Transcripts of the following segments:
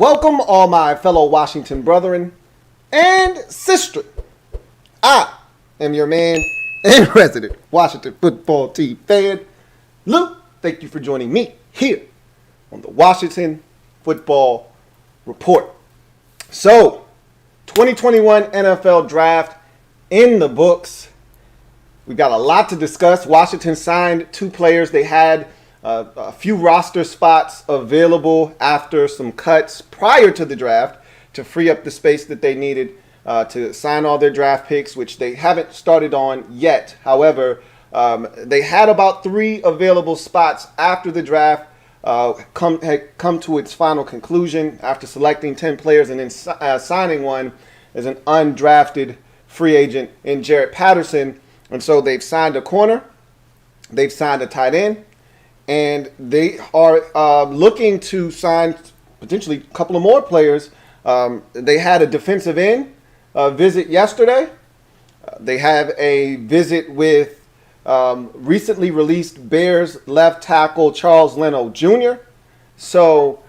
Welcome, all my fellow Washington brethren and sister. I am your man and resident Washington football team fan, Lou. Thank you for joining me here on the Washington Football Report. So, 2021 NFL Draft in the books. We got a lot to discuss. Washington signed 2 players. They had a few roster spots available after some cuts prior to the draft to free up the space that they needed to sign all their draft picks, which they haven't started on yet. However, they had about 3 available spots after the draft had come to its final conclusion after selecting 10 players and then signing one as an undrafted free agent in Jarrett Patterson. And so they've signed a corner, they've signed a tight end, and they are looking to sign potentially a couple of more players. They had a defensive end visit yesterday. They have a visit with recently released Bears left tackle Charles Leno Jr. So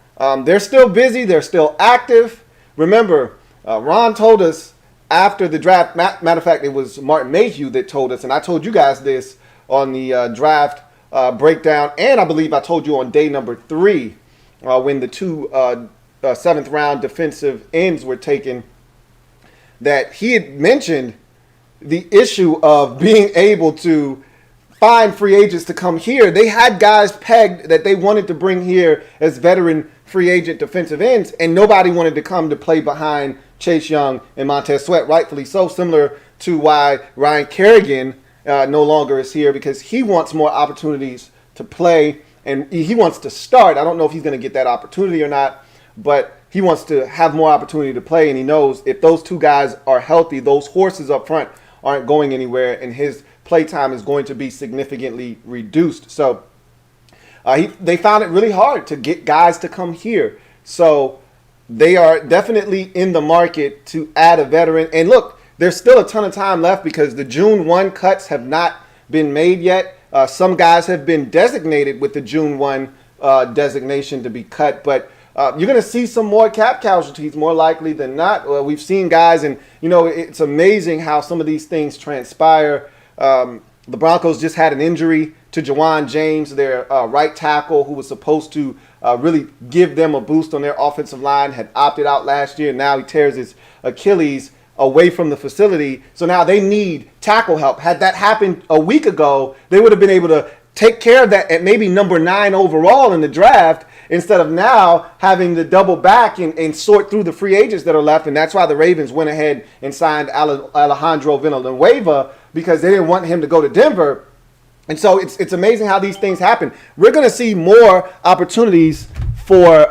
they're still busy. They're still active. Remember, Ron told us after the draft, matter of fact, it was Martin Mayhew that told us, and I told you guys this on the draft breakdown, and I believe I told you on day number 3 when the 2 7th round defensive ends were taken, that he had mentioned the issue of being able to find free agents to come here. They had guys pegged that they wanted to bring here as veteran free agent defensive ends, and nobody wanted to come to play behind Chase Young and Montez Sweat, rightfully so, similar to why Ryan Kerrigan no longer is here, because he wants more opportunities to play and he wants to start. I don't know if he's going to get that opportunity or not, but he wants to have more opportunity to play, and he knows if those 2 guys are healthy, those horses up front aren't going anywhere, and his play time is going to be significantly reduced. So they found it really hard to get guys to come here. So they are definitely in the market to add a veteran. And look, there's still a ton of time left because the June 1 cuts have not been made yet. Some guys have been designated with the June 1 designation to be cut, but you're going to see some more cap casualties more likely than not. We've seen guys, and it's amazing how some of these things transpire. The Broncos just had an injury to Jawan James, their right tackle, who was supposed to really give them a boost on their offensive line, had opted out last year. Now he tears his Achilles away from the facility. So now they need tackle help. Had that happened a week ago, they would have been able to take care of that at maybe number 9 overall in the draft, instead of now having to double back and sort through the free agents that are left. And that's why the Ravens went ahead and signed Alejandro Villanueva, because they didn't want him to go to Denver. And so it's amazing how these things happen. We're going to see more opportunities for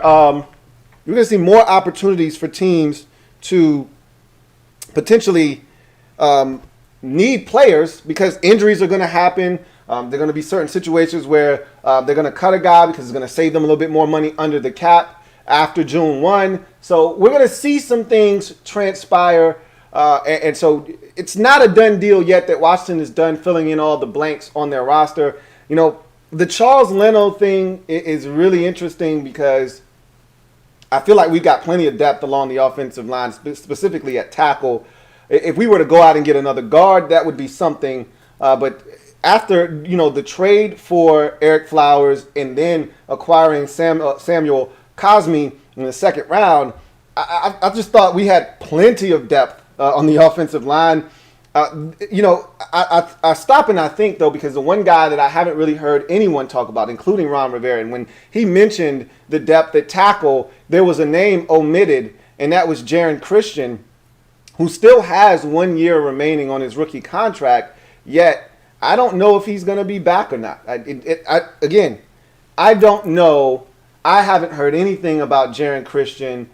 teams to potentially need players, because injuries are going to happen. There are going to be certain situations where they're going to cut a guy because it's going to save them a little bit more money under the cap after June 1. So we're going to see some things transpire. And so it's not a done deal yet that Washington is done filling in all the blanks on their roster. The Charles Leno thing is really interesting because I feel like we've got plenty of depth along the offensive line, specifically at tackle. If we were to go out and get another guard, that would be something. But after, the trade for Eric Flowers and then acquiring Samuel Cosmi in the 2nd round, I just thought we had plenty of depth on the offensive line. I stop and I think, though, because the one guy that I haven't really heard anyone talk about, including Ron Rivera, and when he mentioned the depth at tackle, there was a name omitted, and that was Jaron Christian, who still has 1 year remaining on his rookie contract, yet I don't know if he's going to be back or not. Again, I don't know. I haven't heard anything about Jaron Christian.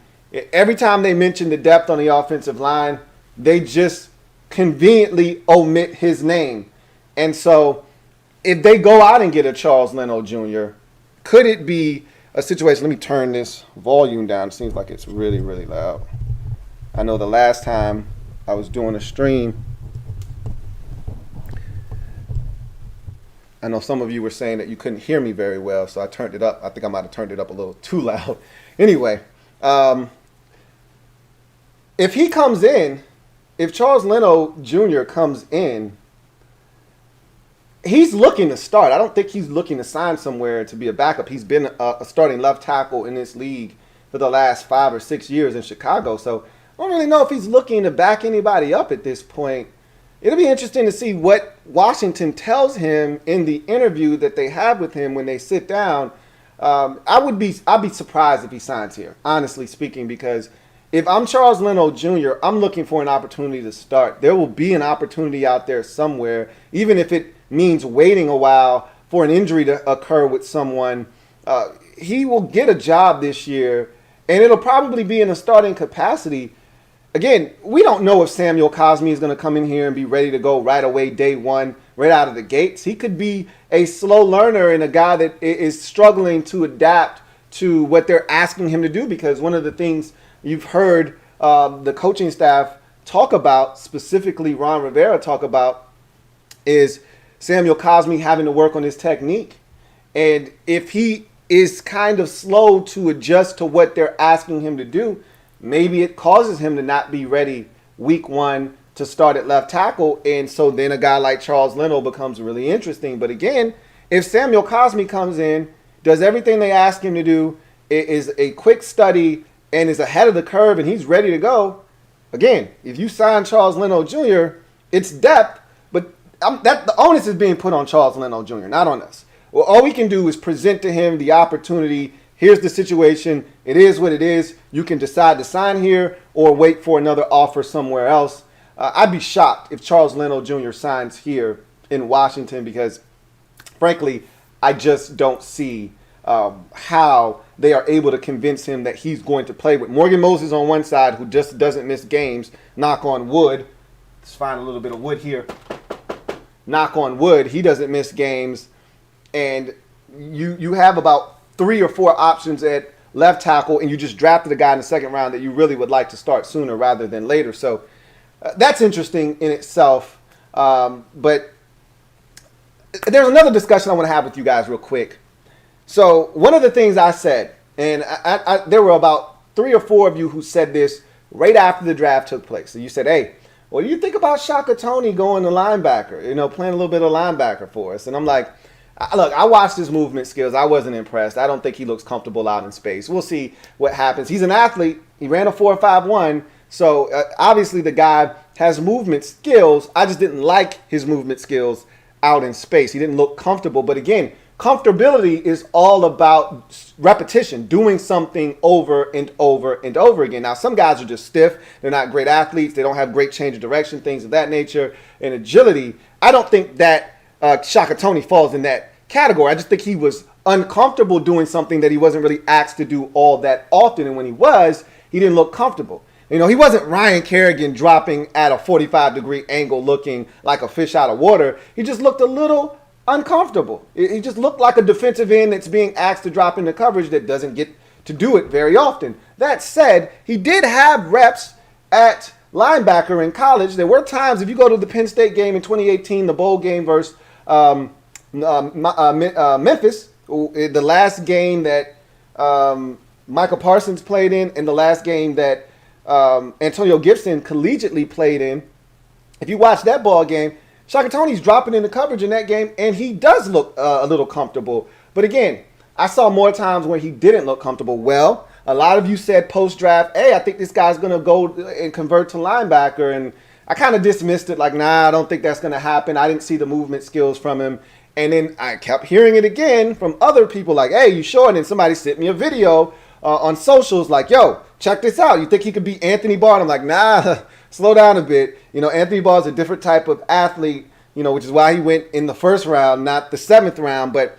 Every time they mention the depth on the offensive line, they just conveniently omit his name. And so if they go out and get a Charles Leno Jr., could it be a situation? Let me turn this volume down. It seems like it's really, really loud. I know the last time I was doing a stream, I know some of you were saying that you couldn't hear me very well, so I turned it up. I think I might have turned it up a little too loud. Anyway, Um, if he comes in, if Charles Leno Jr. comes in, he's looking to start. I don't think he's looking to sign somewhere to be a backup. He's been a starting left tackle in this league for the last 5 or 6 years in Chicago. So I don't really know if he's looking to back anybody up at this point. It'll be interesting to see what Washington tells him in the interview that they have with him when they sit down. I'd be surprised if he signs here, honestly speaking, because if I'm Charles Leno Jr., I'm looking for an opportunity to start. There will be an opportunity out there somewhere, even if it means waiting a while for an injury to occur with someone. He will get a job this year, and it'll probably be in a starting capacity. Again, we don't know if Samuel Cosmi is going to come in here and be ready to go right away, day one, right out of the gates. He could be a slow learner and a guy that is struggling to adapt to what they're asking him to do, because one of the things you've heard the coaching staff talk about, specifically Ron Rivera talk about, is Samuel Cosmi having to work on his technique. And if he is kind of slow to adjust to what they're asking him to do, maybe it causes him to not be ready week one to start at left tackle. And so then a guy like Charles Leno becomes really interesting. But again, if Samuel Cosmi comes in, does everything they ask him to do, is a quick study, and is ahead of the curve, and he's ready to go, again, if you sign Charles Leno Jr., it's depth, but the onus is being put on Charles Leno Jr., not on us. Well, all we can do is present to him the opportunity. Here's the situation. It is what it is. You can decide to sign here or wait for another offer somewhere else. I'd be shocked if Charles Leno Jr. signs here in Washington, because, frankly, I just don't see how they are able to convince him that he's going to play with Morgan Moses on one side, who just doesn't miss games. Knock on wood. Let's find a little bit of wood here. Knock on wood. He doesn't miss games. And you have about 3 or 4 options at left tackle, and you just drafted a guy in the second round that you really would like to start sooner rather than later. So that's interesting in itself. But there's another discussion I want to have with you guys real quick. So one of the things I said, and there were about 3 or 4 of you who said this right after the draft took place. So you said, hey, what do you think about Shaka Toney going to linebacker, playing a little bit of linebacker for us? And I'm like, look, I watched his movement skills. I wasn't impressed. I don't think he looks comfortable out in space. We'll see what happens. He's an athlete. He ran a 4.51. So obviously the guy has movement skills. I just didn't like his movement skills out in space. He didn't look comfortable. But again, comfortability is all about repetition, doing something over and over and over again. Now, some guys are just stiff. They're not great athletes. They don't have great change of direction, things of that nature, and agility. I don't think that Shaka Toney falls in that category. I just think he was uncomfortable doing something that he wasn't really asked to do all that often. And when he was, he didn't look comfortable. He wasn't Ryan Kerrigan dropping at a 45-degree angle looking like a fish out of water. He just looked a little uncomfortable. He just looked like a defensive end that's being asked to drop into coverage that doesn't get to do it very often. That said, he did have reps at linebacker in college. There were times, if you go to the Penn State game in 2018, the bowl game versus Memphis, the last game that Michael Parsons played in, and the last game that Antonio Gibson collegiately played in, if you watch that ball game, Shaka Toney's dropping into coverage in that game, and he does look a little comfortable. But again, I saw more times where he didn't look comfortable. Well, a lot of you said post-draft, hey, I think this guy's going to go and convert to linebacker. And I kind of dismissed it like, nah, I don't think that's going to happen. I didn't see the movement skills from him. And then I kept hearing it again from other people like, hey, you sure? And then somebody sent me a video on socials like, yo, check this out. You think he could be Anthony Barr? And I'm like, nah, slow down a bit. Anthony Barr is a different type of athlete, which is why he went in the first round, not the 7th round. But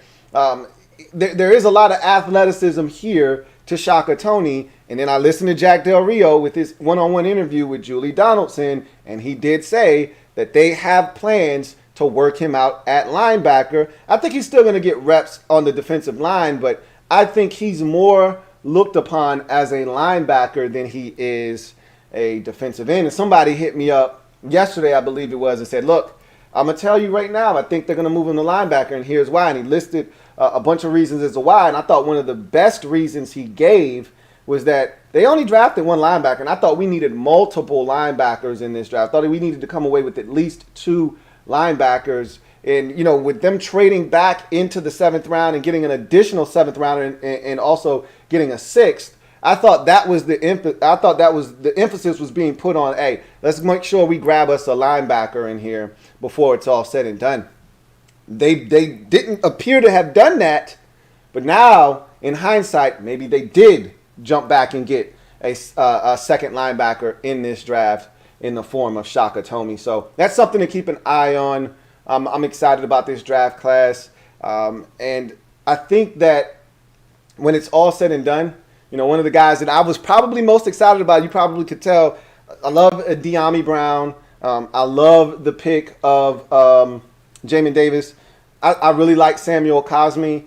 there is a lot of athleticism here to Shaka Toney. And then I listened to Jack Del Rio with his one-on-one interview with Julie Donaldson, and he did say that they have plans to work him out at linebacker. I think he's still going to get reps on the defensive line, but I think he's more looked upon as a linebacker than he is a defensive end. And somebody hit me up yesterday, I believe it was, and said, look, I'm going to tell you right now, I think they're going to move him to linebacker, and here's why. And he listed a bunch of reasons as to why. And I thought one of the best reasons he gave was that they only drafted one linebacker, and I thought we needed multiple linebackers in this draft. I thought we needed to come away with at least 2 linebackers. And, you know, with them trading back into the 7th round and getting an additional 7th rounder and also getting a 6th, I thought that was the emphasis was being put on, hey, let's make sure we grab us a linebacker in here before it's all said and done. They didn't appear to have done that, but now, in hindsight, maybe they did jump back and get a second linebacker in this draft in the form of Shaka Tomi. So that's something to keep an eye on. I'm excited about this draft class. And I think that when it's all said and done, you know, one of the guys that I was probably most excited about, you probably could tell, I love De'Ami Brown. I love the pick of Jamin Davis. I really like Samuel Cosme.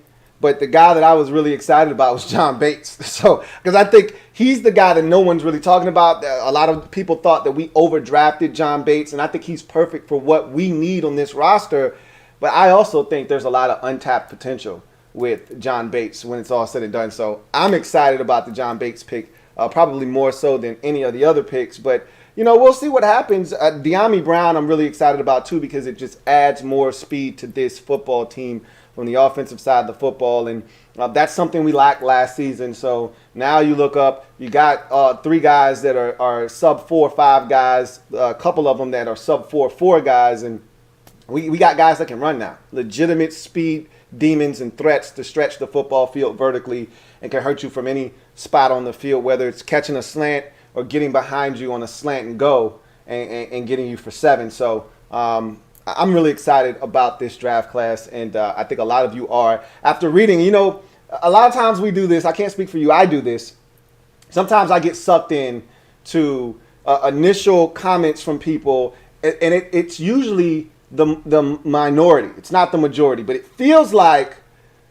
But the guy that I was really excited about was John Bates. So, because I think he's the guy that no one's really talking about. A lot of people thought that we overdrafted John Bates, and I think he's perfect for what we need on this roster. But I also think there's a lot of untapped potential with John Bates when it's all said and done. So I'm excited about the John Bates pick, probably more so than any of the other picks. But, you know, we'll see what happens. De'Ami Brown I'm really excited about, too, because it just adds more speed to this football team from the offensive side of the football, and that's something we lacked last season. So now you look up, you got 3 guys that are sub 4.5 guys, a couple of them that are sub 4.4 guys, and we got guys that can run now. Legitimate speed demons and threats to stretch the football field vertically and can hurt you from any spot on the field, whether it's catching a slant or getting behind you on a slant and go and getting you for 7. So I'm really excited about this draft class, and I think a lot of you are. After reading, you know, a lot of times we do this. I can't speak for you. I do this. Sometimes I get sucked in to initial comments from people, and it's usually the minority. It's not the majority, but it feels like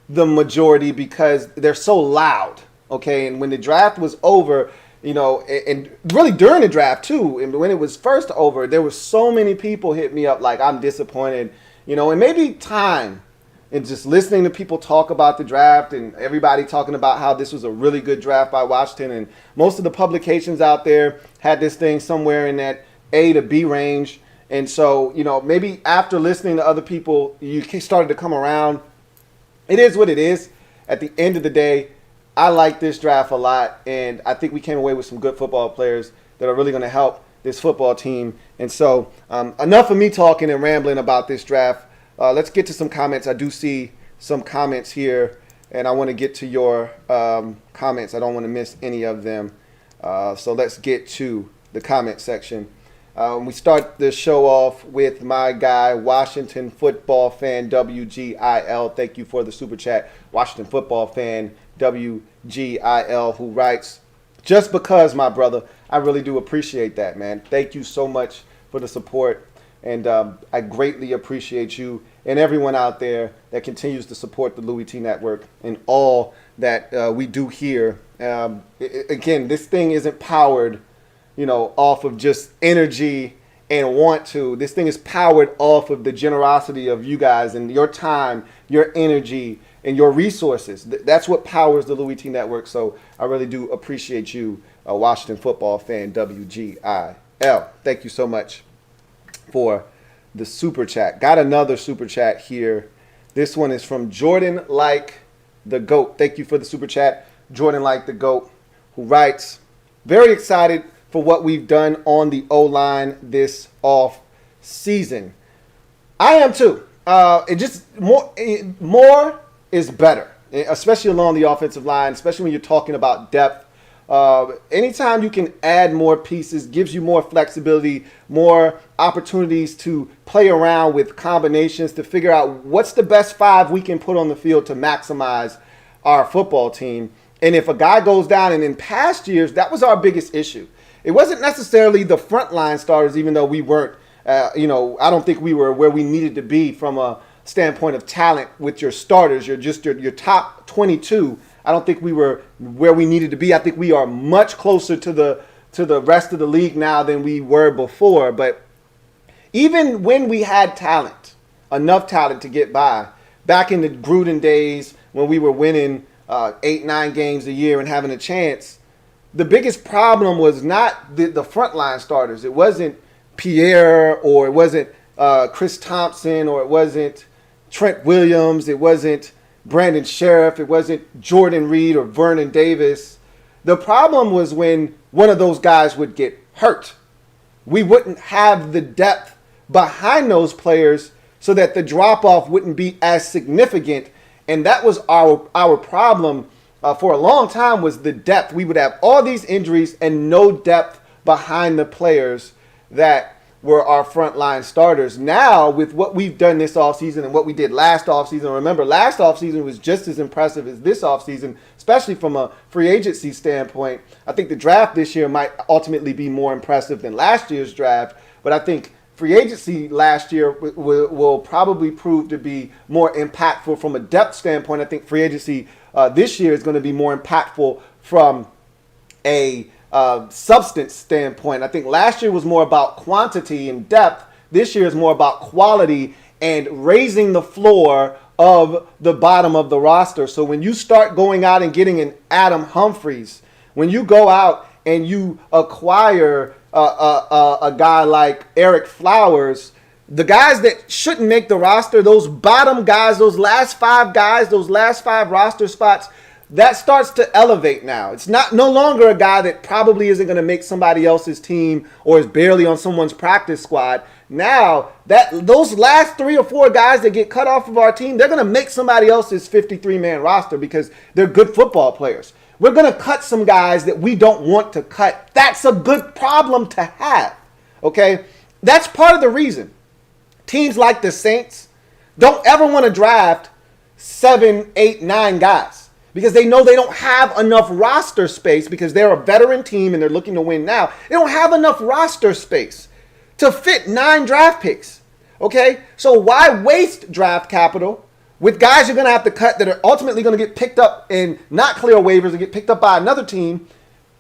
the majority because they're so loud, okay? And when the draft was over, you know, and really during the draft too, and when it was first over, there were so many people hit me up like, I'm disappointed, you know, and maybe time and just listening to people talk about the draft and everybody talking about how this was a really good draft by Washington, and most of the publications out there had this thing somewhere in that A to B range. And so, you know, maybe after listening to other people, you started to come around. It is what it is. At the end of the day, I like this draft a lot, and I think we came away with some good football players that are really going to help this football team. And so enough of me talking and rambling about this draft. Let's get to some comments. I do see some comments here, and I want to get to your comments. I don't want to miss any of them. So let's get to the comment section. We start the show off with my guy, Washington football fan WGIL. Thank you for the super chat. Washington football fan WGIL, who writes, just because, my brother, I really do appreciate that, man. Thank you so much for the support. And I greatly appreciate you and everyone out there that continues to support the Louie T Network and all that we do here. Again, this thing isn't powered, you know, off of just energy and want to. This thing is powered off of the generosity of you guys and your time, your energy, and your resources. That's what powers the Louie T Network. So I really do appreciate you, Washington football fan WGIL. Thank you so much for the super chat. Got another super chat here. This one is from Jordan Like the GOAT. Thank you for the super chat, Jordan Like the GOAT, who writes, very excited for what we've done on the O-line this off season. I am too. It just more is better, especially along the offensive line, especially when you're talking about depth. Anytime you can add more pieces, gives you more flexibility, more opportunities to play around with combinations to figure out what's the best 5 we can put on the field to maximize our football team. And if a guy goes down, and in past years, that was our biggest issue. It wasn't necessarily the frontline starters, even though we weren't, I don't think we were where we needed to be from a standpoint of talent with your starters. You're just your top 22. I don't think we were where we needed to be. I think we are much closer to the rest of the league now than we were before. But even when we had talent, enough talent to get by, back in the Gruden days when we were winning 8-9 games a year and having a chance, the biggest problem was not the frontline starters. It wasn't Pierre, or it wasn't Chris Thompson, or it wasn't Trent Williams. It wasn't Brandon Sheriff. It wasn't Jordan Reed or Vernon Davis. The problem was when one of those guys would get hurt. We wouldn't have the depth behind those players so that the drop-off wouldn't be as significant. And that was our problem for a long time, was the depth. We would have all these injuries and no depth behind the players that were our frontline starters. Now, with what we've done this offseason and what we did last offseason, remember, last offseason was just as impressive as this offseason, especially from a free agency standpoint. I think the draft this year might ultimately be more impressive than last year's draft, but I think free agency last year will probably prove to be more impactful from a depth standpoint. I think free agency this year is going to be more impactful from a substance standpoint. I think last year was more about quantity and depth. This year is more about quality and raising the floor of the bottom of the roster. So when you start going out and getting an Adam Humphries, when you go out and you acquire a guy like Eric Flowers, the guys that shouldn't make the roster, those bottom guys, those last five roster spots, that starts to elevate now. It's no longer a guy that probably isn't going to make somebody else's team or is barely on someone's practice squad. Now, those last 3 or 4 guys that get cut off of our team, they're going to make somebody else's 53-man roster because they're good football players. We're going to cut some guys that we don't want to cut. That's a good problem to have, okay? That's part of the reason teams like the Saints don't ever want to draft 7, 8, 9 guys, because they know they don't have enough roster space, because they're a veteran team and they're looking to win now. They don't have enough roster space to fit 9 draft picks, okay? So why waste draft capital with guys you're going to have to cut that are ultimately going to get picked up and not clear waivers and get picked up by another team?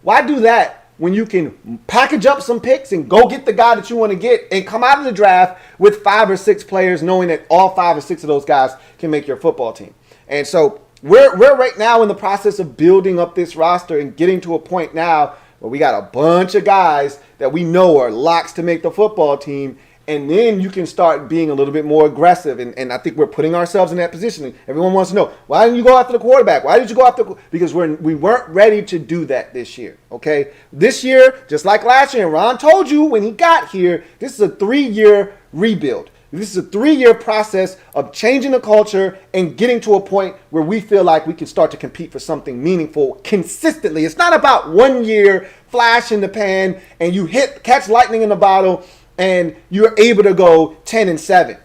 Why do that when you can package up some picks and go get the guy that you want to get and come out of the draft with 5 or 6 players, knowing that all 5 or 6 of those guys can make your football team? And so we're right now in the process of building up this roster and getting to a point now where we got a bunch of guys that we know are locks to make the football team. And then you can start being a little bit more aggressive. And I think we're putting ourselves in that position. Everyone wants to know, why didn't you go after the quarterback? Why did you go after? Because we weren't ready to do that this year, okay? This year, just like last year, and Ron told you when he got here, this is a 3-year rebuild. This is a 3-year process of changing the culture and getting to a point where we feel like we can start to compete for something meaningful consistently. It's not about 1 year flash in the pan and you catch lightning in the bottle and you're able to go 10-7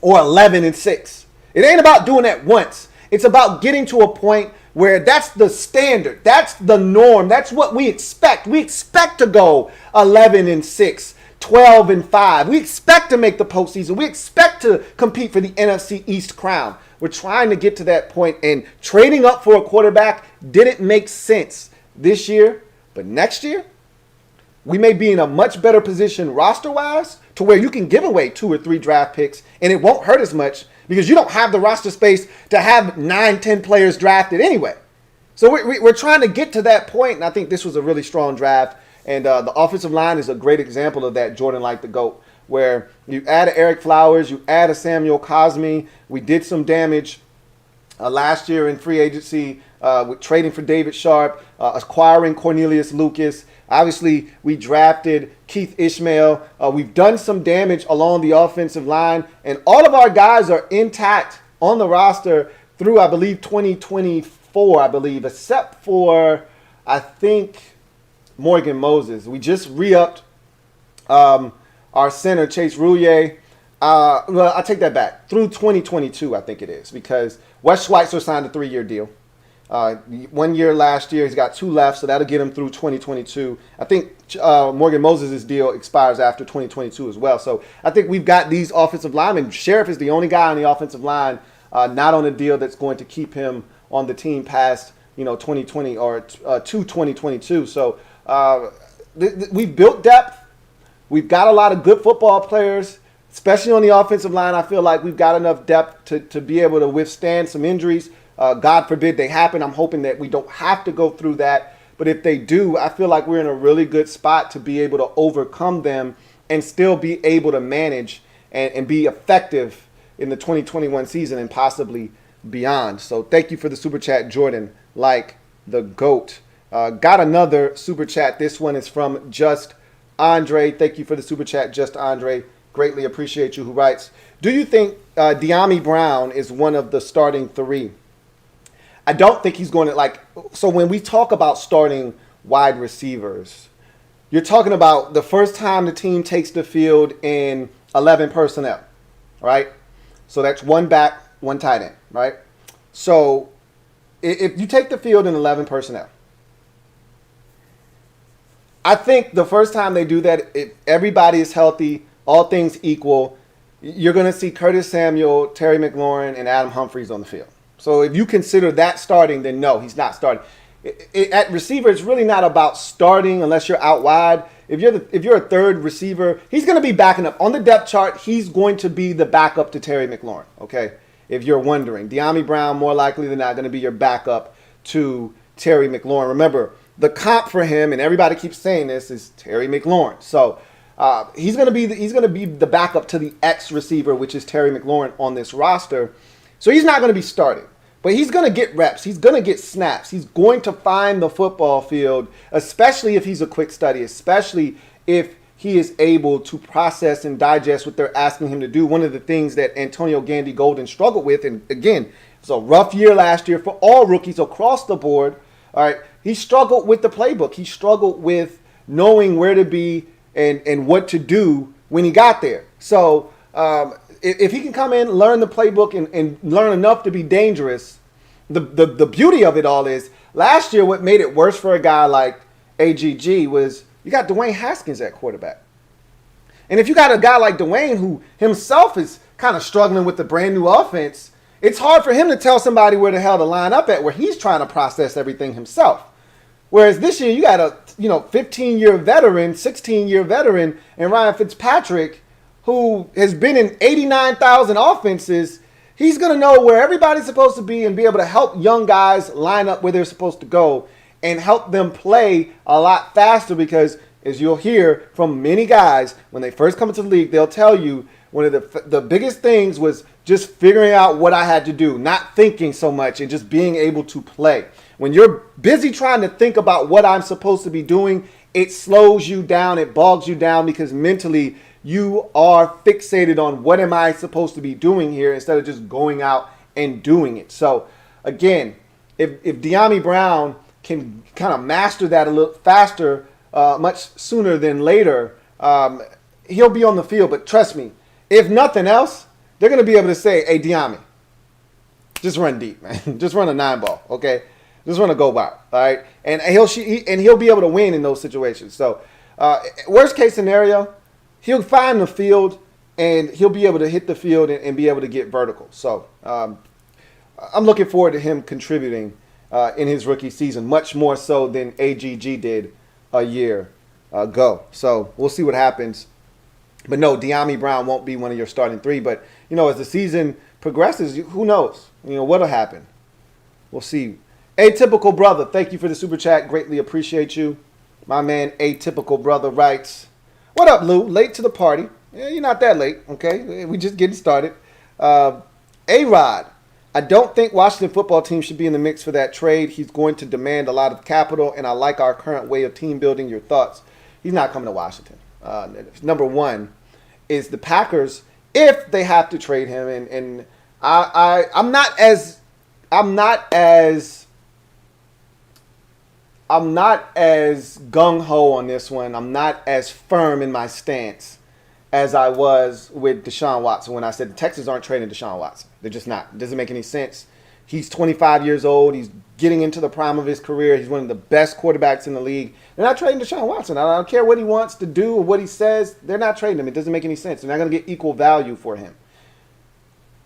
or 11-6. It ain't about doing that once. It's about getting to a point where that's the standard. That's the norm. That's what we expect. We expect to go 11-6, 12-5. We expect to make the postseason. We expect to compete for the NFC East crown. We're trying to get to that point, and trading up for a quarterback didn't make sense this year. But next year, we may be in a much better position roster-wise to where you can give away 2 or 3 draft picks and it won't hurt as much because you don't have the roster space to have 9, 10 players drafted anyway. So we're trying to get to that point, and I think this was a really strong draft. And the offensive line is a great example of that, Jordan like the GOAT, where you add a Eric Flowers, you add a Samuel Cosme. We did some damage last year in free agency with trading for David Sharp, acquiring Cornelius Lucas. Obviously, we drafted Keith Ishmael. We've done some damage along the offensive line, and all of our guys are intact on the roster through, I believe, 2024, except for, I think, Morgan Moses. We just re-upped our center, Chase Rouillet. Well, I take that back. Through 2022, I think it is, because Wes Schweitzer signed a 3-year deal. 1 year last year, he's got 2 left, so that'll get him through 2022. I think Morgan Moses' deal expires after 2022 as well. So I think we've got these offensive linemen. Sheriff is the only guy on the offensive line not on a deal that's going to keep him on the team past 2020 or to 2022. So we've built depth. We've got a lot of good football players, especially on the offensive line. I feel like we've got enough depth to be able to withstand some injuries. God forbid they happen. I'm hoping that we don't have to go through that. But if they do, I feel like we're in a really good spot to be able to overcome them and still be able to manage and be effective in the 2021 season and possibly beyond. So thank you for the super chat, Jordan, like the GOAT. Got another super chat. This one is from Just Andre. Thank you for the super chat, Just Andre. Greatly appreciate you. Who writes, do you think Dyami Brown is one of the starting three? I don't think he's going to so when we talk about starting wide receivers, you're talking about the first time the team takes the field in 11 personnel, right? So that's one back, one tight end, right? So if you take the field in 11 personnel, I think the first time they do that, if everybody is healthy, all things equal, you're going to see Curtis Samuel, Terry McLaurin, and Adam Humphries on the field. So if you consider that starting, then no, he's not starting. At receiver, it's really not about starting unless you're out wide. If you're a third receiver, he's going to be backing up. On the depth chart, he's going to be the backup to Terry McLaurin, okay? If you're wondering. Dyami Brown, more likely than not, going to be your backup to Terry McLaurin. Remember, the comp for him, and everybody keeps saying this, is Terry McLaurin. So he's going to be the backup to the X receiver, which is Terry McLaurin on this roster. So he's not going to be starting. But he's going to get reps. He's going to get snaps. He's going to find the football field, especially if he's a quick study, especially if he is able to process and digest what they're asking him to do. One of the things that Antonio Gandy Golden struggled with, and again, it was a rough year last year for all rookies across the board. All right, he struggled with the playbook. He struggled with knowing where to be and what to do when he got there. So if he can come in, learn the playbook, and learn enough to be dangerous, the beauty of it all is last year what made it worse for a guy like AGG was you got Dwayne Haskins at quarterback. And if you got a guy like Dwayne who himself is kind of struggling with the brand new offense, it's hard for him to tell somebody where the hell to line up at where he's trying to process everything himself. Whereas this year you got a 15-year veteran, 16-year veteran, and Ryan Fitzpatrick, who has been in 89,000 offenses. He's going to know where everybody's supposed to be and be able to help young guys line up where they're supposed to go and help them play a lot faster because, as you'll hear from many guys, when they first come into the league, they'll tell you one of the biggest things was just figuring out what I had to do, not thinking so much and just being able to play. When you're busy trying to think about what I'm supposed to be doing, it slows you down, it bogs you down because mentally you are fixated on what am I supposed to be doing here instead of just going out and doing it. So again, if Dyami Brown can kind of master that a little faster, much sooner than later, he'll be on the field. But trust me, if nothing else, they're going to be able to say, hey, Dyami, just run deep, man. Just run a 9-ball, okay? Just run a go by, all right? And he'll be able to win in those situations. So worst case scenario, he'll find the field and he'll be able to hit the field and be able to get vertical. So I'm looking forward to him contributing in his rookie season, much more so than AGG did a year ago. So we'll see what happens. But no, Dyami Brown won't be one of your starting three. But, as the season progresses, who knows? What'll happen. We'll see. Atypical Brother, thank you for the super chat. Greatly appreciate you. My man Atypical Brother writes, what up, Lou? Late to the party. Yeah, you're not that late, okay? We just getting started. A-Rod, I don't think Washington football team should be in the mix for that trade. He's going to demand a lot of capital, and I like our current way of team building. Your thoughts? He's not coming to Washington. Number one is the Packers, if they have to trade him, and I'm not as gung-ho on this one. I'm not as firm in my stance as I was with Deshaun Watson when I said the Texans aren't trading Deshaun Watson. They're just not. It doesn't make any sense. He's 25 years old. He's getting into the prime of his career. He's one of the best quarterbacks in the league. They're not trading Deshaun Watson. I don't care what he wants to do or what he says. They're not trading him. It doesn't make any sense. They're not going to get equal value for him.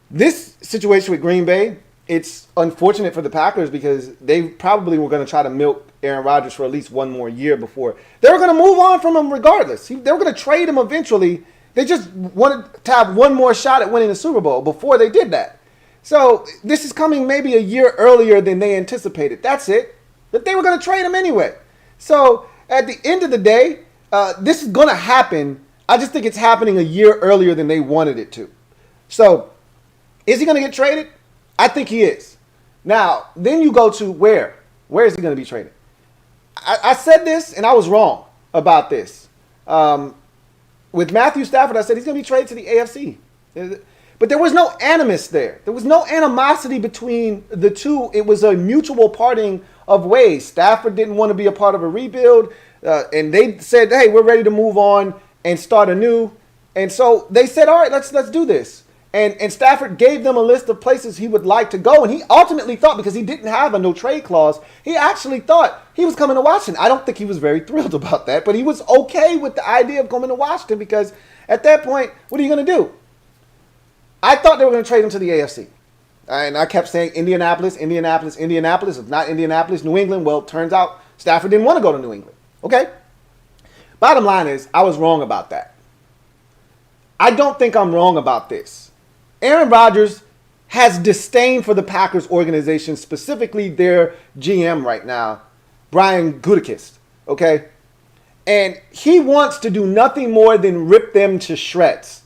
This situation with Green Bay, it's unfortunate for the Packers because they probably were going to try to milk Aaron Rodgers for at least one more year before. They were going to move on from him regardless. They were going to trade him eventually. They just wanted to have one more shot at winning the Super Bowl before they did that. So this is coming maybe a year earlier than they anticipated. That's it. But they were going to trade him anyway. So at the end of the day, this is going to happen. I just think it's happening a year earlier than they wanted it to. So is he going to get traded? I think he is. Now, then you go to where? Where is he going to be traded? I said this, and I was wrong about this. With Matthew Stafford, I said he's going to be traded to the AFC. But there was no animus there. There was no animosity between the two. It was a mutual parting of ways. Stafford didn't want to be a part of a rebuild, and they said, hey, we're ready to move on and start anew. And so they said, all right, let's do this. And Stafford gave them a list of places he would like to go. And he ultimately thought, because he didn't have a no trade clause, he actually thought he was coming to Washington. I don't think he was very thrilled about that, but he was okay with the idea of coming to Washington because at that point, what are you going to do? I thought they were going to trade him to the AFC. And I kept saying Indianapolis, Indianapolis, Indianapolis. If not Indianapolis, New England. Well, it turns out Stafford didn't want to go to New England. Okay? Bottom line is, I was wrong about that. I don't think I'm wrong about this. Aaron Rodgers has disdain for the Packers organization, specifically their GM right now, Brian Gutekunst, okay? And he wants to do nothing more than rip them to shreds.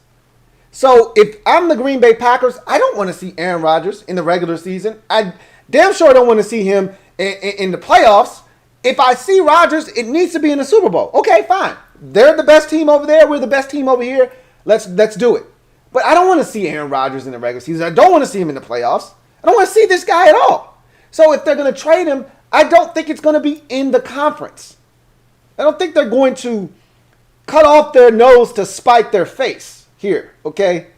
So if I'm the Green Bay Packers, I don't want to see Aaron Rodgers in the regular season. I damn sure don't want to see him in the playoffs. If I see Rodgers, it needs to be in the Super Bowl. Okay, fine. They're the best team over there. We're the best team over here. Let's do it. But I don't want to see Aaron Rodgers in the regular season. I don't want to see him in the playoffs. I don't want to see this guy at all. So if they're going to trade him, I don't think it's going to be in the conference. I don't think they're going to cut off their nose to spite their face here, okay?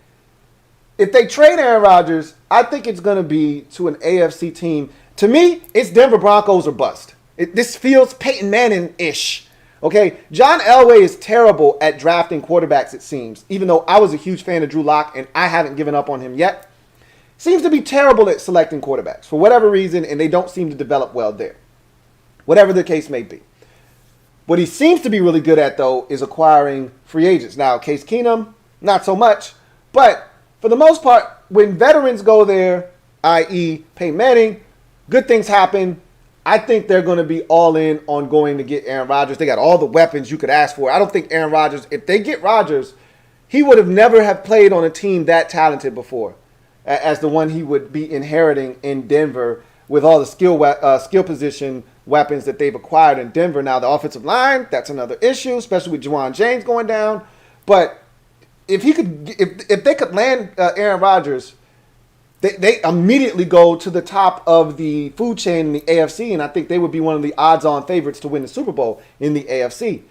If they trade Aaron Rodgers, I think it's going to be to an AFC team. To me, it's Denver Broncos or bust. This feels Peyton Manning-ish. Okay, John Elway is terrible at drafting quarterbacks, it seems, even though I was a huge fan of Drew Lock and I haven't given up on him yet. Seems to be terrible at selecting quarterbacks for whatever reason, and they don't seem to develop well there. Whatever the case may be. What he seems to be really good at, though, is acquiring free agents. Now, Case Keenum, not so much, but for the most part, when veterans go there, i.e. Peyton Manning, good things happen. I think they're going to be all in on going to get Aaron Rodgers. They got all the weapons you could ask for. I don't think Aaron Rodgers, if they get Rodgers, he would have never have played on a team that talented before as the one he would be inheriting in Denver with all the skill position weapons that they've acquired in Denver. Now, the offensive line, that's another issue, especially with Juwan James going down. But if they could land Aaron Rodgers, they immediately go to the top of the food chain in the AFC, and I think they would be one of the odds-on favorites to win the Super Bowl in the AFC.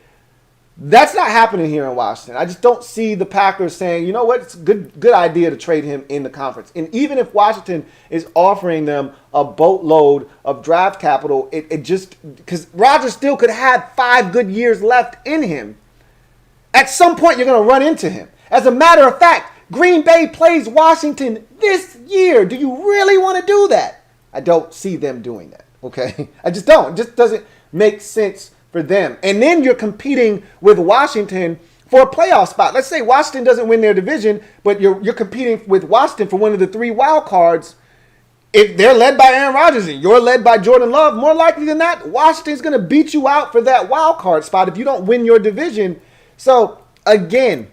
That's not happening here in Washington. I just don't see the Packers saying, you know what, it's a good idea to trade him in the conference. And even if Washington is offering them a boatload of draft capital, it just – because Rodgers still could have 5 good years left in him. At some point, you're going to run into him. As a matter of fact, Green Bay plays Washington this year. Do you really want to do that? I don't see them doing that, okay? I just don't. It just doesn't make sense for them. And then you're competing with Washington for a playoff spot. Let's say Washington doesn't win their division, but you're competing with Washington for one of the 3 wild cards. If they're led by Aaron Rodgers and you're led by Jordan Love, more likely than not, Washington's going to beat you out for that wild card spot if you don't win your division. So, again,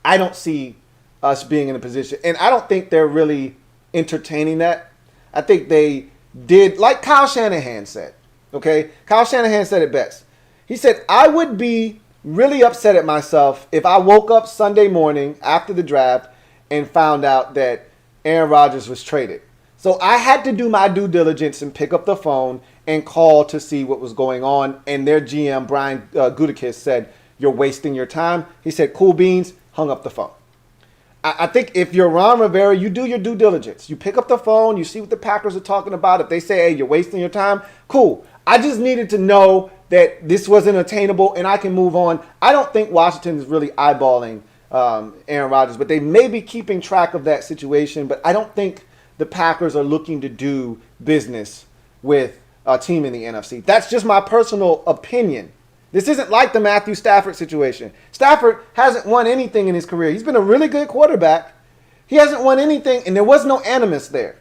I don't see us being in a position. And I don't think they're really entertaining that. I think they did, like Kyle Shanahan said, okay? Kyle Shanahan said it best. He said, I would be really upset at myself if I woke up Sunday morning after the draft and found out that Aaron Rodgers was traded. So I had to do my due diligence and pick up the phone and call to see what was going on. And their GM, Brian Gutekunst, said, you're wasting your time. He said, cool beans, hung up the phone. I think if you're Ron Rivera, you do your due diligence. You pick up the phone, you see what the Packers are talking about. If they say, hey, you're wasting your time, cool. I just needed to know that this wasn't attainable and I can move on. I don't think Washington is really eyeballing Aaron Rodgers, but they may be keeping track of that situation. But I don't think the Packers are looking to do business with a team in the NFC. That's just my personal opinion. This isn't like the Matthew Stafford situation. Stafford hasn't won anything in his career. He's been a really good quarterback. He hasn't won anything, and there was no animus there.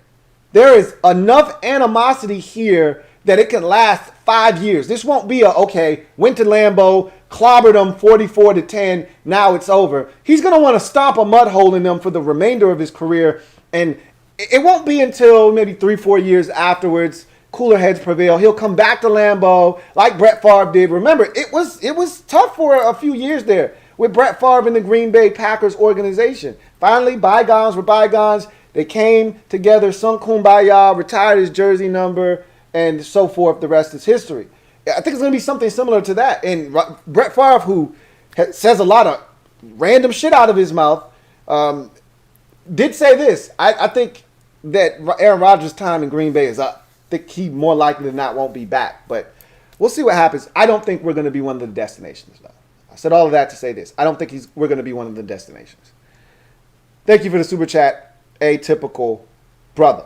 There is enough animosity here that it can last 5 years. This won't be went to Lambeau, clobbered them 44-10, now it's over. He's going to want to stomp a mud hole in them for the remainder of his career, and it won't be until maybe 3-4 years afterwards, cooler heads prevail. He'll come back to Lambeau like Brett Favre did. Remember, it was tough for a few years there with Brett Favre and the Green Bay Packers organization. Finally, bygones were bygones. They came together, sung kumbaya, retired his jersey number, and so forth. The rest is history. I think it's going to be something similar to that. And Brett Favre, who says a lot of random shit out of his mouth, did say this. I think that Aaron Rodgers' time in Green Bay is up. I think he more likely than not won't be back. But we'll see what happens. I don't think we're going to be one of the destinations, though. I said all of that to say this. I don't think we're going to be one of the destinations. Thank you for the super chat, Atypical Brother.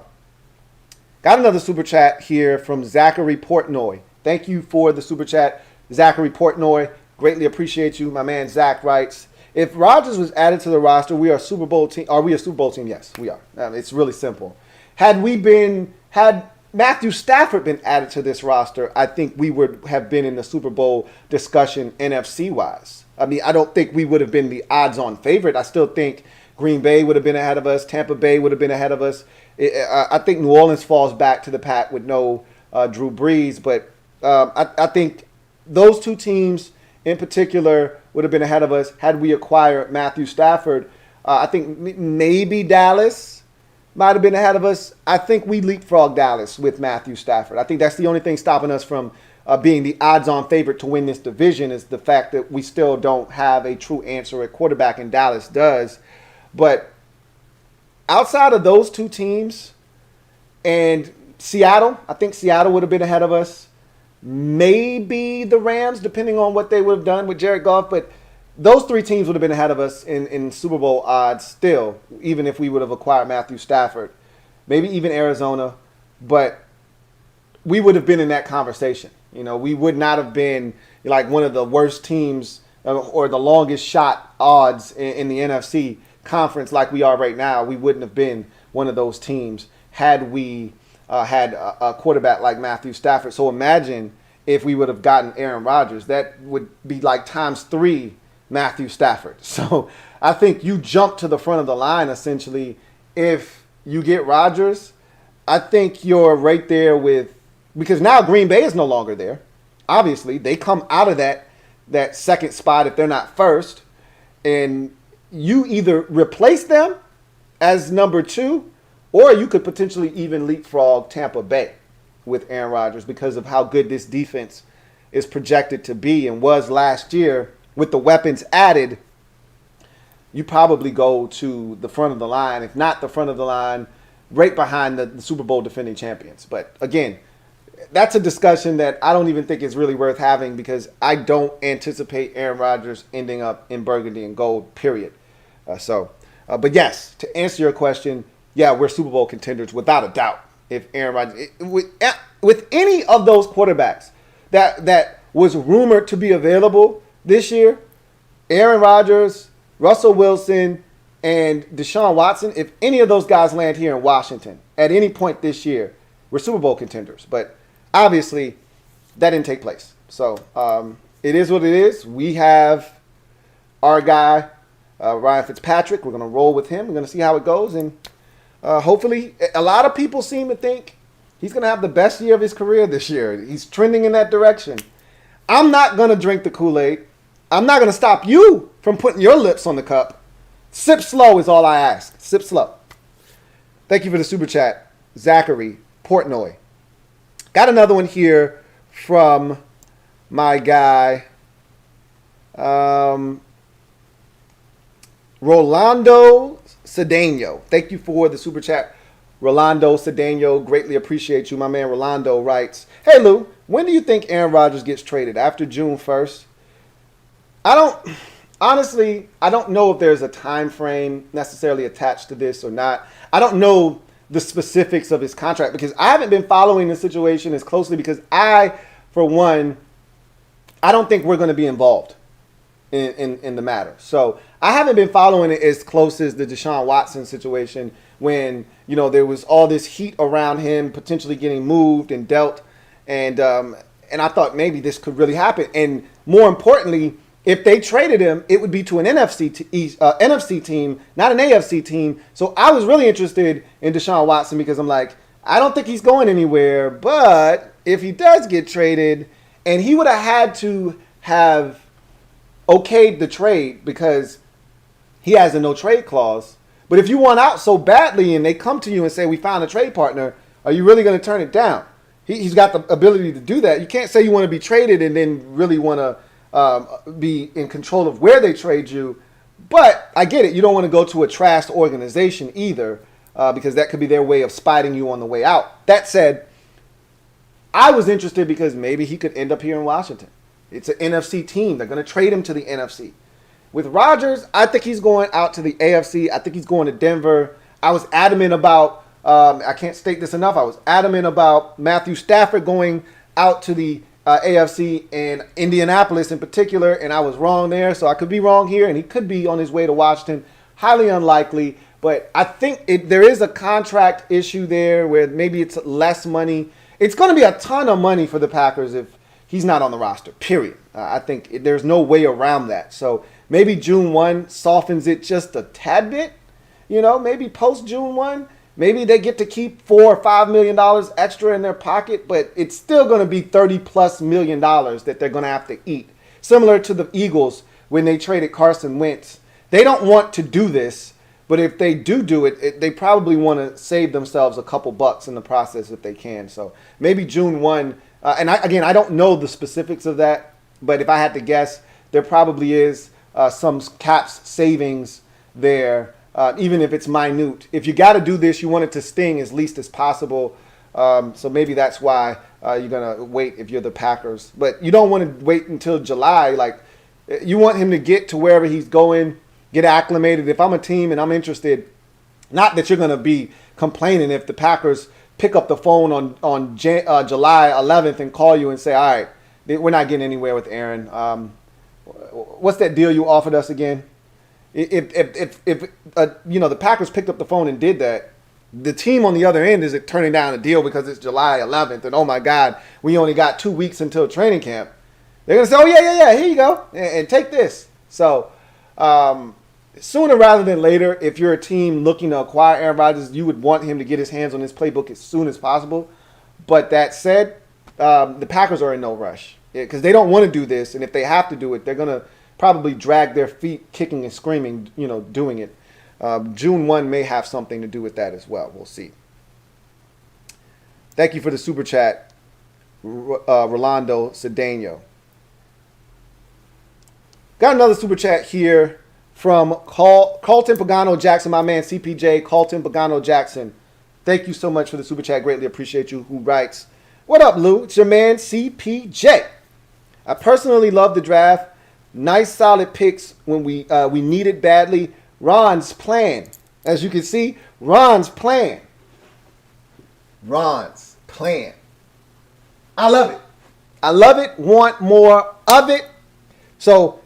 Got another super chat here from Zachary Portnoy. Thank you for the super chat, Zachary Portnoy. Greatly appreciate you. My man Zach writes, if Rodgers was added to the roster, we are a Super Bowl team. Are we a Super Bowl team? Yes, we are. It's really simple. Had Matthew Stafford been added to this roster, I think we would have been in the Super Bowl discussion NFC-wise. I mean, I don't think we would have been the odds-on favorite. I still think Green Bay would have been ahead of us. Tampa Bay would have been ahead of us. I think New Orleans falls back to the pack with no Drew Brees. But I think those two teams in particular would have been ahead of us had we acquired Matthew Stafford. I think maybe Dallas might have been ahead of us. I think we leapfrogged Dallas with Matthew Stafford. I think that's the only thing stopping us from being the odds-on favorite to win this division is the fact that we still don't have a true answer at quarterback, and Dallas does. But outside of those two teams and Seattle, I think Seattle would have been ahead of us. Maybe the Rams, depending on what they would have done with Jared Goff. But those three teams would have been ahead of us in Super Bowl odds still, even if we would have acquired Matthew Stafford. Maybe even Arizona. But we would have been in that conversation. You know, we would not have been like one of the worst teams or the longest shot odds in the NFC conference like we are right now. We wouldn't have been one of those teams had we had a quarterback like Matthew Stafford. So imagine if we would have gotten Aaron Rodgers. That would be like times 3 Matthew Stafford. So I think you jump to the front of the line essentially if you get Rodgers. I think you're right there with, because now Green Bay is no longer there. Obviously, they come out of that second spot if they're not first, and you either replace them as number 2, or you could potentially even leapfrog Tampa Bay with Aaron Rodgers because of how good this defense is projected to be and was last year. With the weapons added, you probably go to the front of the line, if not the front of the line, right behind the Super Bowl defending champions. But again, that's a discussion that I don't even think is really worth having because I don't anticipate Aaron Rodgers ending up in burgundy and gold, period. But yes, to answer your question, yeah, we're Super Bowl contenders without a doubt. If Aaron Rodgers, with any of those quarterbacks that was rumored to be available this year, Aaron Rodgers, Russell Wilson, and Deshaun Watson, if any of those guys land here in Washington at any point this year, we're Super Bowl contenders. But obviously, that didn't take place. So it is what it is. We have our guy, Ryan Fitzpatrick. We're going to roll with him. We're going to see how it goes. And hopefully, a lot of people seem to think he's going to have the best year of his career this year. He's trending in that direction. I'm not going to drink the Kool-Aid. I'm not going to stop you from putting your lips on the cup. Sip slow is all I ask. Sip slow. Thank you for the super chat, Zachary Portnoy. Got another one here from my guy, Rolando Cedeno. Thank you for the super chat, Rolando Cedeno. Greatly appreciate you. My man Rolando writes, hey, Lou, when do you think Aaron Rodgers gets traded? After June 1st? I don't know if there's a time frame necessarily attached to this or not. I don't know the specifics of his contract because I haven't been following the situation as closely because for one, I don't think we're going to be involved in the matter. So I haven't been following it as close as the Deshaun Watson situation when, there was all this heat around him potentially getting moved and dealt. And I thought maybe this could really happen. And more importantly, if they traded him, it would be to an NFC team, not an AFC team. So I was really interested in Deshaun Watson because I'm like, I don't think he's going anywhere. But if he does get traded, and he would have had to have okayed the trade because he has a no trade clause. But if you want out so badly and they come to you and say, we found a trade partner, are you really going to turn it down? He's got the ability to do that. You can't say you want to be traded and then really want to be in control of where they trade you. But I get it. You don't want to go to a trash organization either because that could be their way of spiting you on the way out. That said, I was interested because maybe he could end up here in Washington. It's an NFC team. They're going to trade him to the NFC. With Rodgers, I think he's going out to the AFC. I think he's going to Denver. I was adamant about, I can't state this enough, I was adamant about Matthew Stafford going out to the AFC and Indianapolis in particular, and I was wrong there. So I could be wrong here, and he could be on his way to Washington. Highly unlikely, but I think there is a contract issue there where maybe it's less money. It's going to be a ton of money for the Packers if he's not on the roster, period. I think there's no way around that. So maybe June 1 softens it just a tad bit. You know, maybe post June 1, maybe they get to keep $4 or $5 million extra in their pocket, but it's still going to be $30+ million that they're going to have to eat. Similar to the Eagles when they traded Carson Wentz. They don't want to do this, but if they do it, they probably want to save themselves a couple bucks in the process if they can. So maybe June 1. I don't know the specifics of that, but if I had to guess, there probably is some caps savings there, even if it's minute. If you got to do this, you want it to sting as least as possible. So maybe that's why you're going to wait if you're the Packers. But you don't want to wait until July. Like, you want him to get to wherever he's going, get acclimated. If I'm a team and I'm interested, not that you're going to be complaining if the Packers pick up the phone on July 11th and call you and say, all right, we're not getting anywhere with Aaron. What's that deal you offered us again? If the Packers picked up the phone and did that, the team on the other end is turning down a deal because it's July 11th and, oh, my God, we only got 2 weeks until training camp. They're going to say, oh, yeah, here you go, and take this. So sooner rather than later, if you're a team looking to acquire Aaron Rodgers, you would want him to get his hands on his playbook as soon as possible. But that said, the Packers are in no rush because they don't want to do this. And if they have to do it, they're going to probably drag their feet kicking and screaming, doing it. June 1 may have something to do with that as well. We'll see. Thank you for the super chat, Rolando Cedeno. Got another super chat here from Carlton Pagano Jackson, my man CPJ, Carlton Pagano Jackson. Thank you so much for the super chat. Greatly appreciate you. Who writes, what up, Lou? It's your man CPJ. I personally love the draft. Nice solid picks when we need it badly. Ron's plan. As you can see, Ron's plan. Ron's plan. I love it. I love it. Want more of it. So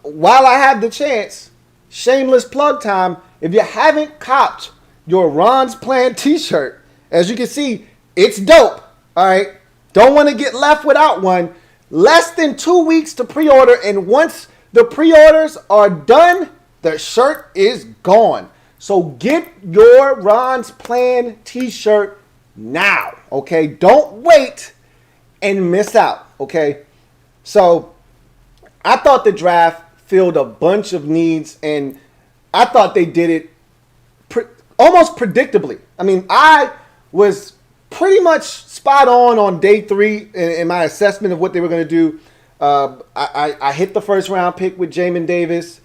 while I have the chance, shameless plug time. If you haven't copped your Ron's Plan t-shirt, as you can see, it's dope. All right. Don't want to get left without one. Less than 2 weeks to pre-order. And once the pre-orders are done, the shirt is gone. So get your Ron's Plan t-shirt now. Okay. Don't wait and miss out. Okay. So I thought the draft filled a bunch of needs, and I thought they did it almost predictably. I mean, I was pretty much spot on day 3 in my assessment of what they were going to do. I hit the first round pick with Jamin Davis.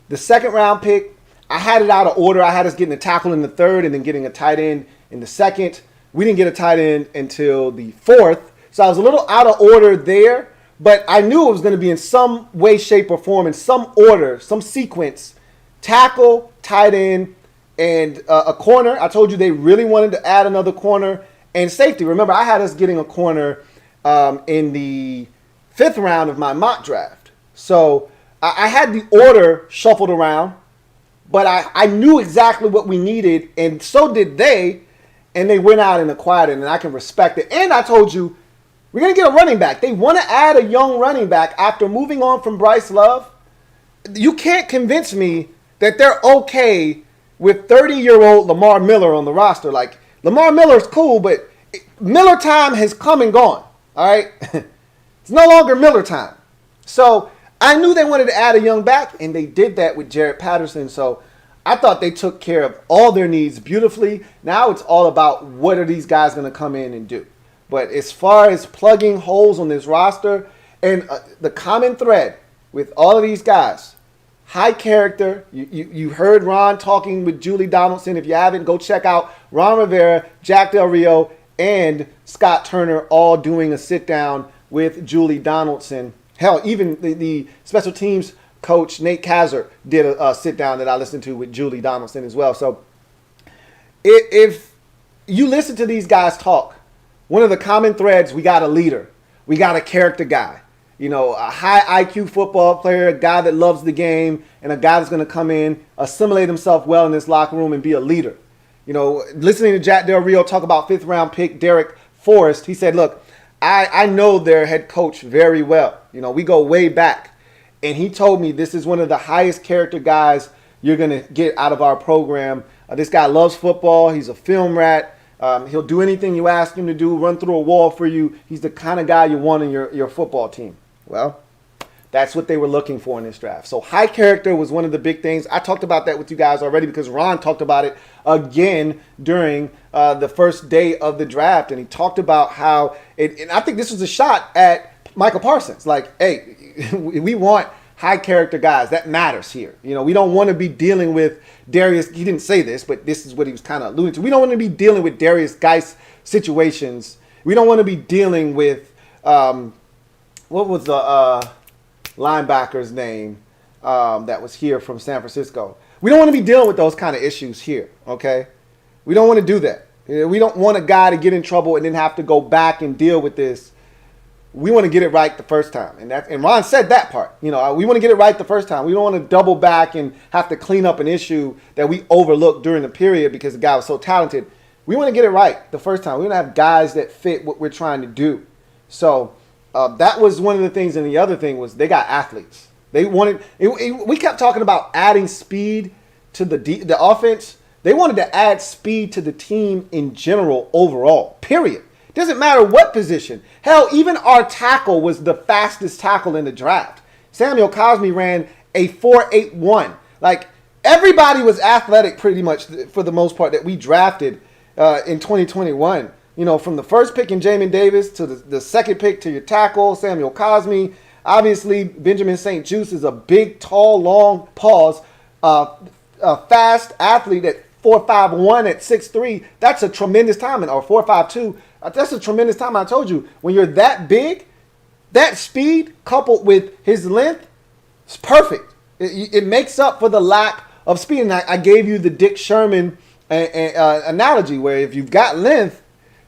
The second round pick, I had it out of order. I had us getting a tackle in the third and then getting a tight end in the second. We didn't get a tight end until the 4th, so I was a little out of order there. But I knew it was going to be in some way, shape, or form, in some order, some sequence. Tackle, tight end, and a corner. I told you they really wanted to add another corner. And safety. Remember, I had us getting a corner in the 5th round of my mock draft. So I had the order shuffled around. But I knew exactly what we needed. And so did they. And they went out and acquired it. And I can respect it. And I told you, We're going to get a running back. They want to add a young running back after moving on from Bryce Love. You can't convince me that they're okay with 30-year-old Lamar Miller on the roster. Like, Lamar Miller's cool, but Miller time has come and gone. All right? It's no longer Miller time. So I knew they wanted to add a young back, and they did that with Jaret Patterson. So I thought they took care of all their needs beautifully. Now it's all about what are these guys going to come in and do. But as far as plugging holes on this roster, and the common thread with all of these guys, high character. You heard Ron talking with Julie Donaldson. If you haven't, go check out Ron Rivera, Jack Del Rio, and Scott Turner all doing a sit-down with Julie Donaldson. Hell, even the special teams coach, Nate Kaiser, did a sit-down that I listened to with Julie Donaldson as well. So if you listen to these guys talk, one of the common threads, we got a leader. We got a character guy. You know, a high IQ football player, a guy that loves the game, and a guy that's going to come in, assimilate himself well in this locker room and be a leader. You know, listening to Jack Del Rio talk about fifth-round pick Derek Forrest, he said, look, I know their head coach very well. You know, we go way back. And he told me this is one of the highest character guys you're going to get out of our program. This guy loves football. He's a film rat. He'll do anything you ask him to do, run through a wall for you. He's the kind of guy you want in your football team. Well, that's what they were looking for in this draft. So high character was one of the big things. I talked about that with you guys already because Ron talked about it again during the first day of the draft. And he talked about how, and I think this was a shot at Michael Parsons. Like, hey, we want high character guys. That matters here. You know, we don't want to be dealing with Darius. He didn't say this, but this is what he was kind of alluding to. We don't want to be dealing with Darius Geis situations. We don't want to be dealing with, what was the linebacker's name that was here from San Francisco? We don't want to be dealing with those kind of issues here, okay? We don't want to do that. We don't want a guy to get in trouble and then have to go back and deal with this. We want to get it right the first time. And Ron said that part. You know, we want to get it right the first time. We don't want to double back and have to clean up an issue that we overlooked during the period because the guy was so talented. We want to get it right the first time. We want to have guys that fit what we're trying to do. So that was one of the things. And the other thing was they got athletes. They wanted. We kept talking about adding speed to the offense. They wanted to add speed to the team in general overall, period. Doesn't matter what position. Hell, even our tackle was the fastest tackle in the draft. Samuel Cosme ran a 4.81. Like, everybody was athletic pretty much for the most part that we drafted in 2021. You know, from the first pick in Jamin Davis to the second pick to your tackle, Samuel Cosme. Obviously, Benjamin St. Juste is a big, tall, long, fast athlete at 4.51 at 6'3". That's a tremendous timing. Or 4.52. That's a tremendous time. I told you, when you're that big, that speed coupled with his length, it's perfect. It makes up for the lack of speed. And I gave you the Dick Sherman analogy where if you've got length,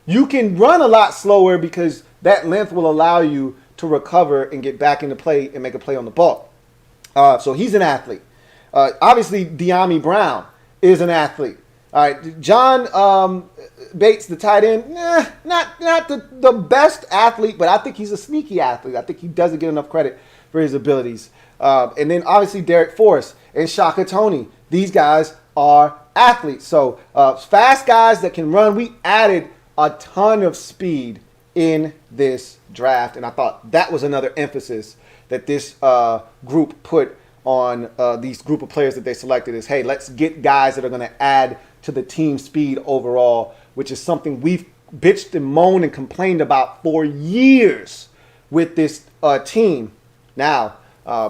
you can run a lot slower because that length will allow you to recover and get back into play and make a play on the ball. So he's an athlete. Obviously, De'Ami Brown is an athlete. All right, John Bates, the tight end, not the best athlete, but I think he's a sneaky athlete. I think he doesn't get enough credit for his abilities. And then obviously Derek Forrest and Shaka Toney. These guys are athletes. So fast guys that can run. We added a ton of speed in this draft, and I thought that was another emphasis that this group put on these group of players that they selected is, hey, let's get guys that are going to add to the team speed overall, which is something we've bitched and moaned and complained about for years with this team. Now,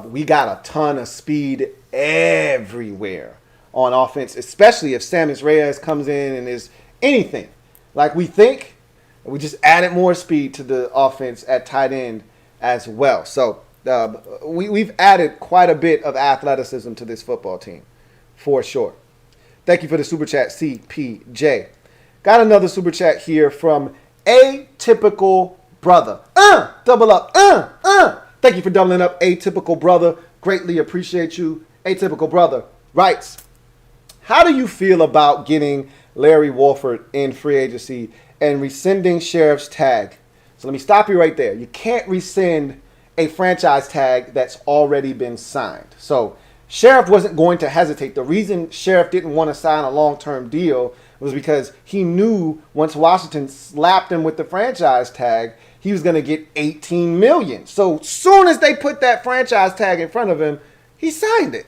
we got a ton of speed everywhere on offense, especially if Samus Reyes comes in and is anything like we think. We just added more speed to the offense at tight end as well. So we've added quite a bit of athleticism to this football team, for sure. Thank you for the super chat, CPJ. Got another super chat here from Atypical Brother. Double up. Thank you for doubling up, Atypical Brother. Greatly appreciate you. Atypical Brother writes, how do you feel about getting Larry Warford in free agency and rescinding Sheriff's tag? So let me stop you right there. You can't rescind a franchise tag that's already been signed. So Sheriff wasn't going to hesitate. The reason Sheriff didn't want to sign a long-term deal was because he knew once Washington slapped him with the franchise tag, he was going to get $18 million. So soon as they put that franchise tag in front of him, he signed it.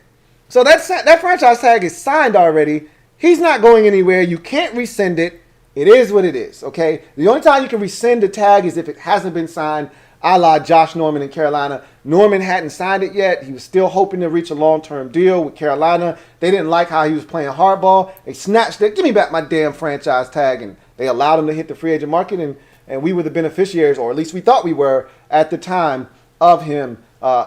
So that franchise tag is signed already. He's not going anywhere. You can't rescind it. It is what it is, okay? The only time you can rescind a tag is if it hasn't been signed, a la Josh Norman in Carolina. Norman hadn't signed it yet. He was still hoping to reach a long-term deal with Carolina. They didn't like how he was playing hardball. They snatched it. Give me back my damn franchise tag. And they allowed him to hit the free agent market. And we were the beneficiaries, or at least we thought we were at the time of him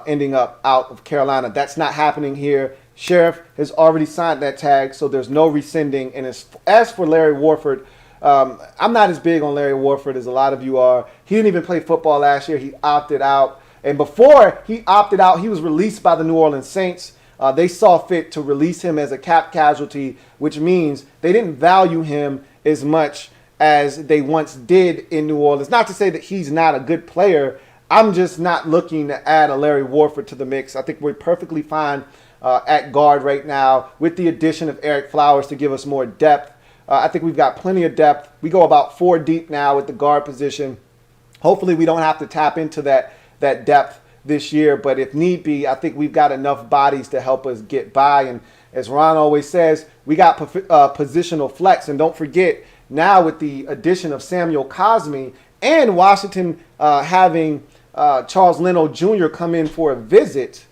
ending up out of Carolina. That's not happening here. Sheriff has already signed that tag, so there's no rescinding. And as for Larry Warford, I'm not as big on Larry Warford as a lot of you are. He didn't even play football last year. He opted out. And before he opted out, he was released by the New Orleans Saints. They saw fit to release him as a cap casualty, which means they didn't value him as much as they once did in New Orleans. Not to say that he's not a good player. I'm just not looking to add a Larry Warford to the mix. I think we're perfectly fine at guard right now with the addition of Eric Flowers to give us more depth. I think we've got plenty of depth. We go about 4 deep now at the guard position. Hopefully we don't have to tap into that depth this year, but if need be, I think we've got enough bodies to help us get by. And as Ron always says, we got positional flex. And don't forget, now with the addition of Samuel Cosme and Washington having Charles Leno Jr. come in for a visit,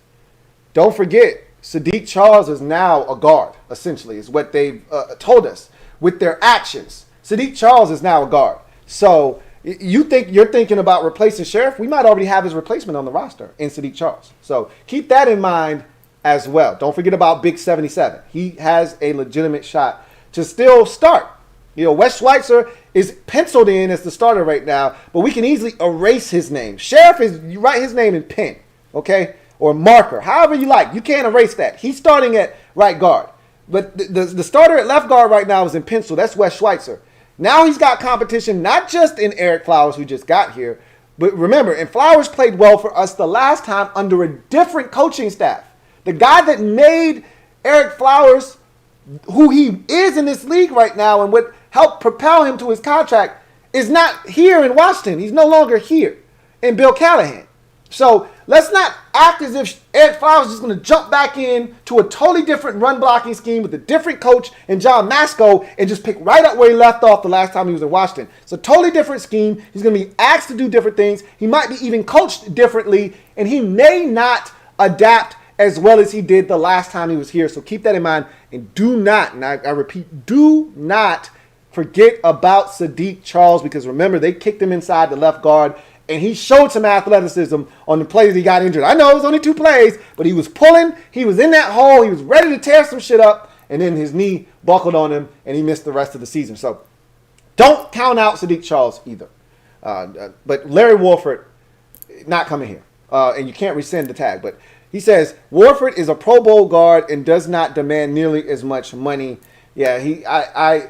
don't forget, Sadiq Charles is now a guard, essentially, is what they've told us. With their actions, Sadiq Charles is now a guard. So you're thinking about replacing Sheriff? We might already have his replacement on the roster in Sadiq Charles. So keep that in mind as well. Don't forget about Big 77. He has a legitimate shot to still start. You know, Wes Schweitzer is penciled in as the starter right now, but we can easily erase his name. Sheriff you write his name in pen, okay, or marker, however you like. You can't erase that. He's starting at right guard. But the starter at left guard right now is in pencil. That's Wes Schweitzer. Now he's got competition, not just in Eric Flowers, who just got here. But remember, and Flowers played well for us the last time under a different coaching staff. The guy that made Eric Flowers who he is in this league right now and what helped propel him to his contract is not here in Washington. He's no longer here in Bill Callahan. So let's not act as if Eric Flowers is going to jump back in to a totally different run blocking scheme with a different coach and John Masco and just pick right up where he left off the last time he was in Washington. It's a totally different scheme. He's going to be asked to do different things. He might be even coached differently, and he may not adapt as well as he did the last time he was here. So keep that in mind, and do not, and I repeat, do not forget about Sadiq Charles, because remember, they kicked him inside the left guard. And he showed some athleticism on the plays he got injured. I know it was only 2 plays, but he was pulling. He was in that hole. He was ready to tear some shit up. And then his knee buckled on him, and he missed the rest of the season. So don't count out Sadiq Charles either. But Larry Warford, not coming here. And you can't rescind the tag. But he says, Warford is a Pro Bowl guard and does not demand nearly as much money. Yeah,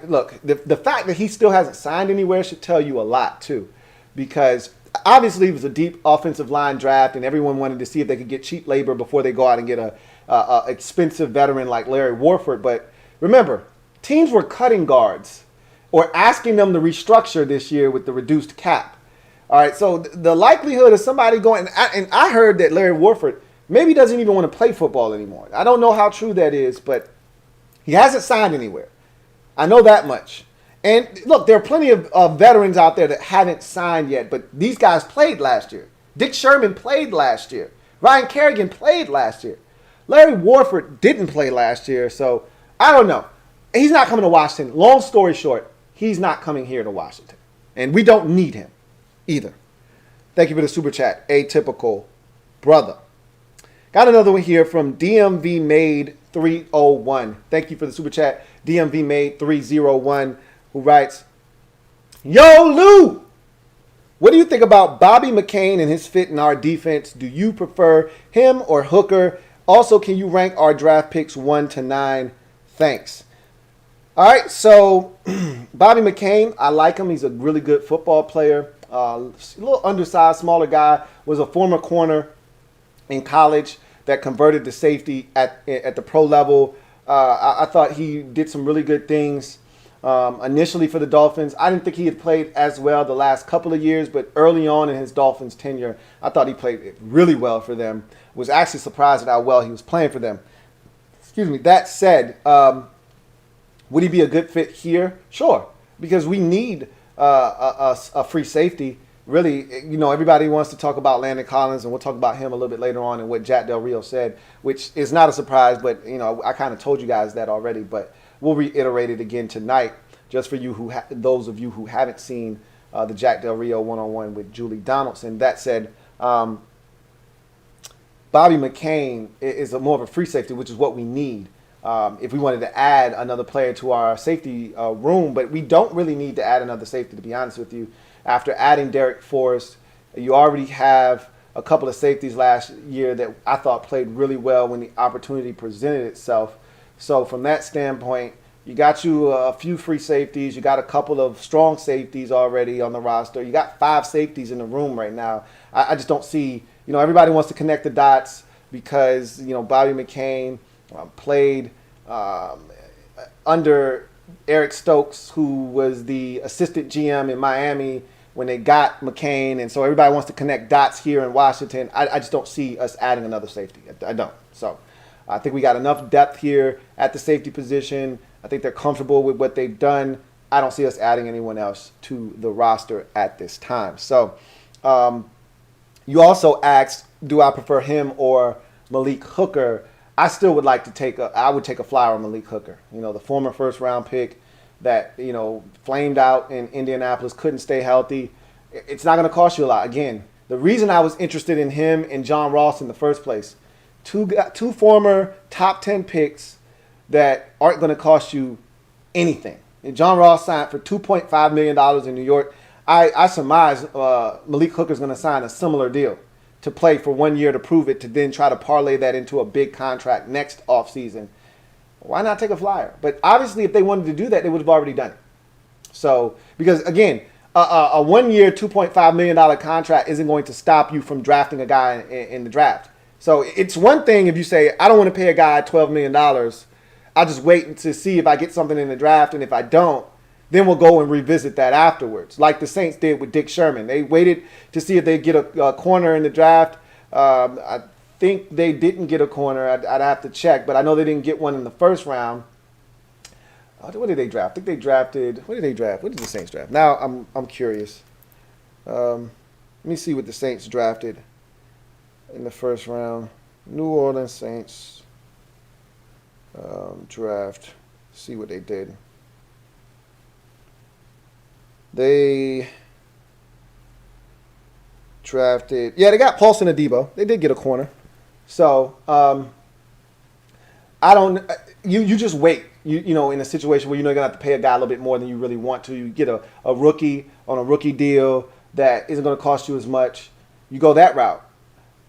look, the fact that he still hasn't signed anywhere should tell you a lot, too. Because obviously, it was a deep offensive line draft, and everyone wanted to see if they could get cheap labor before they go out and get a expensive veteran like Larry Warford. But remember, teams were cutting guards or asking them to restructure this year with the reduced cap. All right, so the likelihood of somebody going, and I heard that Larry Warford maybe doesn't even want to play football anymore. I don't know how true that is, but he hasn't signed anywhere. I know that much. And look, there are plenty of veterans out there that haven't signed yet, but these guys played last year. Dick Sherman played last year. Ryan Kerrigan played last year. Larry Warford didn't play last year, so I don't know. He's not coming to Washington. Long story short, he's not coming here to Washington. And we don't need him either. Thank you for the super chat, Atypical Brother. Got another one here from DMV Made 301. Thank you for the super chat, DMV Made 301. Who writes, Yo, Lou, what do you think about Bobby McCain and his fit in our defense? Do you prefer him or Hooker? Also, can you rank our draft picks 1 to 9? Thanks. All right, so Bobby McCain, I like him. He's a really good football player. a little undersized, smaller guy, was a former corner in college that converted to safety at the pro level. I thought he did some really good things initially for the Dolphins. I didn't think he had played as well the last couple of years, but early on in his Dolphins tenure, I thought he played really well for them. Was actually surprised at how well he was playing for them. Excuse me. That said, would he be a good fit here? Sure, because we need a free safety. Really, you know, everybody wants to talk about Landon Collins, and we'll talk about him a little bit later on and what Jack Del Rio said, which is not a surprise, but, you know, I kind of told you guys that already, but we'll reiterate it again tonight just for you those of you who haven't seen the Jack Del Rio one-on-one with Julie Donaldson. That said, Bobby McCain is more of a free safety, which is what we need if we wanted to add another player to our safety room, but we don't really need to add another safety, to be honest with you. After adding Derek Forrest, you already have a couple of safeties last year that I thought played really well when the opportunity presented itself. So from that standpoint, you got you a few free safeties. You got a couple of strong safeties already on the roster. You got 5 safeties in the room right now. I just don't see, you know, everybody wants to connect the dots because, you know, Bobby McCain played under Eric Stokes, who was the assistant GM in Miami when they got McCain, and so everybody wants to connect dots here in Washington. I just don't see us adding another safety. I don't. So I think we got enough depth here at the safety position. I think they're comfortable with what they've done. I don't see us adding anyone else to the roster at this time. So you also asked, do I prefer him or Malik Hooker? I still would like to I would take a flyer on Malik Hooker. You know, the former first-round pick that, you know, flamed out in Indianapolis, couldn't stay healthy. It's not going to cost you a lot. Again, the reason I was interested in him and John Ross in the first place, two former top 10 picks that aren't going to cost you anything. And John Ross signed for $2.5 million in New York. I surmise Malik Hooker is going to sign a similar deal to play for 1 year to prove it, to then try to parlay that into a big contract next offseason. Why not take a flyer? But obviously, if they wanted to do that, they would have already done it. So, because again, a 1 year, $2.5 million contract isn't going to stop you from drafting a guy in the draft. So it's one thing if you say, I don't want to pay a guy $12 million. I'll just wait to see if I get something in the draft. And if I don't, then we'll go and revisit that afterwards. Like the Saints did with Dick Sherman. They waited to see if they'd get a corner in the draft. I think they didn't get a corner. I'd have to check, but I know they didn't get one in the first round. What did they draft? I think they drafted. What did they draft? What did the Saints draft? Now I'm curious. Let me see what the Saints drafted in the first round. New Orleans Saints draft. See what they did. They drafted. Yeah, they got Paulson Adebo. They did get a corner. So I don't. You just wait. You know, in a situation where you know you're gonna have to pay a guy a little bit more than you really want to. You get a rookie on a rookie deal that isn't going to cost you as much. You go that route.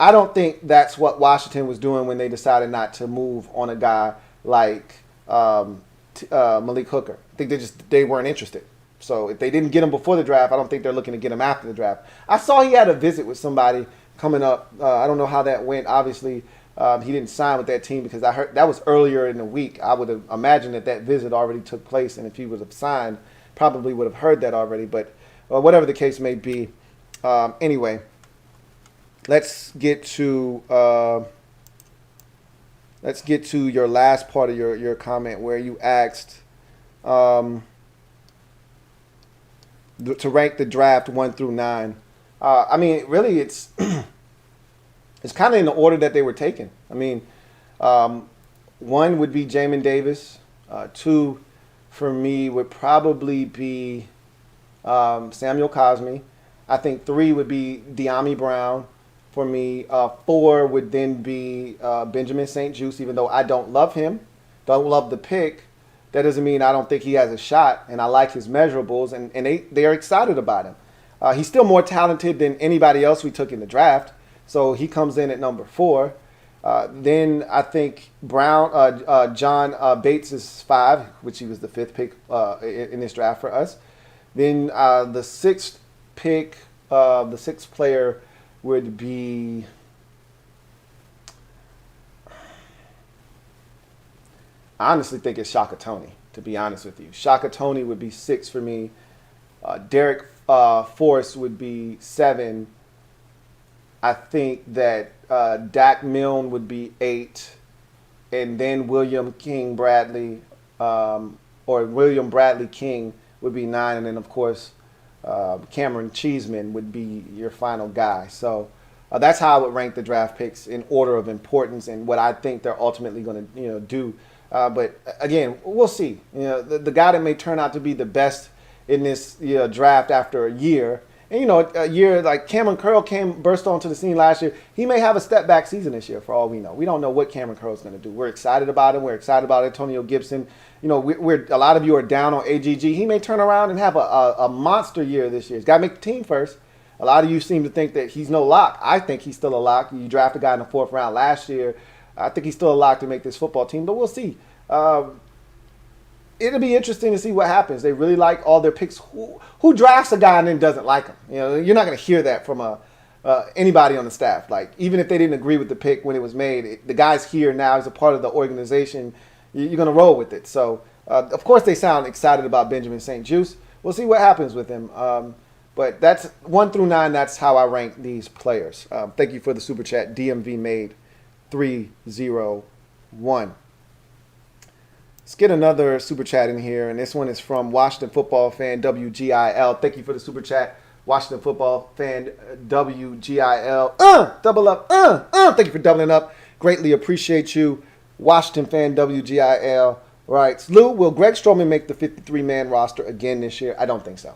I don't think that's what Washington was doing when they decided not to move on a guy like Malik Hooker. I think they weren't interested. So if they didn't get him before the draft, I don't think they're looking to get him after the draft. I saw he had a visit with somebody coming up. I don't know how that went. Obviously, he didn't sign with that team because I heard that was earlier in the week. I would have imagined that visit already took place, and if he would have signed, probably would have heard that already. But whatever the case may be, anyway, let's get to your last part of your comment where you asked to rank the draft 1 through 9. I mean, really, it's it's kind of in the order that they were taken. I mean, 1 would be Jamin Davis. 2 for me would probably be Samuel Cosmi. I think 3 would be De'Ami Brown for me. 4 would then be Benjamin St-Juste, even though I don't love him, don't love the pick. That doesn't mean I don't think he has a shot, and I like his measurables, and they are excited about him. He's still more talented than anybody else we took in the draft, so he comes in at number 4. Then I think John Bates is 5, which he was the 5th pick in this draft for us. Then the 6th pick The sixth player would be. I honestly think it's Shaka Toney, to be honest with you. Shaka Toney would be 6 for me. Derek Forrest would be 7. I think that Dak Milne would be 8. And then William King Bradley, or William Bradley King would be 9. And then, of course, Cameron Cheeseman would be your final guy. So that's how I would rank the draft picks in order of importance and what I think they're ultimately going to do. But again, we'll see. The guy that may turn out to be the best in this draft after a year, and a year like Cameron Curl burst onto the scene last year. He may have a step back season this year, for all we know. We don't know what Cameron Curl is going to do. We're excited about him. We're excited about Antonio Gibson. We're a lot of you are down on AGG. He may turn around and have a monster year this year. He's got to make the team first. A lot of you seem to think that he's no lock. I think he's still a lock. You drafted a guy in the 4th round last year. I think he's still a lock to make this football team, but we'll see. It'll be interesting to see what happens. They really like all their picks. Who drafts a guy and then doesn't like him? You're not going to hear that from anybody on the staff. Like, even if they didn't agree with the pick when it was made, the guy's here now. He's a part of the organization. You're going to roll with it. So, of course, they sound excited about Benjamin St-Juste. We'll see what happens with him. But that's 1 through 9. That's how I rank these players. Thank you for the super chat. DMV made 301. Let's get another super chat in here, and this one is from Washington football fan WGIL. Thank you for the super chat, Washington football fan WGIL. Double up. Thank you for doubling up. Greatly appreciate you, Washington fan WGIL. Right, Lou, will Greg Stroman make the 53-man roster again this year? I don't think so.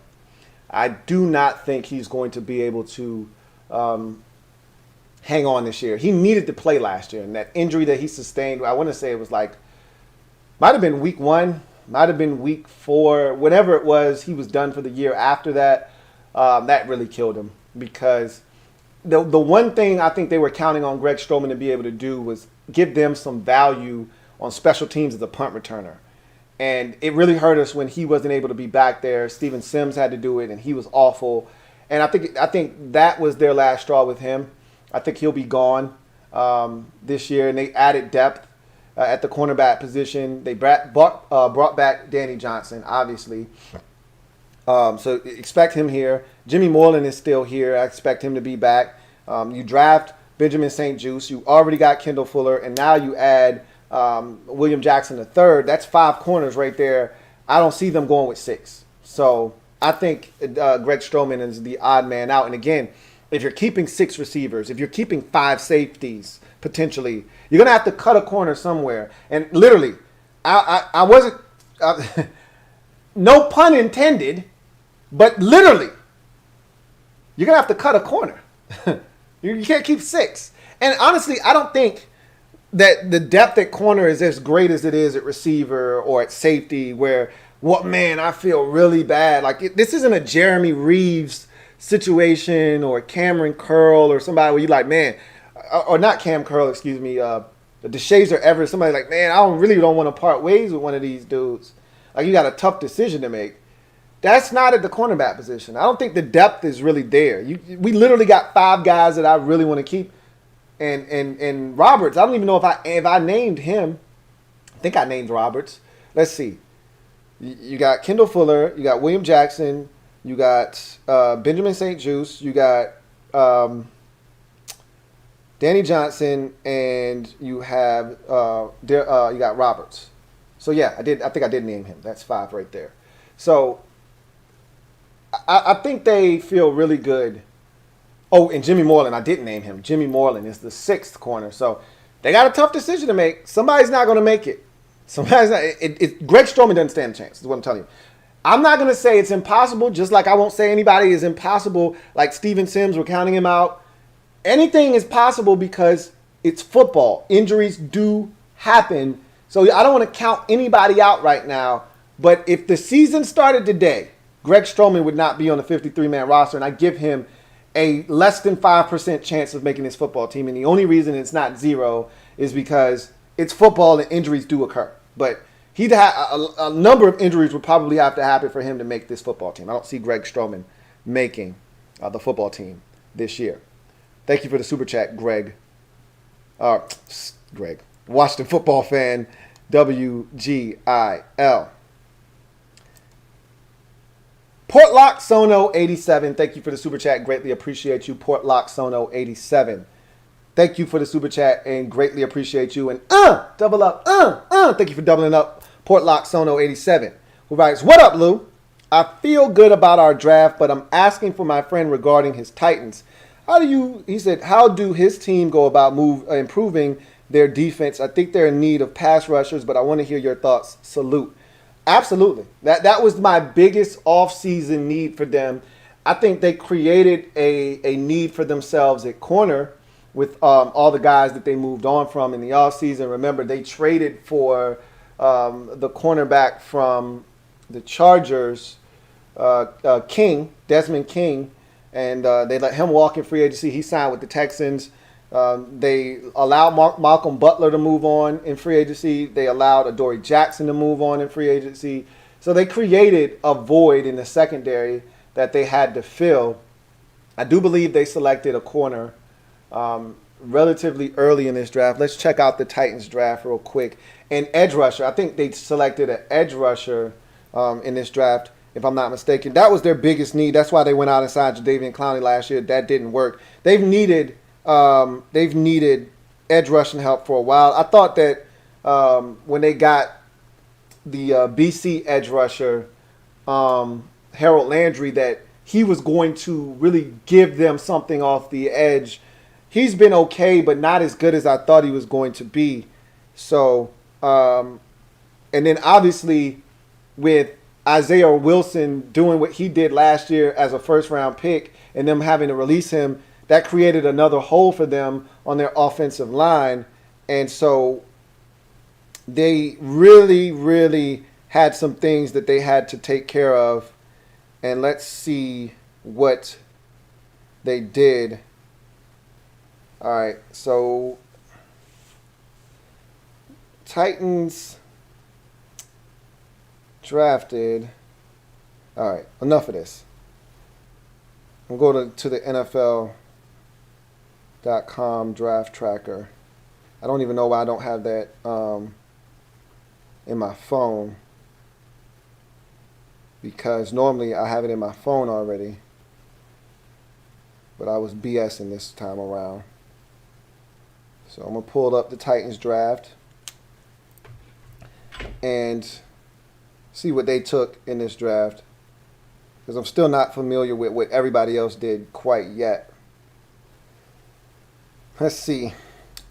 I do not think he's going to be able to hang on this year. He needed to play last year, and that injury that he sustained, I want to say it was might have been week 1, might have been week 4, whatever it was, he was done for the year after that. That really killed him, because the one thing I think they were counting on Greg Stroman to be able to do was give them some value on special teams as a punt returner. And it really hurt us when he wasn't able to be back there. Steven Sims had to do it, and he was awful. And I think that was their last straw with him. I think he'll be gone this year, and they added depth at the cornerback position. They brought back Danny Johnson, obviously. So expect him here. Jimmy Moreland is still here. I expect him to be back. You draft Benjamin St-Juste. You already got Kendall Fuller, and now you add William Jackson III. That's 5 corners right there. I don't see them going with 6. So I think Greg Stroman is the odd man out. And again, if you're keeping 6 receivers, if you're keeping 5 safeties, potentially, you're going to have to cut a corner somewhere. And literally, I wasn't, no pun intended, but literally, you're going to have to cut a corner. You can't keep 6. And honestly, I don't think that the depth at corner is as great as it is at receiver or at safety, where, I feel really bad. This isn't a Jeremy Reeves situation or Cameron Curl or somebody where you're like, man, or not Cam Curl, excuse me, DeShazer Everett, somebody like, man, I really don't want to part ways with one of these dudes. You got a tough decision to make. That's not at the cornerback position. I don't think the depth is really there. We literally got 5 guys that I really want to keep. And Roberts, I don't even know if I named him. I think I named Roberts. Let's see. You got Kendall Fuller. You got William Jackson. You got Benjamin St-Juste. You got Danny Johnson, and you have you got Roberts. So yeah, I think I did name him. That's 5 right there. So I think they feel really good. Oh, and Jimmy Moreland, I didn't name him. Jimmy Moreland is the 6th corner. So they got a tough decision to make. Somebody's not going to make it. Somebody's not. Greg Stroman doesn't stand a chance, is what I'm telling you. I'm not going to say it's impossible, just like I won't say anybody is impossible, like Steven Sims, we're counting him out. Anything is possible because it's football. Injuries do happen. So I don't want to count anybody out right now. But if the season started today, Greg Stroman would not be on the 53-man roster, and I give him a less than 5% chance of making this football team. And the only reason it's not 0 is because it's football and injuries do occur. But he'd have a number of injuries would probably have to happen for him to make this football team. I don't see Greg Stroman making the football team this year. Thank you for the super chat, Greg. Greg, Washington football fan, WGIL. Portlock Sono 87. Thank you for the super chat. Greatly appreciate you, Portlock Sono 87. Thank you for the super chat and greatly appreciate you. And double up, thank you for doubling up, Portlock Sono 87. Who writes, "What up, Lou? I feel good about our draft, but I'm asking for my friend regarding his Titans. He said, how do his team go about improving their defense? I think they're in need of pass rushers, but I want to hear your thoughts. Salute." Absolutely. That was my biggest offseason need for them. I think they created a need for themselves at corner with all the guys that they moved on from in the offseason. Remember, they traded for the cornerback from the Chargers, Desmond King, and they let him walk in free agency. He signed with the Texans. They allowed Malcolm Butler to move on in free agency. They allowed Adoree Jackson to move on in free agency. So they created a void in the secondary that they had to fill. I do believe they selected a corner relatively early in this draft. Let's check out the Titans draft real quick. And edge rusher. I think they selected an edge rusher in this draft, if I'm not mistaken. That was their biggest need. That's why they went out and signed Jadeveon Clowney last year. That didn't work. They've needed edge rushing help for a while. I thought that when they got the BC edge rusher, Harold Landry, that he was going to really give them something off the edge. He's been okay, but not as good as I thought he was going to be. So, and then obviously with Isaiah Wilson doing what he did last year as a first-round pick and them having to release him, that created another hole for them on their offensive line. And so they really, really had some things that they had to take care of. And let's see what they did. All right, so Titans drafted. All right, enough of this. I'm going to the NFL.com draft tracker. I don't even know why I don't have that in my phone, because normally I have it in my phone already, but I was BSing this time around. So I'm going to pull up the Titans draft and see what they took in this draft, because I'm still not familiar with what everybody else did quite yet. Let's see.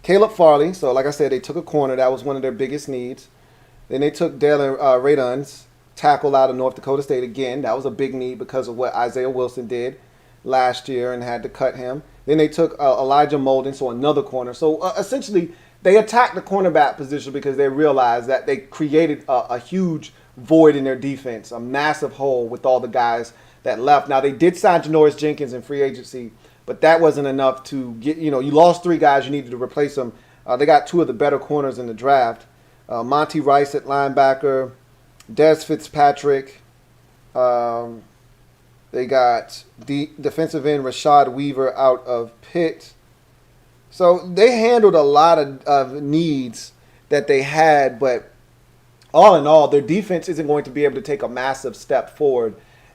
Caleb Farley. So like I said, they took a corner. That was one of their biggest needs. Then they took Dalen Radunz, tackle out of North Dakota State again. That was a big need because of what Isaiah Wilson did last year and had to cut him. Then they took Elijah Molden, so another corner. So essentially, they attacked the cornerback position because they realized that they created a huge void in their defense, a massive hole with all the guys that left. Now, they did sign Janoris Jenkins in free agency, but that wasn't enough to get, you lost three guys, you needed to replace them. They got two of the better corners in the draft. Monty Rice at linebacker, Des Fitzpatrick. They got the defensive end Rashad Weaver out of Pitt. So they handled a lot of needs that they had, but all in all, their defense isn't going to be able to take a massive step forward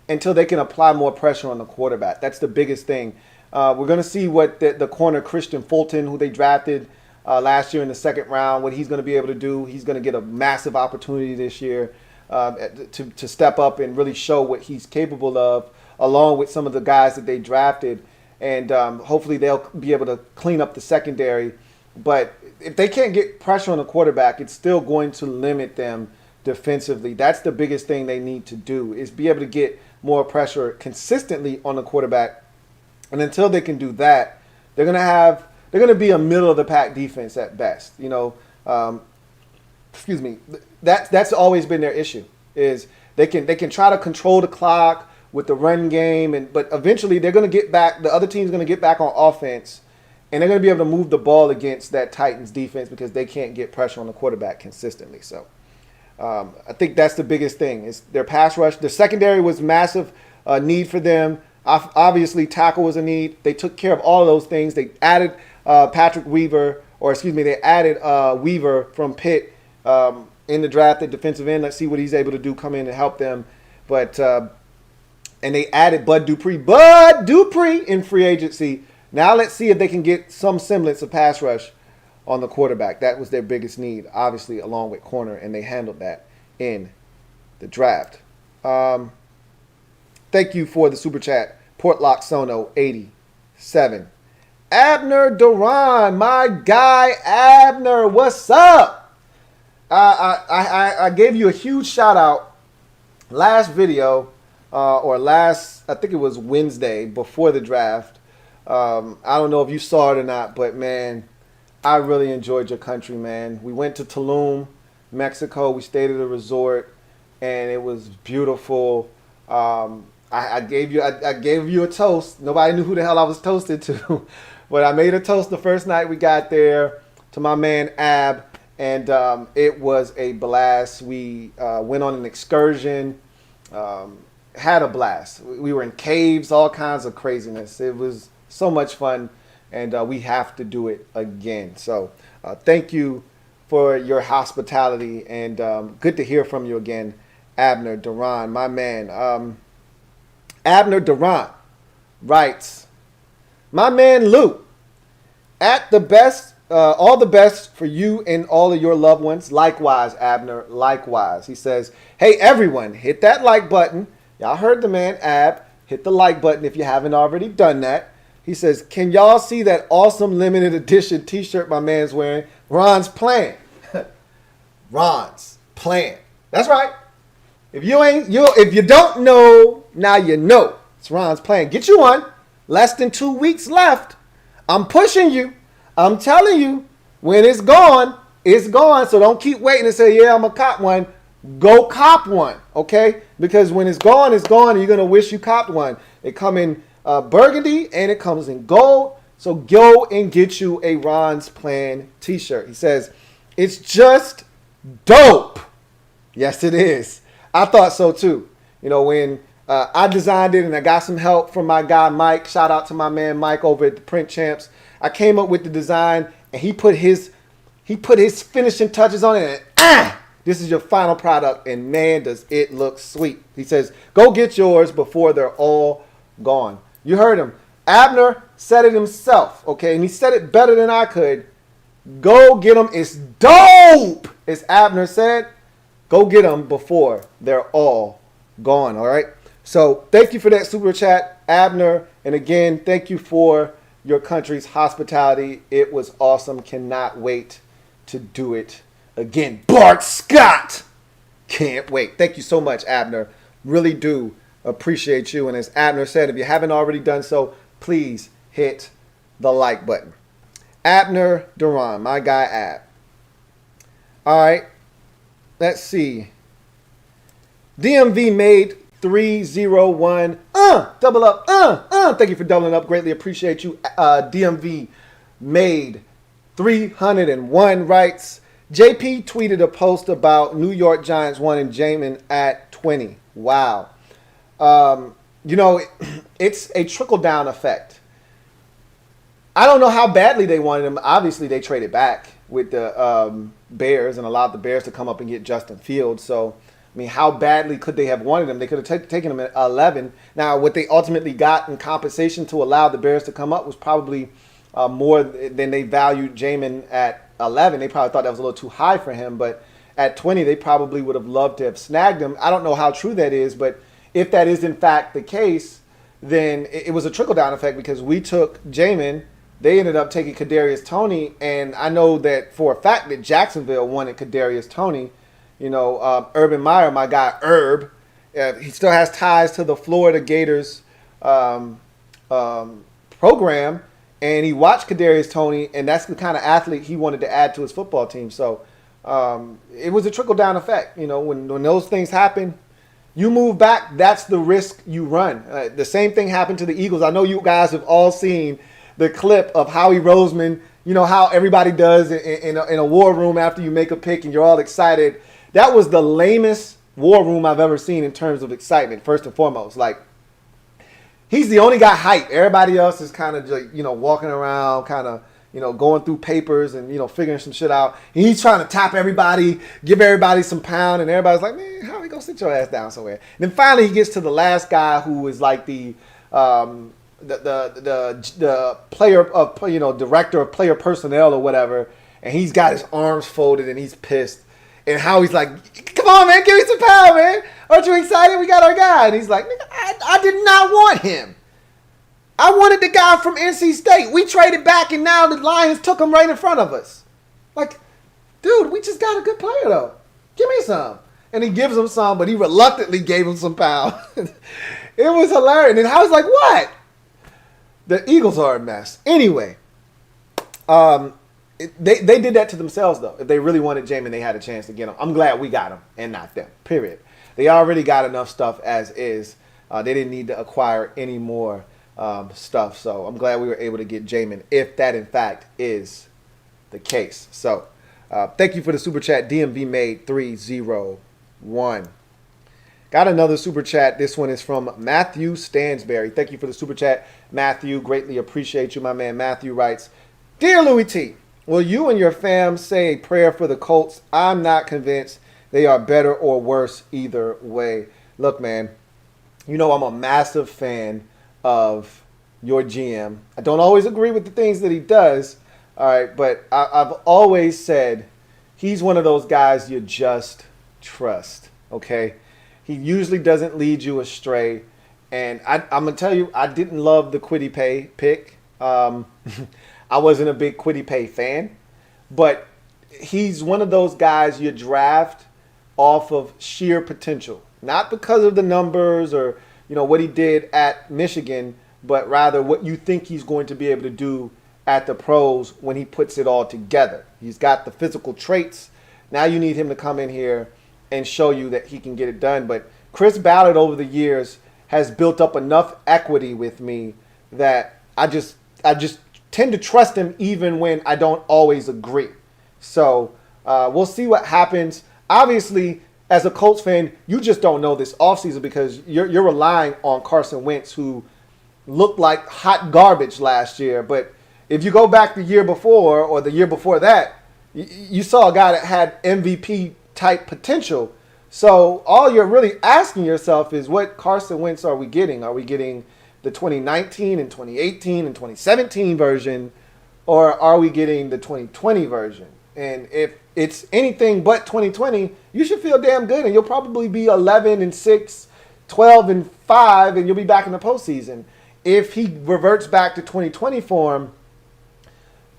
until they can apply more pressure on the quarterback. That's the biggest thing. We're going to see what the corner Christian Fulton, who they drafted last year in the second round, what he's going to be able to do. He's going to get a massive opportunity this year to step up and really show what he's capable of, along with some of the guys that they drafted. And hopefully they'll be able to clean up the secondary. But if they can't get pressure on the quarterback, it's still going to limit them defensively. That's the biggest thing they need to do, is be able to get more pressure consistently on the quarterback. And until they can do that, they're going to be a middle of the pack defense at best. That's always been their issue, is they can try to control the clock with the run game, but eventually they're going to get back. The other team's going to get back on offense, and they're going to be able to move the ball against that Titans defense because they can't get pressure on the quarterback consistently. So I think that's the biggest thing, is their pass rush. The secondary was massive need for them. Obviously, tackle was a need. They took care of all of those things. They added they added Weaver from Pitt in the draft at defensive end. Let's see what he's able to do, come in and help them. But and they added Bud Dupree in free agency. Now let's see if they can get some semblance of pass rush on the quarterback. That was their biggest need, obviously, along with corner, and they handled that in the draft. Thank you for the super chat, Portlock Sono 87. Abner Duran, my guy Abner, what's up? I gave you a huge shout out last video, I think it was Wednesday before the draft. I don't know if you saw it or not, but man, I really enjoyed your country, man. We went to Tulum, Mexico. We stayed at a resort, and it was beautiful. I gave you a toast. Nobody knew who the hell I was toasted to, but I made a toast the first night we got there to my man Ab, and it was a blast. We went on an excursion, had a blast. We were in caves, all kinds of craziness. It was so much fun, and we have to do it again. So thank you for your hospitality, and good to hear from you again, Abner Duran, my man. Abner Duran writes, my man Lou, at the best, all the best for you and all of your loved ones. Likewise, Abner, likewise. He says, hey, everyone, hit that like button. Y'all heard the man, Ab. Hit the like button if you haven't already done that. He says, can y'all see that awesome limited edition t-shirt my man's wearing? Ron's Plan. Ron's Plan. That's right. If you don't know, now you know. It's Ron's Plan. Get you one. Less than 2 weeks left. I'm pushing you. I'm telling you, when it's gone, it's gone. So don't keep waiting and say, yeah, I'm going to cop one. Go cop one, okay? Because when it's gone, and you're going to wish you copped one. It come in burgundy, and it comes in gold. So go and get you a Ron's Plan t-shirt. He says, it's just dope. Yes, it is. I thought so too. You know, when I designed it and I got some help from my guy Mike, shout out to my man Mike over at the Print Champs. I came up with the design, and he put his finishing touches on it, and this is your final product, and man, does it look sweet. He says, go get yours before they're all gone. You heard him. Abner said it himself, okay? And he said it better than I could. Go get them. It's dope, as Abner said. Go get them before they're all gone, all right? So thank you for that super chat, Abner. And again, thank you for your country's hospitality. It was awesome. Cannot wait to do it again. Bart Scott. Can't wait. Thank you so much, Abner. Really do appreciate you. And as Abner said, if you haven't already done so, please hit the like button. Abner Duran, my guy Ab. All right. Let's see. DMV made 301. Double up. Thank you for doubling up. Greatly appreciate you. DMV made 301 rights. JP tweeted a post about New York Giants wanting Jamin at 20. Wow. You know, it's a trickle-down effect. I don't know how badly they wanted him. Obviously, they traded back with the Bears and allowed the Bears to come up and get Justin Fields. So, I mean, how badly could they have wanted him? They could have taken him at 11. Now, what they ultimately got in compensation to allow the Bears to come up was probably more than they valued Jamin at 11. They probably thought that was a little too high for him. But at 20, they probably would have loved to have snagged him. I don't know how true that is, but if that is in fact the case, then it was a trickle-down effect because we took Jamin. They ended up taking Kadarius Toney, and I know that for a fact that Jacksonville wanted Kadarius Toney. You know, Urban Meyer, my guy Herb, he still has ties to the Florida Gators program, and he watched Kadarius Toney, and that's the kind of athlete he wanted to add to his football team. So it was a trickle-down effect. You know, when those things happen, you move back, that's the risk you run. The same thing happened to the Eagles. I know you guys have all seen the clip of Howie Roseman, you know, how everybody does in a war room after you make a pick and you're all excited. That was the lamest war room I've ever seen in terms of excitement, first and foremost. Like, he's the only guy hype. Everybody else is kind of like, walking around, kind of, going through papers and, figuring some shit out. And he's trying to top everybody, give everybody some pound, and everybody's like, man, how are we gonna sit your ass down somewhere? And then finally he gets to the last guy who is like the player of, director of player personnel or whatever, and he's got his arms folded and he's pissed. And how he's like, come on, man, give me some power, man. Aren't you excited? We got our guy. And he's like, nigga, I did not want him. I wanted the guy from NC State. We traded back, and now the Lions took him right in front of us. Like, dude, we just got a good player, though. Give me some. And he gives him some, but he reluctantly gave him some power. It was hilarious. And I was like, what? The Eagles are a mess. Anyway, They did that to themselves, though. If they really wanted Jamin, they had a chance to get him. I'm glad we got him and not them, period. They already got enough stuff as is. They didn't need to acquire any more stuff. So I'm glad we were able to get Jamin, if that, in fact, is the case. So thank you for the super chat. DMV made 301. Got another super chat. This one is from Matthew Stansberry. Thank you for the super chat, Matthew. Greatly appreciate you. My man Matthew writes, Dear Louie T, will you and your fam say a prayer for the Colts? I'm not convinced they are better or worse either way. Look, man, I'm a massive fan of your GM. I don't always agree with the things that he does, all right, but I've always said he's one of those guys you just trust, okay? He usually doesn't lead you astray, and I'm going to tell you, I didn't love the Kwity Paye pick. I wasn't a big Kwity Paye fan, but he's one of those guys you draft off of sheer potential, not because of the numbers or what he did at Michigan, but rather what you think he's going to be able to do at the pros when he puts it all together. He's got the physical traits. Now you need him to come in here and show you that he can get it done. But Chris Ballard over the years has built up enough equity with me that I just tend to trust him even when I don't always agree. So we'll see what happens. Obviously, as a Colts fan, you just don't know this offseason because you're relying on Carson Wentz, who looked like hot garbage last year. But if you go back the year before or the year before that, you saw a guy that had MVP-type potential. So all you're really asking yourself is, what Carson Wentz are we getting? Are we getting the 2019 and 2018 and 2017 version, or are we getting the 2020 version? And if it's anything but 2020, you should feel damn good, and you'll probably be 11-6, 12-5, and you'll be back in the postseason. If he reverts back to 2020 form,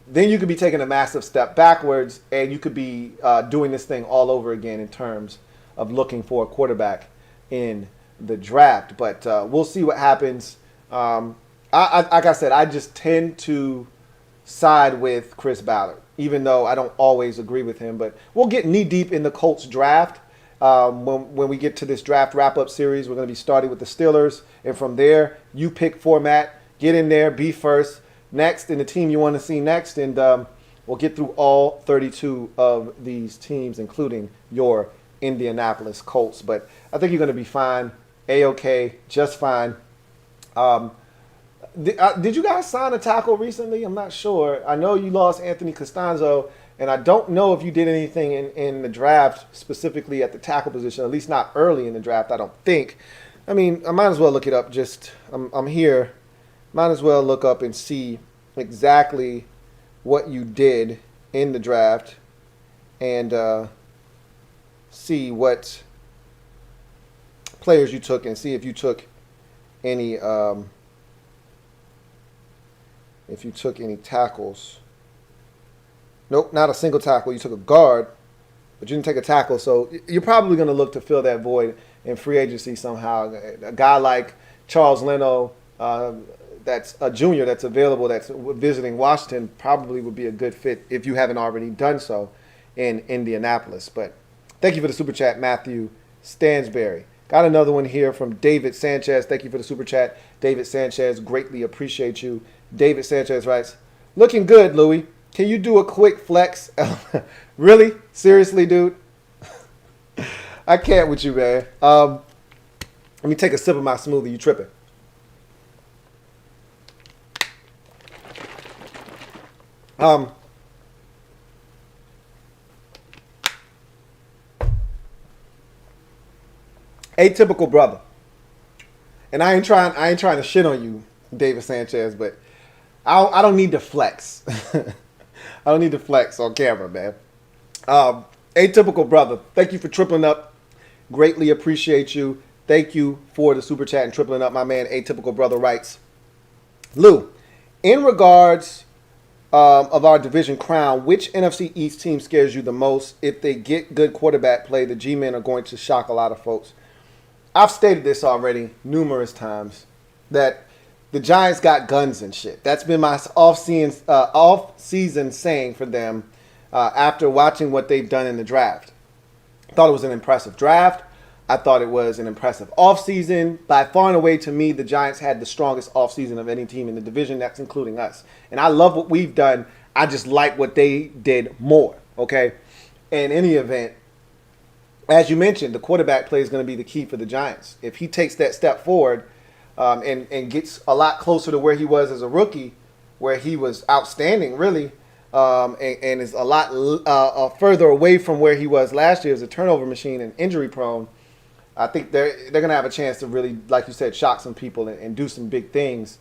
then you could be taking a massive step backwards, and you could be doing this thing all over again in terms of looking for a quarterback in the draft. But we'll see what happens. Like I said, I just tend to side with Chris Ballard, even though I don't always agree with him. But we'll get knee deep in the Colts draft. When we get to this draft wrap-up series, we're going to be starting with the Steelers. And from there, you pick format, get in there, be first, next, and the team you want to see next. And we'll get through all 32 of these teams, including your Indianapolis Colts. But I think you're going to be fine, A-OK, just fine. Did you guys sign a tackle recently? I'm not sure. I know you lost Anthony Costanzo, and I don't know if you did anything in the draft specifically at the tackle position, at least not early in the draft, I don't think. I mean, I might as well look it up. I'm here. Might as well look up and see exactly what you did in the draft and see what players you took and see if you took any tackles. Nope, not a single tackle. You took a guard, but you didn't take a tackle. So you're probably going to look to fill that void in free agency somehow. A guy like Charles Leno, that's a junior that's available, that's visiting Washington, probably would be a good fit if you haven't already done so in Indianapolis. But thank you for the super chat, Matthew Stansberry. Got another one here from David Sanchez. Thank you for the super chat, David Sanchez. Greatly appreciate you. David Sanchez writes, looking good, Louie. Can you do a quick flex? Really? Seriously, dude? I can't with you, man. Let me take a sip of my smoothie. You tripping? Atypical brother. And I ain't trying to shit on you, David Sanchez, but I don't need to flex. I don't need to flex on camera, man. Atypical brother, thank you for tripling up. Greatly appreciate you. Thank you for the super chat and tripling up. My man Atypical brother writes, Lou, in regards of our division crown, which NFC East team scares you the most? If they get good quarterback play, the G-men are going to shock a lot of folks. I've stated this already numerous times, that the Giants got guns and shit. That's been my off-season saying for them after watching what they've done in the draft. I thought it was an impressive draft. I thought it was an impressive offseason. By far and away, to me, the Giants had the strongest offseason of any team in the division. That's including us. And I love what we've done. I just like what they did more, okay? In any event, as you mentioned, the quarterback play is going to be the key for the Giants. If he takes that step forward and gets a lot closer to where he was as a rookie, where he was outstanding, really, and is a lot further away from where he was last year as a turnover machine and injury prone, I think they're going to have a chance to really, like you said, shock some people and do some big things.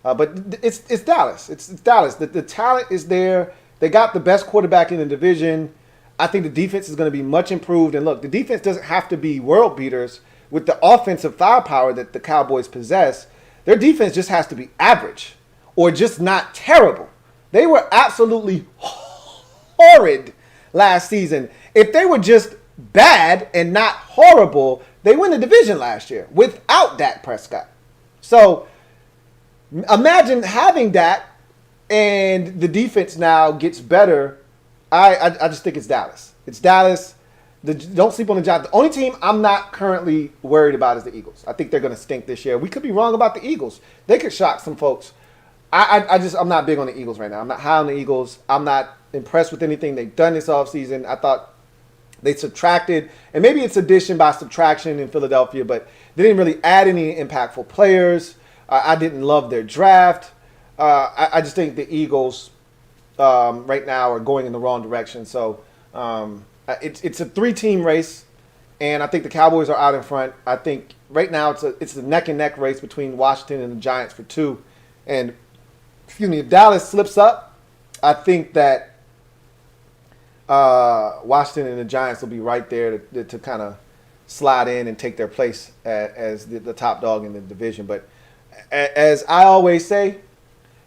But it's Dallas. It's Dallas. The talent is there. They got the best quarterback in the division. I think the defense is going to be much improved. And look, the defense doesn't have to be world beaters with the offensive firepower that the Cowboys possess. Their defense just has to be average or just not terrible. They were absolutely horrid last season. If they were just bad and not horrible, they win the division last year without Dak Prescott. So imagine having Dak and the defense now gets better. I just think it's Dallas. It's Dallas. Don't sleep on the Giants. The only team I'm not currently worried about is the Eagles. I think they're going to stink this year. We could be wrong about the Eagles. They could shock some folks. I'm not big on the Eagles right now. I'm not high on the Eagles. I'm not impressed with anything they've done this offseason. I thought they subtracted, and maybe it's addition by subtraction in Philadelphia, but they didn't really add any impactful players. I didn't love their draft. I just think the Eagles right now are going in the wrong direction. So it's a 3-team race, and I think the Cowboys are out in front. I think right now it's a neck-and-neck race between Washington and the Giants for 2. And if Dallas slips up, I think that Washington and the Giants will be right there to kind of slide in and take their place as the top dog in the division. But as I always say,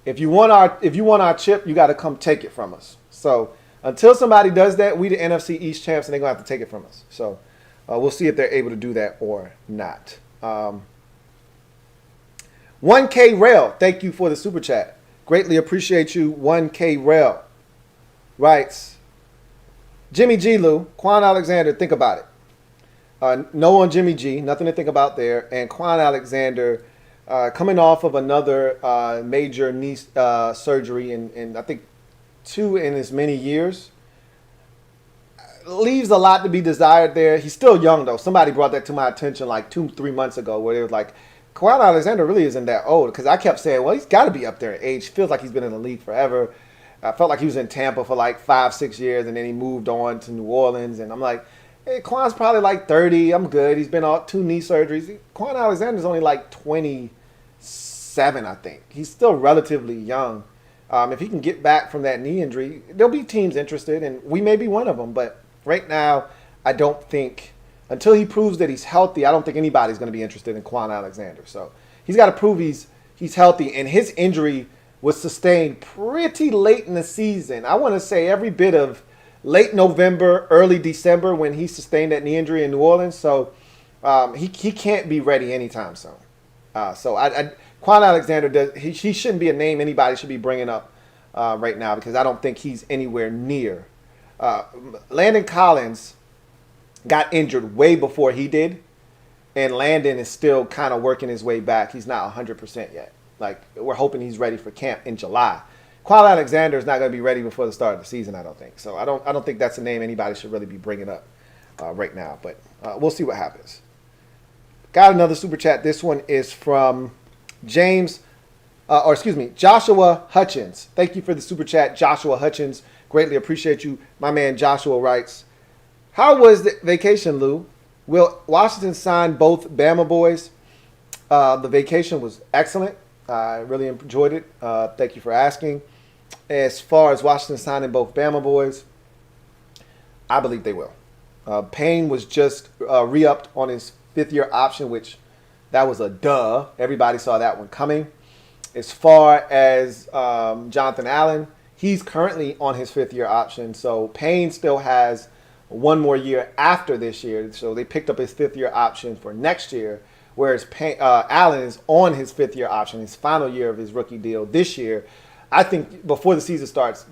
if you want our chip, you got to come take it from us. So until somebody does that, we the NFC East champs, and they're going to have to take it from us. So we'll see if they're able to do that or not. 1K Rail, thank you for the super chat. Greatly appreciate you, 1K Rail. Writes, Jimmy G, Lou, Quan Alexander, think about it. No on Jimmy G, nothing to think about there. And Quan Alexander coming off of another major knee surgery in I think 2 in as many years. Leaves a lot to be desired there. He's still young, though. Somebody brought that to my attention like 2-3 months ago where it was like, Quan Alexander really isn't that old, because I kept saying, well, he's got to be up there in age. Feels like he's been in the league forever. I felt like he was in Tampa for like 5-6 years, and then he moved on to New Orleans. And I'm like, hey, Quan's probably like 30. I'm good. He's been on 2 knee surgeries. Quan Alexander's only like 27, I think. He's still relatively young. If he can get back from that knee injury, there'll be teams interested, and we may be one of them. But right now, I don't think, until he proves that he's healthy, I don't think anybody's going to be interested in Quan Alexander. So he's got to prove he's healthy, and his injury was sustained pretty late in the season. I want to say every bit of late November, early December when he sustained that knee injury in New Orleans. So he can't be ready anytime soon. Quan Alexander, he shouldn't be a name anybody should be bringing up right now, because I don't think he's anywhere near. Landon Collins got injured way before he did, and Landon is still kind of working his way back. He's not 100% yet. Like, we're hoping he's ready for camp in July. Quan Alexander is not going to be ready before the start of the season, I don't think. So I don't think that's a name anybody should really be bringing up right now. But we'll see what happens. Got another super chat. This one is from James Joshua Hutchins. Thank you for the super chat, Joshua Hutchins. Greatly appreciate you. My man Joshua writes, how was the vacation, Lou? Will Washington sign both Bama boys? The vacation was excellent. I really enjoyed it. Thank you for asking. As far as Washington signing both Bama boys, I believe they will. Payne was just re-upped on his fifth-year option, which that was a duh. Everybody saw that one coming. As far as Jonathan Allen, he's currently on his fifth-year option, so Payne still has one more year after this year. So they picked up his fifth-year option for next year, whereas Allen is on his fifth-year option, his final year of his rookie deal this year. I think before the season starts,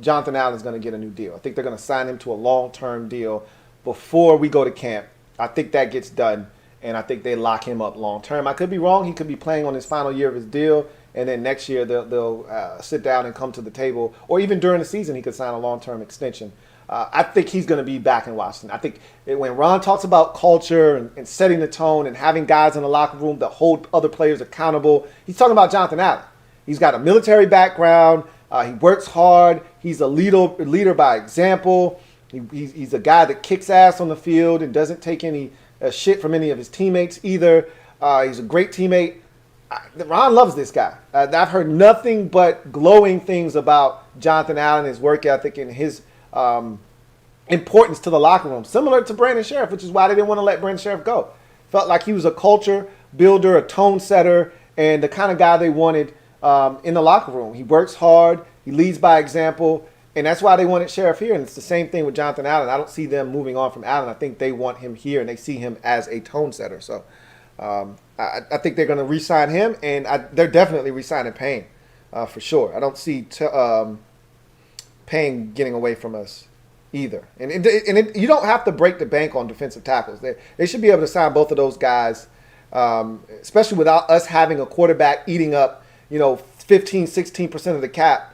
Jonathan Allen is going to get a new deal. I think they're going to sign him to a long-term deal before we go to camp. I think that gets done, and I think they lock him up long-term. I could be wrong. He could be playing on his final year of his deal, and then next year they'll sit down and come to the table, or even during the season he could sign a long-term extension. I think he's going to be back in Washington. I think when Ron talks about culture and setting the tone and having guys in the locker room that hold other players accountable, he's talking about Jonathan Allen. He's got a military background. He works hard. He's a leader by example. He's a guy that kicks ass on the field and doesn't take any shit from any of his teammates either. He's a great teammate. Ron loves this guy. I've heard nothing but glowing things about Jonathan Allen, his work ethic, and his importance to the locker room. Similar to Brandon Sheriff, which is why they didn't want to let Brandon Sheriff go. Felt like he was a culture builder, a tone setter, and the kind of guy they wanted in the locker room. He works hard. He leads by example. And that's why they wanted Sheriff here. And it's the same thing with Jonathan Allen. I don't see them moving on from Allen. I think they want him here, and they see him as a tone setter. So I think they're going to re-sign him, and they're definitely re-signing Payne for sure. I don't see Payne getting away from us either. And you don't have to break the bank on defensive tackles. They should be able to sign both of those guys, especially without us having a quarterback eating up 15, 16% of the cap.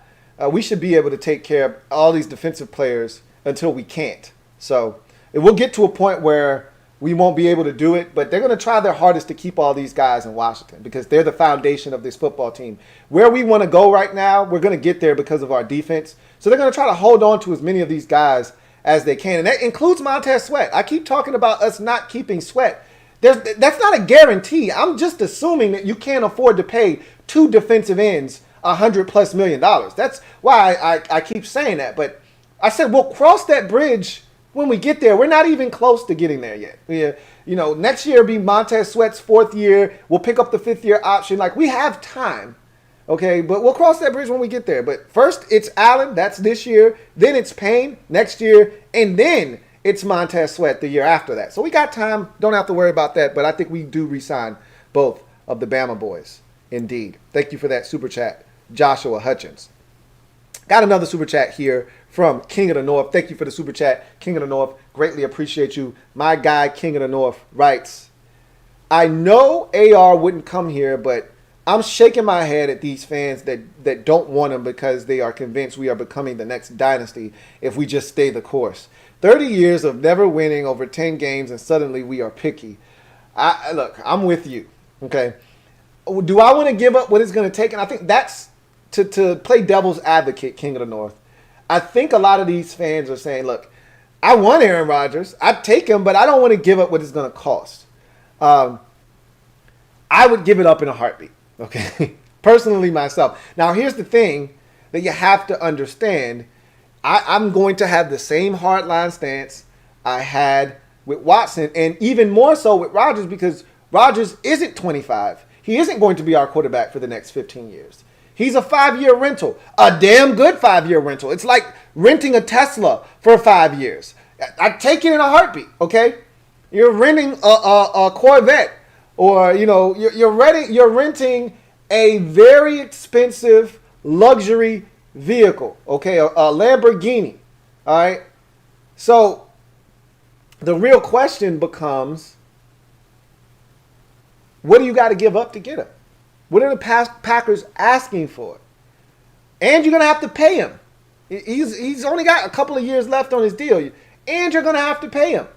We should be able to take care of all these defensive players until we can't. So it will get to a point where we won't be able to do it, but they're going to try their hardest to keep all these guys in Washington because they're the foundation of this football team. Where we want to go right now, we're going to get there because of our defense. So they're going to try to hold on to as many of these guys as they can, and that includes Montez Sweat. I keep talking about us not keeping Sweat. That's not a guarantee. I'm just assuming that you can't afford to pay two defensive ends $100+ million. That's why I keep saying that. But I said we'll cross that bridge when we get there. We're not even close to getting there yet. Next year will be Montez Sweat's fourth year. We'll pick up the fifth-year option. Like, we have time, okay? But we'll cross that bridge when we get there. But first, it's Allen. That's this year. Then it's Payne next year. And then it's Montez Sweat the year after that. So we got time. Don't have to worry about that. But I think we do re-sign both of the Bama boys. Indeed. Thank you for that super chat, Joshua Hutchins. Got another super chat here from King of the North. Thank you for the super chat, King of the North. Greatly appreciate you. My guy, King of the North, writes, I know AR wouldn't come here, but I'm shaking my head at these fans that don't want him because they are convinced we are becoming the next dynasty if we just stay the course. 30 years of never winning over 10 games, and suddenly we are picky. Look, I'm with you, okay? Do I want to give up what it's going to take? And I think that's to play devil's advocate, King of the North. I think a lot of these fans are saying, look, I want Aaron Rodgers. I'd take him, but I don't want to give up what it's going to cost. I would give it up in a heartbeat, okay? Personally, myself. Now, here's the thing that you have to understand. I'm going to have the same hardline stance I had with Watson, and even more so with Rodgers, because Rodgers isn't 25. He isn't going to be our quarterback for the next 15 years. He's a 5-year rental, a damn good 5-year rental. It's like renting a Tesla for 5 years. I'd take it in a heartbeat, okay? You're renting a Corvette, or, you're renting a very expensive luxury vehicle, okay, a Lamborghini, all right? So the real question becomes, what do you got to give up to get him? What are the Packers asking for? And you're going to have to pay him. He's only got a couple of years left on his deal, and you're going to have to pay him.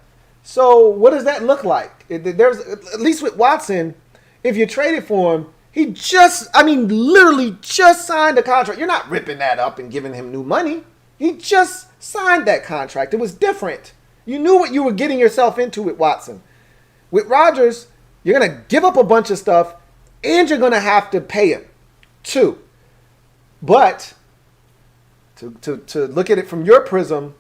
So what does that look like? There's, at least with Watson, if you traded for him, Literally just signed a contract. You're not ripping that up and giving him new money. He just signed that contract. It was different. You knew what you were getting yourself into with Watson. With Rodgers, you're going to give up a bunch of stuff and you're going to have to pay him too. But to look at it from your prism,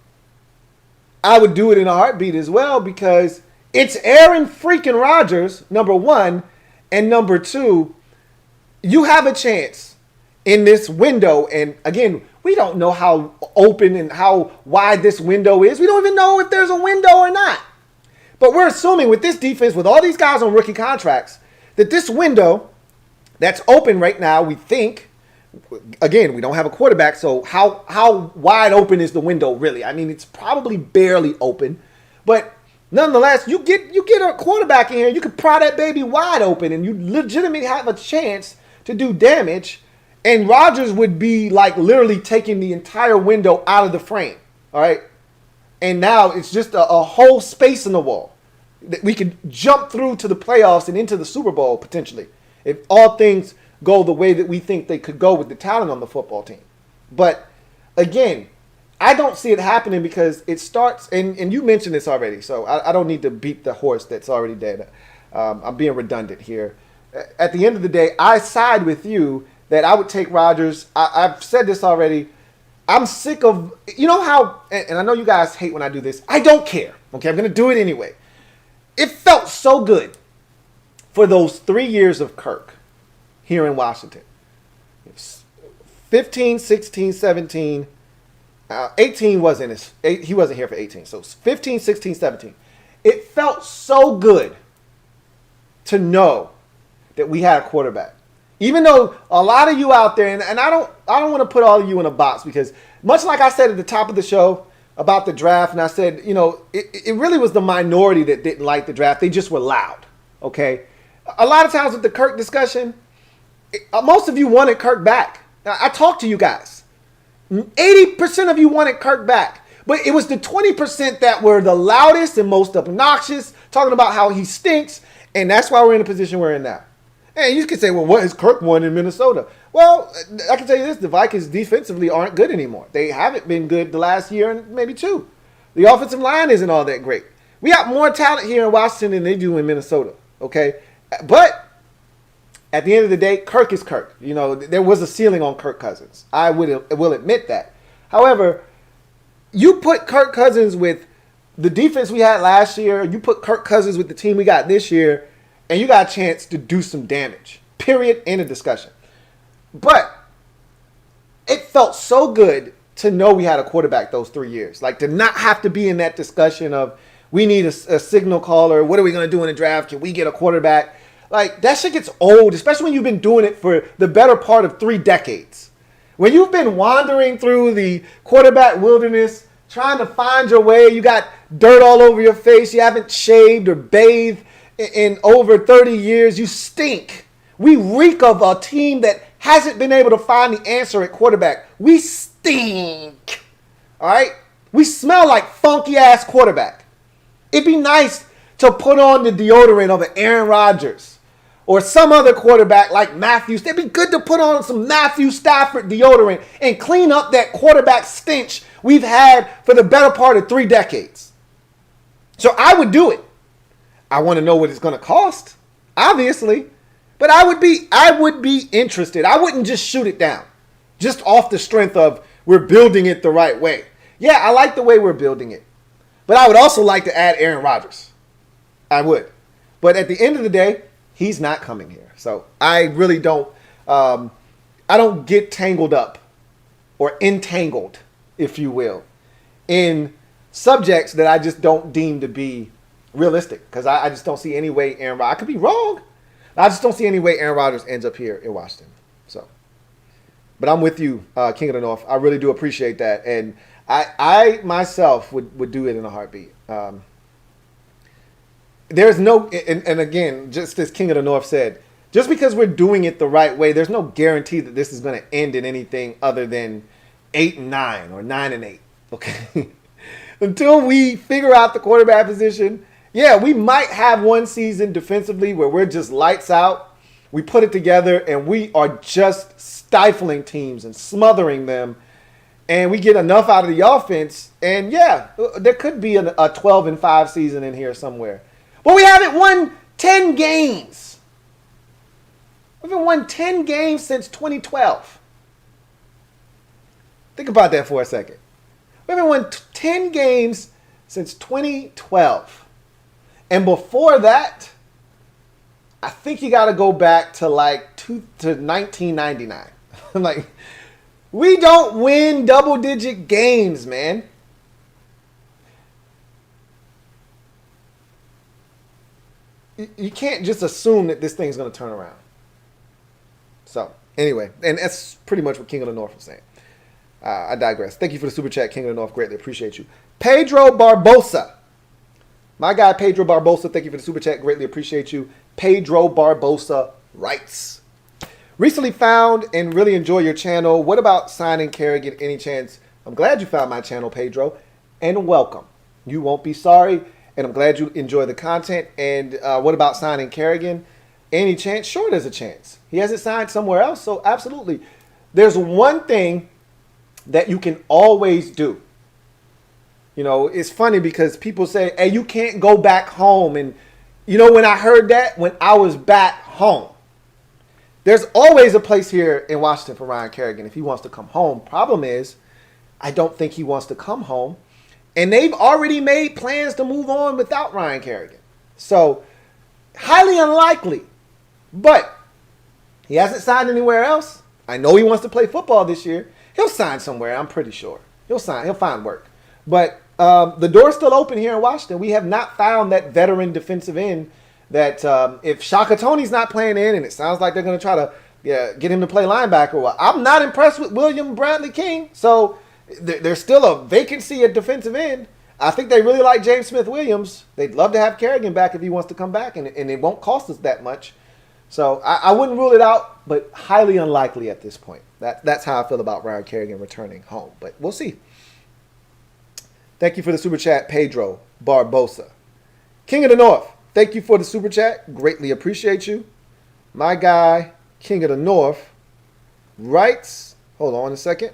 I would do it in a heartbeat as well, because it's Aaron freaking Rodgers, number one, and number two, you have a chance in this window. And again, we don't know how open and how wide this window is. We don't even know if there's a window or not. But we're assuming with this defense, with all these guys on rookie contracts, that this window that's open right now, we think, again, we don't have a quarterback, so how wide open is the window really? I mean, it's probably barely open, but nonetheless, you get a quarterback in here, you could pry that baby wide open, and you legitimately have a chance to do damage. And Rodgers would be like literally taking the entire window out of the frame. All right. And now it's just a whole space in the wall that we could jump through to the playoffs and into the Super Bowl potentially, if all things go the way that we think they could go with the talent on the football team. But again, I don't see it happening because it starts, and you mentioned this already, so I don't need to beat the horse that's already dead. I'm being redundant here. At the end of the day, I side with you that I would take Rodgers. I've said this already. I'm sick of, you know how, and I know you guys hate when I do this. I don't care. Okay, I'm going to do it anyway. It felt so good for those 3 years of Kirk here in Washington. 15, 16, 17, 18 wasn't he wasn't here for 18. So 15, 16, 17. It felt so good to know that we had a quarterback. Even though a lot of you out there, and I don't want to put all of you in a box, because much like I said at the top of the show about the draft, and I said, it really was the minority that didn't like the draft. They just were loud, okay? A lot of times with the Kirk discussion, most of you wanted Kirk back. Now, I talked to you guys. 80% of you wanted Kirk back. But it was the 20% that were the loudest and most obnoxious, talking about how he stinks, and that's why we're in the position we're in now. And you could say, well, what has Kirk won in Minnesota? Well, I can tell you this. The Vikings defensively aren't good anymore. They haven't been good the last year and maybe two. The offensive line isn't all that great. We got more talent here in Washington than they do in Minnesota, okay? But at the end of the day, Kirk is Kirk. There was a ceiling on Kirk Cousins. I will admit that. However, you put Kirk Cousins with the defense we had last year, you put Kirk Cousins with the team we got this year, and you got a chance to do some damage. Period. End of discussion. But it felt so good to know we had a quarterback those 3 years. Like, to not have to be in that discussion of, we need a signal caller. What are we going to do in the draft? Can we get a quarterback? Like, that shit gets old, especially when you've been doing it for the better part of 3 decades. When you've been wandering through the quarterback wilderness, trying to find your way, you got dirt all over your face, you haven't shaved or bathed in over 30 years, you stink. We reek of a team that hasn't been able to find the answer at quarterback. We stink. All right? We smell like funky-ass quarterback. It'd be nice to put on the deodorant of an Aaron Rodgers or some other quarterback like Matthew. It'd be good to put on some Matthew Stafford deodorant and clean up that quarterback stench we've had for the better part of 3 decades. So I would do it. I want to know what it's going to cost, obviously. But I would be interested. I wouldn't just shoot it down just off the strength of we're building it the right way. Yeah, I like the way we're building it. But I would also like to add Aaron Rodgers. I would. But at the end of the day, he's not coming here. So I really don't, I don't get tangled up or entangled, if you will, in subjects that I just don't deem to be realistic. Because I just don't see any way Aaron Rodgers, I could be wrong. I just don't see any way Aaron Rodgers ends up here in Washington. So, but I'm with you, King of the North. I really do appreciate that. And I myself would do it in a heartbeat. There's no, and again, just as King of the North said, just because we're doing it the right way, there's no guarantee that this is going to end in anything other than 8-9 or 9-8. Okay. Until we figure out the quarterback position, yeah, we might have one season defensively where we're just lights out. We put it together, and we are just stifling teams and smothering them. And we get enough out of the offense. And, yeah, there could be a 12-5 season in here somewhere. But we haven't won 10 games. We haven't won 10 games since 2012. Think about that for a second. We haven't won 10 games since 2012. And before that, I think you got to go back to like to 1999. Like, we don't win double-digit games, man. You can't just assume that this thing's going to turn around. So, anyway, and that's pretty much what King of the North was saying. I digress. Thank you for the super chat, King of the North. Greatly appreciate you. Pedro Barbosa. My guy, Pedro Barbosa. Thank you for the super chat. Greatly appreciate you. Pedro Barbosa writes, recently found and really enjoy your channel. What about signing Kerrigan? Any chance? I'm glad you found my channel, Pedro, and welcome. You won't be sorry, and I'm glad you enjoy the content. And what about signing Kerrigan? Any chance? Sure, there's a chance. He hasn't signed somewhere else, so absolutely. There's one thing that you can always do. You know, it's funny because people say, hey, you can't go back home. And, you know, when I heard that, when I was back home, there's always a place here in Washington for Ryan Kerrigan if he wants to come home. Problem is, I don't think he wants to come home. And they've already made plans to move on without Ryan Kerrigan. So, highly unlikely. But he hasn't signed anywhere else. I know he wants to play football this year. He'll sign somewhere, I'm pretty sure. He'll find work. But the door's still open here in Washington. We have not found that veteran defensive end that if Shaka Tony's not playing in, and it sounds like they're going to try to get him to play linebacker. Well, I'm not impressed with William Bradley King. So there's still a vacancy at defensive end. I think they really like James Smith-Williams. They'd love to have Kerrigan back if he wants to come back, and it won't cost us that much. So I wouldn't rule it out, but highly unlikely at this point. That's how I feel about Ryan Kerrigan returning home. But we'll see. Thank you for the super chat, Pedro Barbosa. King of the North, thank you for the super chat. Greatly appreciate you. My guy, King of the North, writes, hold on a second.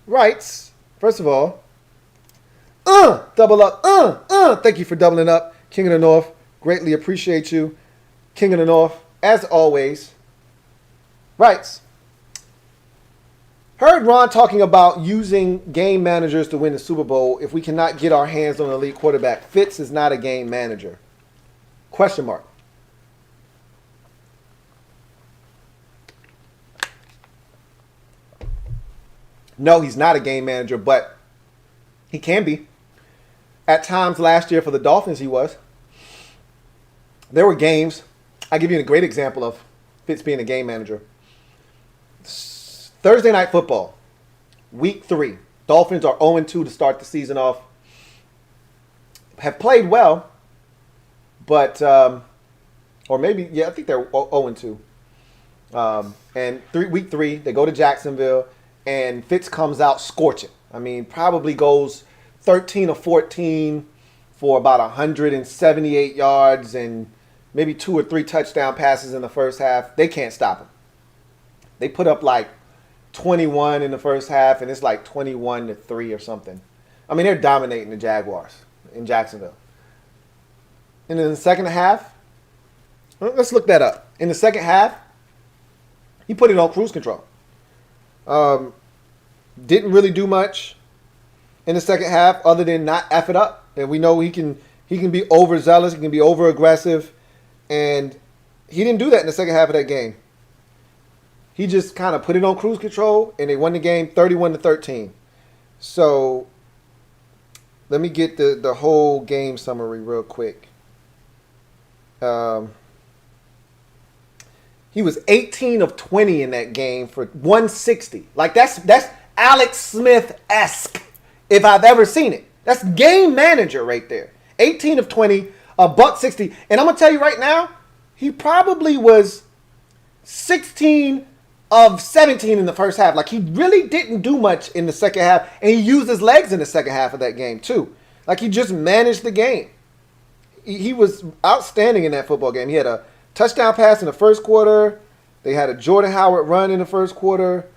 Writes, first of all, double up, thank you for doubling up. King of the North, greatly appreciate you. King of the North, as always, writes, heard Ron talking about using game managers to win the Super Bowl if we cannot get our hands on an elite quarterback. Fitz is not a game manager. Question mark. No, he's not a game manager, but he can be. At times last year for the Dolphins, he was. There were games. I'll give you a great example of Fitz being a game manager. Thursday Night Football, Week 3. Dolphins are 0-2 to start the season off. Have played well, but, or maybe, yeah, I think they're 0-2. And week 3, they go to Jacksonville, and Fitz comes out scorching. I mean, probably goes 13 or 14 for about 178 yards and maybe 2 or 3 touchdown passes in the first half. They can't stop him. They put up like 21 in the first half, and it's like 21-3 or something. I mean, they're dominating the Jaguars in Jacksonville. And in the second half, let's look that up. In the second half, he put it on cruise control. Didn't really do much in the second half other than not F it up. And we know he can be overzealous, he can be over aggressive, and he didn't do that in the second half of that game. He just kind of put it on cruise control, and they won the game 31-13. So let me get the whole game summary real quick. He was 18 of 20 in that game for 160. Like that's Alex Smith-esque if I've ever seen it. That's game manager right there. 18 of 20, $160. And I'm gonna tell you right now, he probably was 16 of 17 in the first half. Like, he really didn't do much in the second half, and he used his legs in the second half of that game too. Like, he just managed the game. He was outstanding in that football game. He had a touchdown pass in the first quarter. They had a Jordan Howard run in the first quarter.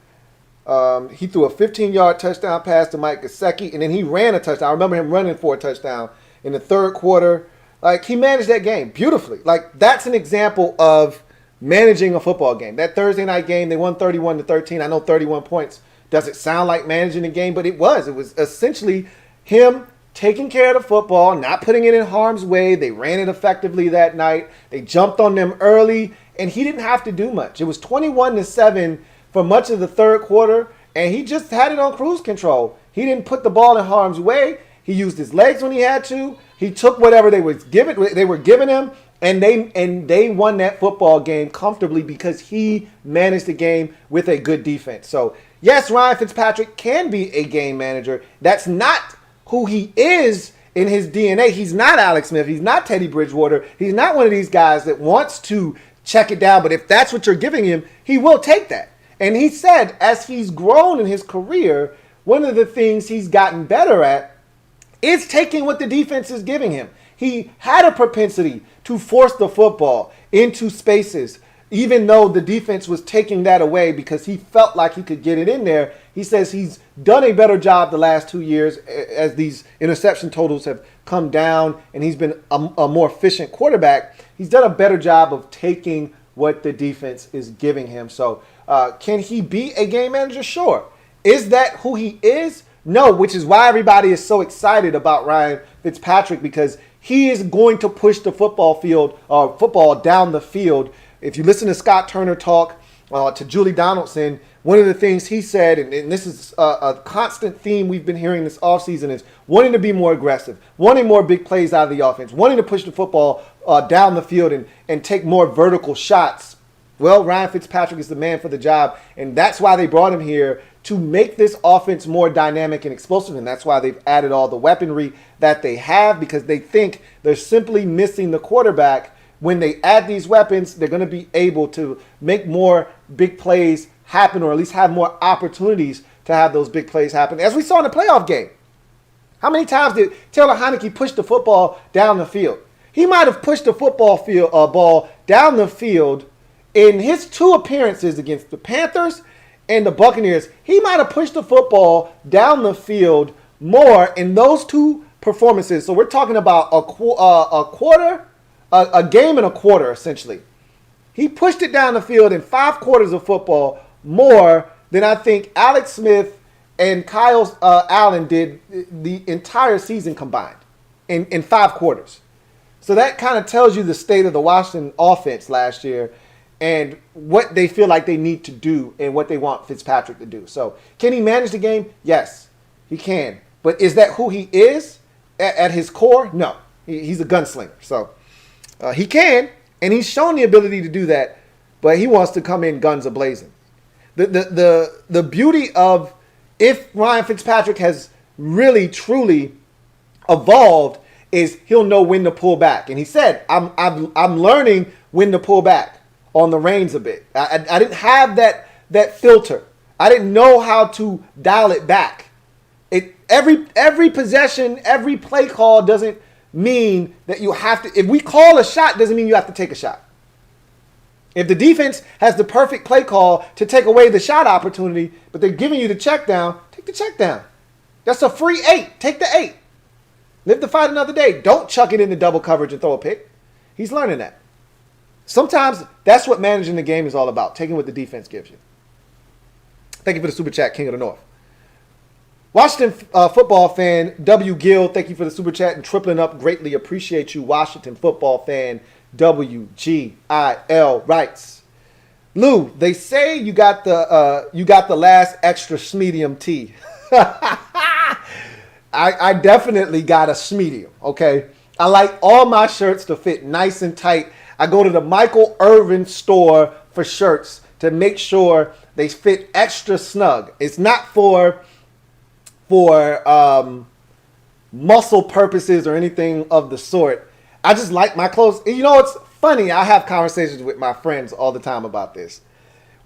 He threw a 15-yard touchdown pass to Mike Gesicki, and then he ran a touchdown. I remember him running for a touchdown in the third quarter. Like, he managed that game beautifully. Like, that's an example of managing a football game. That Thursday night game, they won 31-13. I know 31 points doesn't sound like managing the game, but it was. It was essentially him taking care of the football, not putting it in harm's way. They ran it effectively that night. They jumped on them early, and he didn't have to do much. It was 21-7 for much of the third quarter, and he just had it on cruise control. He didn't put the ball in harm's way. He used his legs when he had to. He took whatever they were giving him, and they won that football game comfortably because he managed the game with a good defense. So, yes, Ryan Fitzpatrick can be a game manager. That's not who he is in his DNA. He's not Alex Smith. He's not Teddy Bridgewater. He's not one of these guys that wants to check it down. But if that's what you're giving him, he will take that. And he said as he's grown in his career, one of the things he's gotten better at is taking what the defense is giving him. He had a propensity to force the football into spaces, even though the defense was taking that away because he felt like he could get it in there. He says he's done a better job the last 2 years as these interception totals have come down and he's been a more efficient quarterback. He's done a better job of taking what the defense is giving him. So can he be a game manager? Sure. Is that who he is? No, which is why everybody is so excited about Ryan Fitzpatrick, because he is going to push the football down the field. If you listen to Scott Turner talk to Julie Donaldson, one of the things he said, and this is a constant theme we've been hearing this offseason, is wanting to be more aggressive, wanting more big plays out of the offense, wanting to push the football down the field and take more vertical shots. Well, Ryan Fitzpatrick is the man for the job, and that's why they brought him here, to make this offense more dynamic and explosive. And that's why they've added all the weaponry that they have, because they think they're simply missing the quarterback. When they add these weapons, they're going to be able to make more big plays happen, or at least have more opportunities to have those big plays happen. As we saw in the playoff game, how many times did Taylor Heineke push the football down the field? He might have pushed the ball down the field in his 2 appearances against the Panthers and the Buccaneers. He might have pushed the football down the field more in those 2 performances. So we're talking about a game and a quarter, essentially. He pushed it down the field in 5 quarters of football more than I think Alex Smith and Kyle Allen did the entire season combined in 5 quarters. So that kind of tells you the state of the Washington offense last year and what they feel like they need to do and what they want Fitzpatrick to do. So can he manage the game? Yes, he can. But is that who he is at his core? No. He's a gunslinger. So he can, and he's shown the ability to do that, but he wants to come in guns a-blazing. The beauty of, if Ryan Fitzpatrick has really, truly evolved, is he'll know when to pull back. And he said, I'm learning when to pull back on the reins a bit. I didn't have that filter. I didn't know how to dial it back. Every possession, every play call doesn't mean that you have to. If we call a shot, doesn't mean you have to take a shot. If the defense has the perfect play call to take away the shot opportunity, but they're giving you the check down, take the check down. That's a free 8. Take the 8. Live to fight another day. Don't chuck it into double coverage and throw a pick. He's learning that. Sometimes that's what managing the game is all about, taking what the defense gives you. Thank you for the super chat, King of the North. Washington football fan W. Gill, thank you for the super chat and tripling up. Greatly appreciate you. Washington football fan WGIL writes, Lou, they say you got the last extra medium tea. I definitely got a medium. Okay, I like all my shirts to fit nice and tight. I go to the Michael Irvin store for shirts to make sure they fit extra snug. It's not for muscle purposes or anything of the sort. I just like my clothes. You know, it's funny. I have conversations with my friends all the time about this.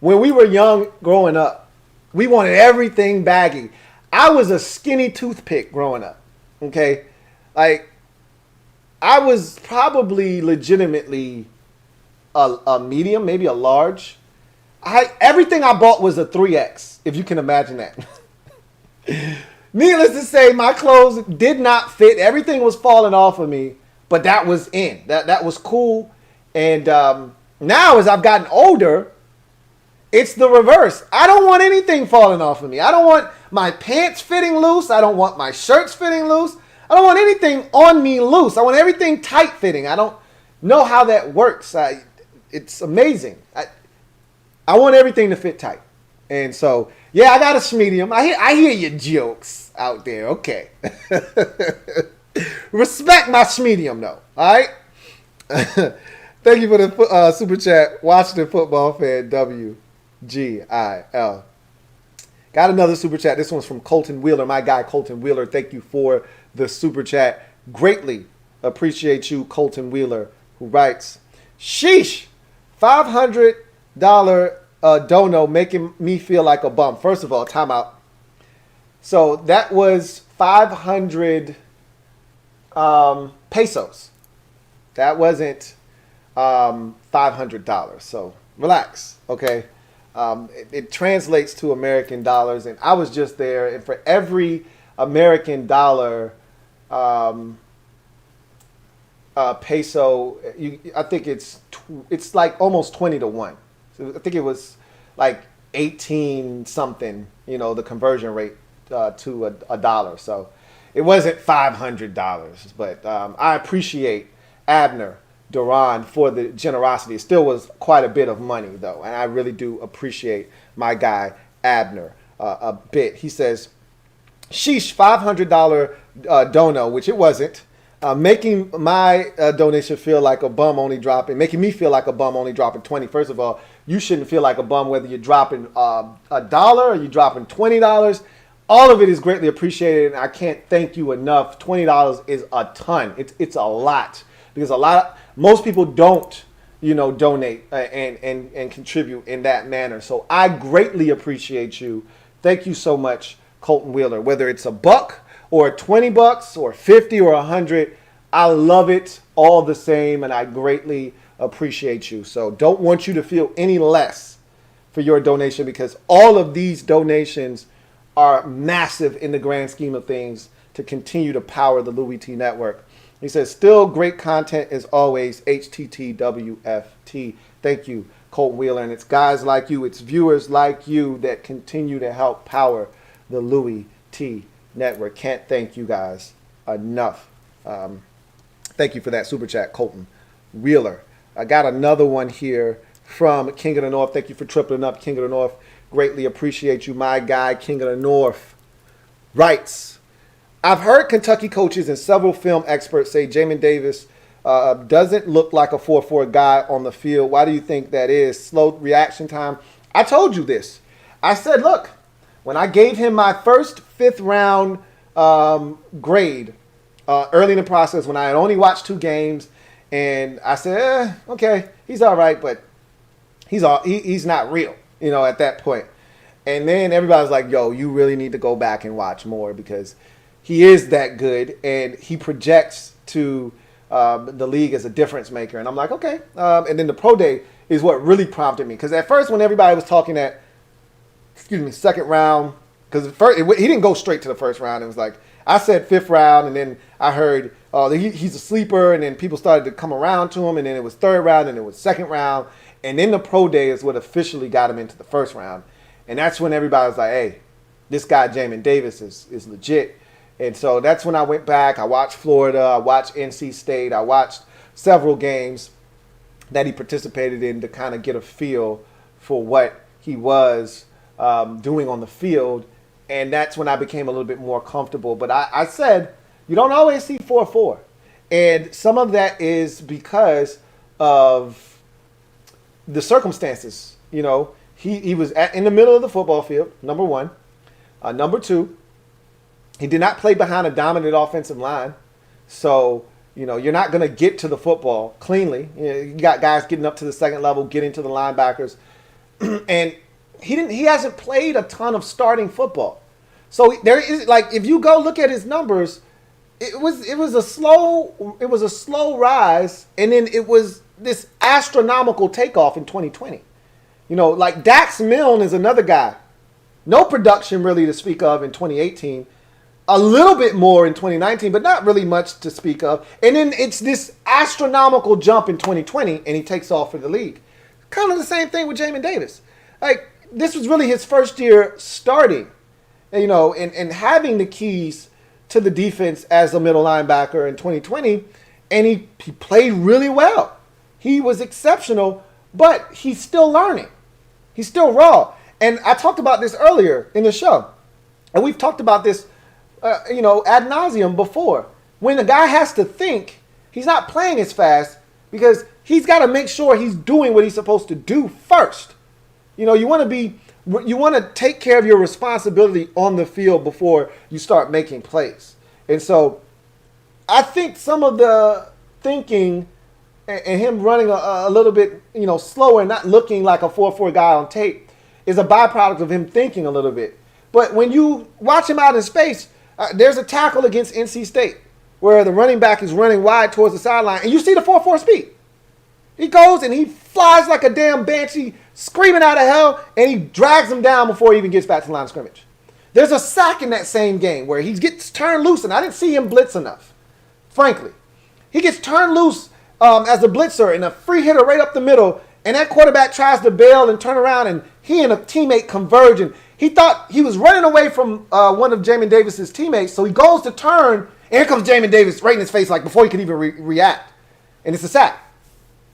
When we were young growing up, we wanted everything baggy. I was a skinny toothpick growing up. Okay? Like, I was probably legitimately a medium, maybe a large. Everything I bought was a 3X, if you can imagine that. Needless to say, my clothes did not fit. Everything was falling off of me, but that was in. That was cool. And now, as I've gotten older, it's the reverse. I don't want anything falling off of me. I don't want my pants fitting loose. I don't want my shirts fitting loose. I don't want anything on me loose. I want everything tight fitting. I don't know how that works. It's amazing. I want everything to fit tight. And so, yeah, I got a medium. I hear your jokes out there. Okay. Respect my medium, though. All right? Thank you for the super chat. Washington football fan, WGIL. Got another super chat. This one's from Colton Wheeler. My guy, Colton Wheeler. Thank you for the super chat. Greatly appreciate you, Colton Wheeler, who writes, sheesh, $500 dono making me feel like a bum. First of all, time out. So that was 500 pesos. That wasn't $500. So relax, okay? It translates to American dollars, and I was just there, and for every American dollar peso, I think it's like almost 20 to 1. So I think it was like 18 something, the conversion rate to a dollar. So it wasn't $500, but I appreciate Abner Duran for the generosity. It still was quite a bit of money, though, and I really do appreciate my guy Abner a bit. He says, sheesh, $500 dono, which it wasn't, making my donation feel like a bum making me feel like a bum only dropping 20. First of all, you shouldn't feel like a bum whether you're dropping $1 or you're dropping $20. All of it is greatly appreciated, and I can't thank you enough. $20 is a ton. It's a lot, because most people don't, donate and contribute in that manner. So I greatly appreciate you. Thank you so much, Colton Wheeler. Whether it's $1 or $20 or 50 or 100, I love it all the same, and I greatly appreciate you. So don't want you to feel any less for your donation, because all of these donations are massive in the grand scheme of things to continue to power the Louie T Network. He says, still great content as always, HTTWFT. Thank you, Colton Wheeler. And it's guys like you, it's viewers like you that continue to help power the Louie T Network. Can't thank you guys enough. Thank you for that super chat, Colton Wheeler. I got another one here from King of the North. Thank you for tripling up, King of the North. Greatly appreciate you, my guy, King of the North. Writes, I've heard Kentucky coaches and several film experts say Jamin Davis doesn't look like a 4-4 guy on the field. Why do you think that is? Slow reaction time. I told you this. I said, look, when I gave him my first 5th round grade early in the process, when I had only watched 2 games, and I said, okay, he's all right, but he's not real, at that point. And then everybody's like, yo, you really need to go back and watch more, because he is that good, and he projects to the league as a difference maker. And I'm like, okay. And then the pro day is what really prompted me, because at first when everybody was talking that, second round, because he didn't go straight to the first round. It was like, I said 5th round, and then I heard he's a sleeper, and then people started to come around to him, and then it was 3rd round, and it was 2nd round, and then the pro day is what officially got him into the 1st round. And that's when everybody was like, hey, this guy Jamin Davis is legit. And so that's when I went back. I watched Florida. I watched NC State. I watched several games that he participated in to kind of get a feel for what he was doing on the field. And that's when I became a little bit more comfortable. But I said, you don't always see 4-4. And some of that is because of the circumstances. He was in the middle of the football field, number one. Number two, he did not play behind a dominant offensive line. So, you're not going to get to the football cleanly. You got guys getting up to the 2nd level, getting to the linebackers. And he hasn't played a ton of starting football. So there is, if you go look at his numbers, it was a slow rise, and then it was this astronomical takeoff in 2020. You know, like Dax Milne is another guy. No production really to speak of in 2018. A little bit more in 2019, but not really much to speak of. And then it's this astronomical jump in 2020, and he takes off for the league. Kind of the same thing with Jamin Davis. Like, this was really his first year starting, you know, and having the keys to the defense as a middle linebacker in 2020, and he played really well. He was exceptional, but he's still learning. He's still raw. And I talked about this earlier in the show, and we've talked about this, you know, ad nauseum before. When a guy has to think, he's not playing as fast because he's got to make sure he's doing what he's supposed to do first. You know, you want to take care of your responsibility on the field before you start making plays. And so I think some of the thinking and him running a little bit, you know, slower and not looking like a 4.4 guy on tape is a byproduct of him thinking a little bit. But when you watch him out in space, there's a tackle against NC State where the running back is running wide towards the sideline, and you see the 4.4 speed. He goes and he flies like a damn banshee, screaming out of hell, and he drags him down before he even gets back to the line of scrimmage. There's a sack in that same game where he gets turned loose, and I didn't see him blitz enough, frankly. He gets turned loose as a blitzer and a free hitter right up the middle, and that quarterback tries to bail and turn around, and he and a teammate converge, and he thought he was running away from one of Jamin Davis's teammates, so he goes to turn, and here comes Jamin Davis right in his face, like before he could even react, and it's a sack.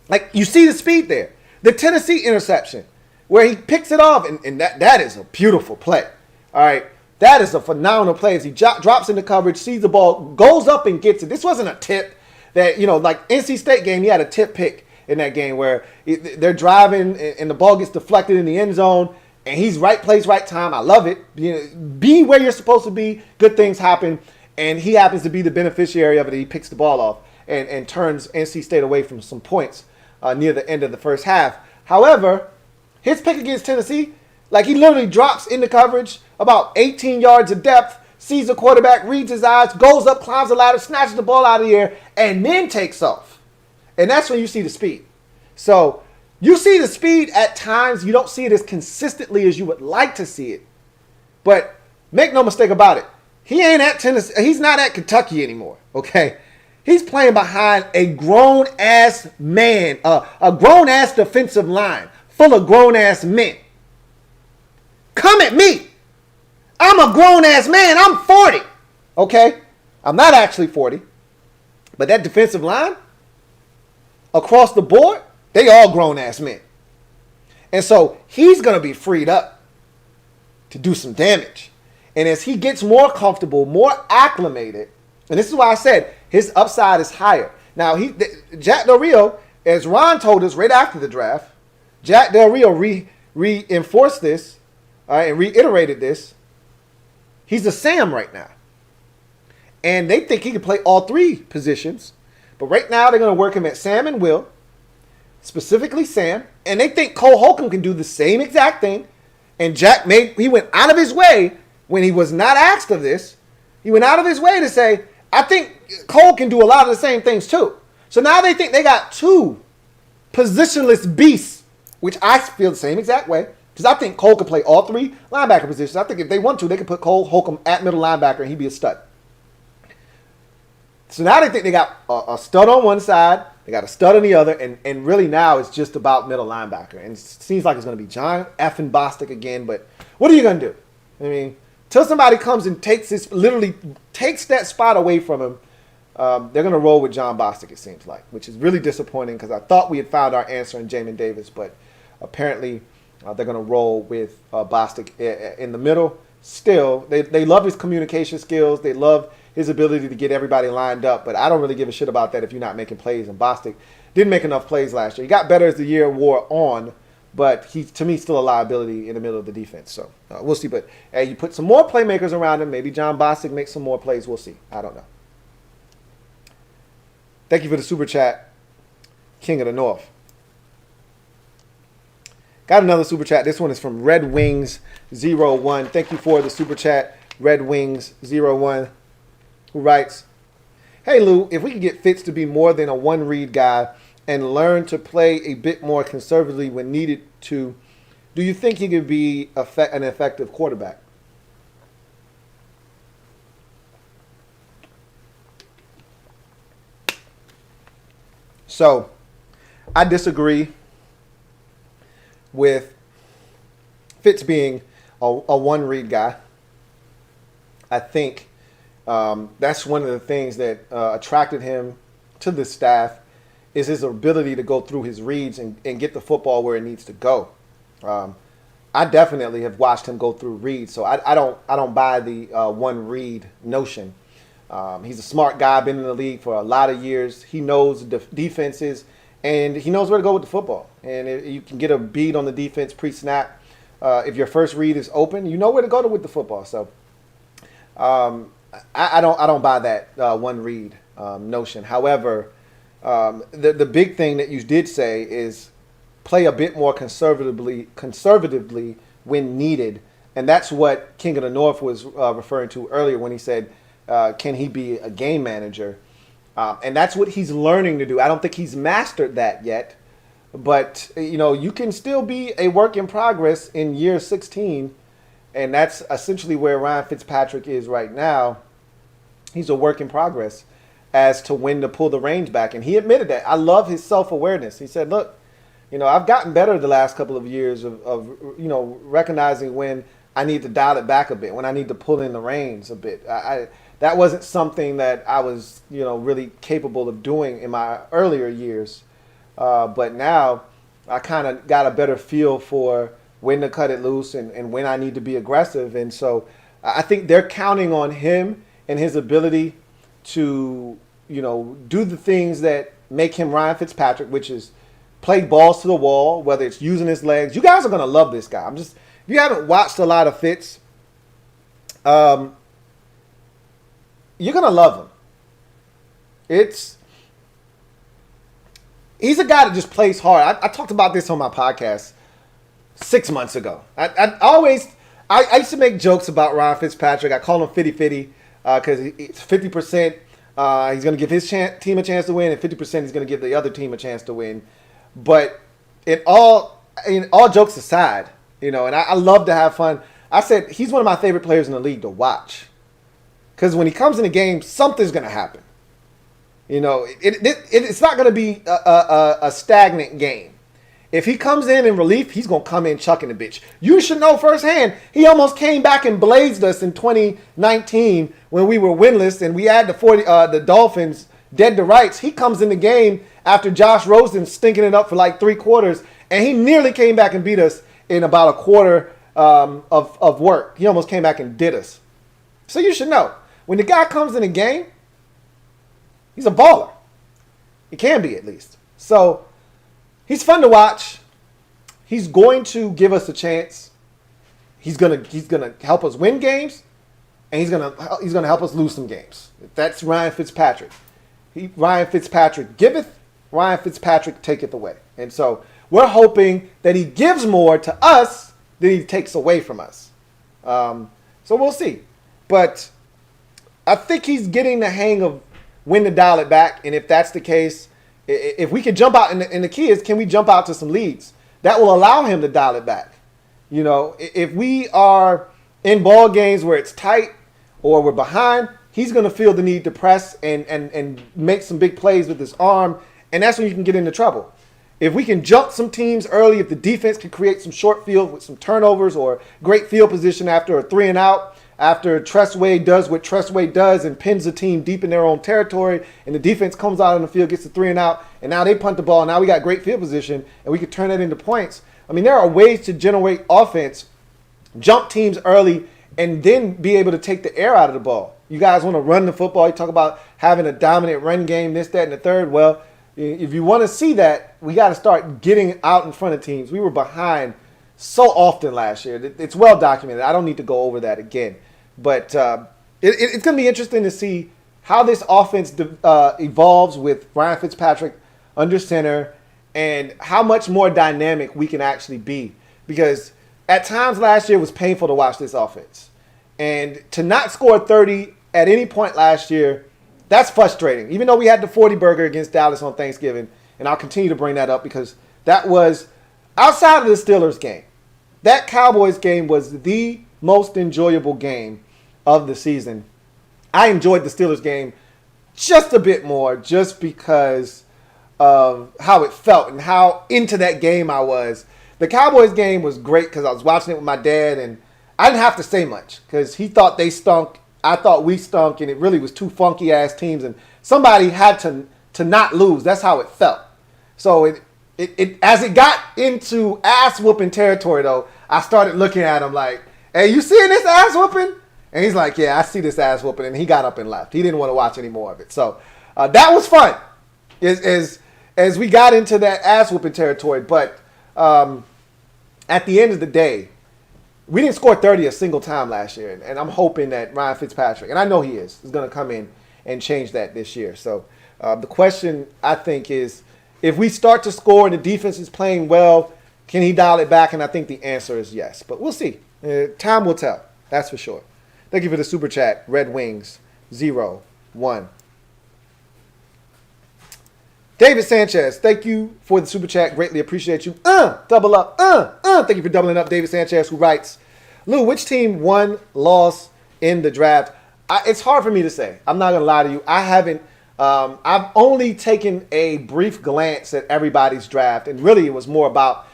Like, you see the speed there. The Tennessee interception, where he picks it off, and that is a beautiful play. All right, that is a phenomenal play as he drops into coverage, sees the ball, goes up and gets it. This wasn't a tip that, you know, like NC State game, he had a tip pick in that game where they're driving and the ball gets deflected in the end zone, and he's right place, right time. I love it. You know, be where you're supposed to be. Good things happen, and he happens to be the beneficiary of it. He picks the ball off and turns NC State away from some points near the end of the first half. However, his pick against Tennessee, like, he literally drops into coverage about 18 yards of depth, sees the quarterback, reads his eyes, goes up, climbs the ladder, snatches the ball out of the air, and then takes off. And that's when you see the speed. So you see the speed at times. You don't see it as consistently as you would like to see it. But make no mistake about it. He ain't at Tennessee. He's not at Kentucky anymore, okay? He's playing behind a grown-ass man, a grown-ass defensive line full of grown-ass men. Come at me. I'm a grown-ass man. I'm 40, okay? I'm not actually 40. But that defensive line, across the board, they all grown-ass men. And so he's going to be freed up to do some damage. And as he gets more comfortable, more acclimated, and this is why I said his upside is higher. Now, Jack Del Rio, as Ron told us right after the draft, Jack Del Rio reinforced this and reiterated this. He's a Sam right now. And they think he can play all three positions. But right now they're going to work him at Sam and Will, specifically Sam. And they think Cole Holcomb can do the same exact thing. And he went out of his way when he was not asked of this. He went out of his way to say, I think Cole can do a lot of the same things too. So now they think they got two positionless beasts, which I feel the same exact way. Because I think Cole could play all three linebacker positions. I think if they want to, they could put Cole Holcomb at middle linebacker and he'd be a stud. So now they think they got a stud on one side, they got a stud on the other, and really now it's just about middle linebacker. And it seems like it's going to be John effing Bostic again, but what are you going to do? I mean, till somebody comes and literally takes that spot away from him, they're going to roll with John Bostic, it seems like, which is really disappointing because I thought we had found our answer in Jamin Davis, but apparently they're going to roll with Bostic in the middle. Still, they love his communication skills. They love his ability to get everybody lined up, but I don't really give a shit about that if you're not making plays. And Bostic didn't make enough plays last year. He got better as the year wore on, but he's, to me, still a liability in the middle of the defense. So we'll see. But you put some more playmakers around him. Maybe John Bostic makes some more plays. We'll see. I don't know. Thank you for the super chat, King of the North. Got another super chat. This one is from Red Wings 01. Thank you for the super chat, Red Wings 01, who writes, hey, Lou, if we could get Fitz to be more than a one-read guy and learn to play a bit more conservatively when needed to, do you think he could be an effective quarterback? So, I disagree with Fitz being a one-read guy. I think that's one of the things that attracted him to the staff is his ability to go through his reads and get the football where it needs to go. I definitely have watched him go through reads, so I don't buy the one-read notion. He's a smart guy, been in the league for a lot of years. He knows defenses, and he knows where to go with the football. And you can get a beat on the defense pre-snap. If your first read is open, you know where to go with the football. So I don't buy that one read notion. However, the big thing that you did say is play a bit more conservatively when needed, and that's what King of the North was referring to earlier when he said, can he be a game manager? And that's what he's learning to do. I don't think he's mastered that yet, but you can still be a work in progress in year 16, and that's essentially where Ryan Fitzpatrick is right now. He's a work in progress as to when to pull the reins back, and he admitted that. I love his self-awareness. He said, look, I've gotten better the last couple of years of recognizing when I need to dial it back a bit, when I need to pull in the reins a bit. That wasn't something that I was, really capable of doing in my earlier years. But now I kind of got a better feel for when to cut it loose and when I need to be aggressive. And so I think they're counting on him and his ability to, do the things that make him Ryan Fitzpatrick, which is play balls to the wall, whether it's using his legs. You guys are going to love this guy. If you haven't watched a lot of Fitz, you're going to love him. He's a guy that just plays hard. I talked about this on my podcast 6 months ago. I used to make jokes about Ryan Fitzpatrick. I call him 50-50 because it's 50%. He's going to give his team a chance to win, and 50% he's going to give the other team a chance to win. But in all jokes aside, and I love to have fun. I said he's one of my favorite players in the league to watch. Because when he comes in the game, something's going to happen. It's not going to be a stagnant game. If he comes in relief, he's going to come in chucking the bitch. You should know firsthand, he almost came back and blazed us in 2019 when we were winless and we had the Dolphins dead to rights. He comes in the game after Josh Rosen stinking it up for like 3 quarters, and he nearly came back and beat us in about a quarter of work. He almost came back and did us. So you should know. When the guy comes in the game, he's a baller. He can be, at least. So he's fun to watch. He's going to give us a chance. He's gonna help us win games, and he's gonna help us lose some games. That's Ryan Fitzpatrick. Ryan Fitzpatrick giveth, Ryan Fitzpatrick taketh away. And so we're hoping that he gives more to us than he takes away from us. So we'll see. But I think he's getting the hang of when to dial it back. And if that's the case, if we can jump out, and the key is, can we jump out to some leads? That will allow him to dial it back. If we are in ball games where it's tight or we're behind, he's going to feel the need to press and make some big plays with his arm. And that's when you can get into trouble. If we can jump some teams early, if the defense can create some short field with some turnovers or great field position after a 3 and out, after Tressway does what Tressway does and pins the team deep in their own territory, and the defense comes out on the field, gets the 3 and out, and now they punt the ball, and now we got great field position, and we can turn that into points. I mean, there are ways to generate offense, jump teams early, and then be able to take the air out of the ball. You guys want to run the football. You talk about having a dominant run game, this, that, and the third. Well, if you want to see that, we got to start getting out in front of teams. We were behind so often last year. It's well documented. I don't need to go over that again. But it's going to be interesting to see how this offense evolves with Ryan Fitzpatrick under center and how much more dynamic we can actually be. Because at times last year it was painful to watch this offense. And to not score 30 at any point last year that's frustrating. Even though we had the 40 burger against Dallas on Thanksgiving, and I'll continue to bring that up because that was outside of the Steelers game. That Cowboys game was the most enjoyable game of the season. I enjoyed the Steelers game just a bit more just because of how it felt and how into that game I was. The Cowboys game was great because I was watching it with my dad, and I didn't have to say much because he thought they stunk. I thought we stunk, and it really was two funky-ass teams, and somebody had to not lose. That's how it felt. So it as it got into ass-whooping territory, though, I started looking at him like, hey, you seeing this ass-whooping? And he's like, yeah, I see this ass-whooping, and he got up and left. He didn't want to watch any more of it. So that was fun as we got into that ass-whooping territory. But at the end of the day, we didn't score 30 a single time last year, and I'm hoping that Ryan Fitzpatrick, and I know he is going to come in and change that this year. So the question, I think, is if we start to score and the defense is playing well, can he dial it back? And I think the answer is yes. But we'll see. Time will tell. That's for sure. Thank you for the super chat, Red Wings 01. David Sanchez, thank you for the super chat. Greatly appreciate you. Double up. Thank you for doubling up, David Sanchez, who writes, Lou, which team won, lost in the draft? It's hard for me to say. I'm not going to lie to you. I haven't. I've only taken a brief glance at everybody's draft, and really it was more about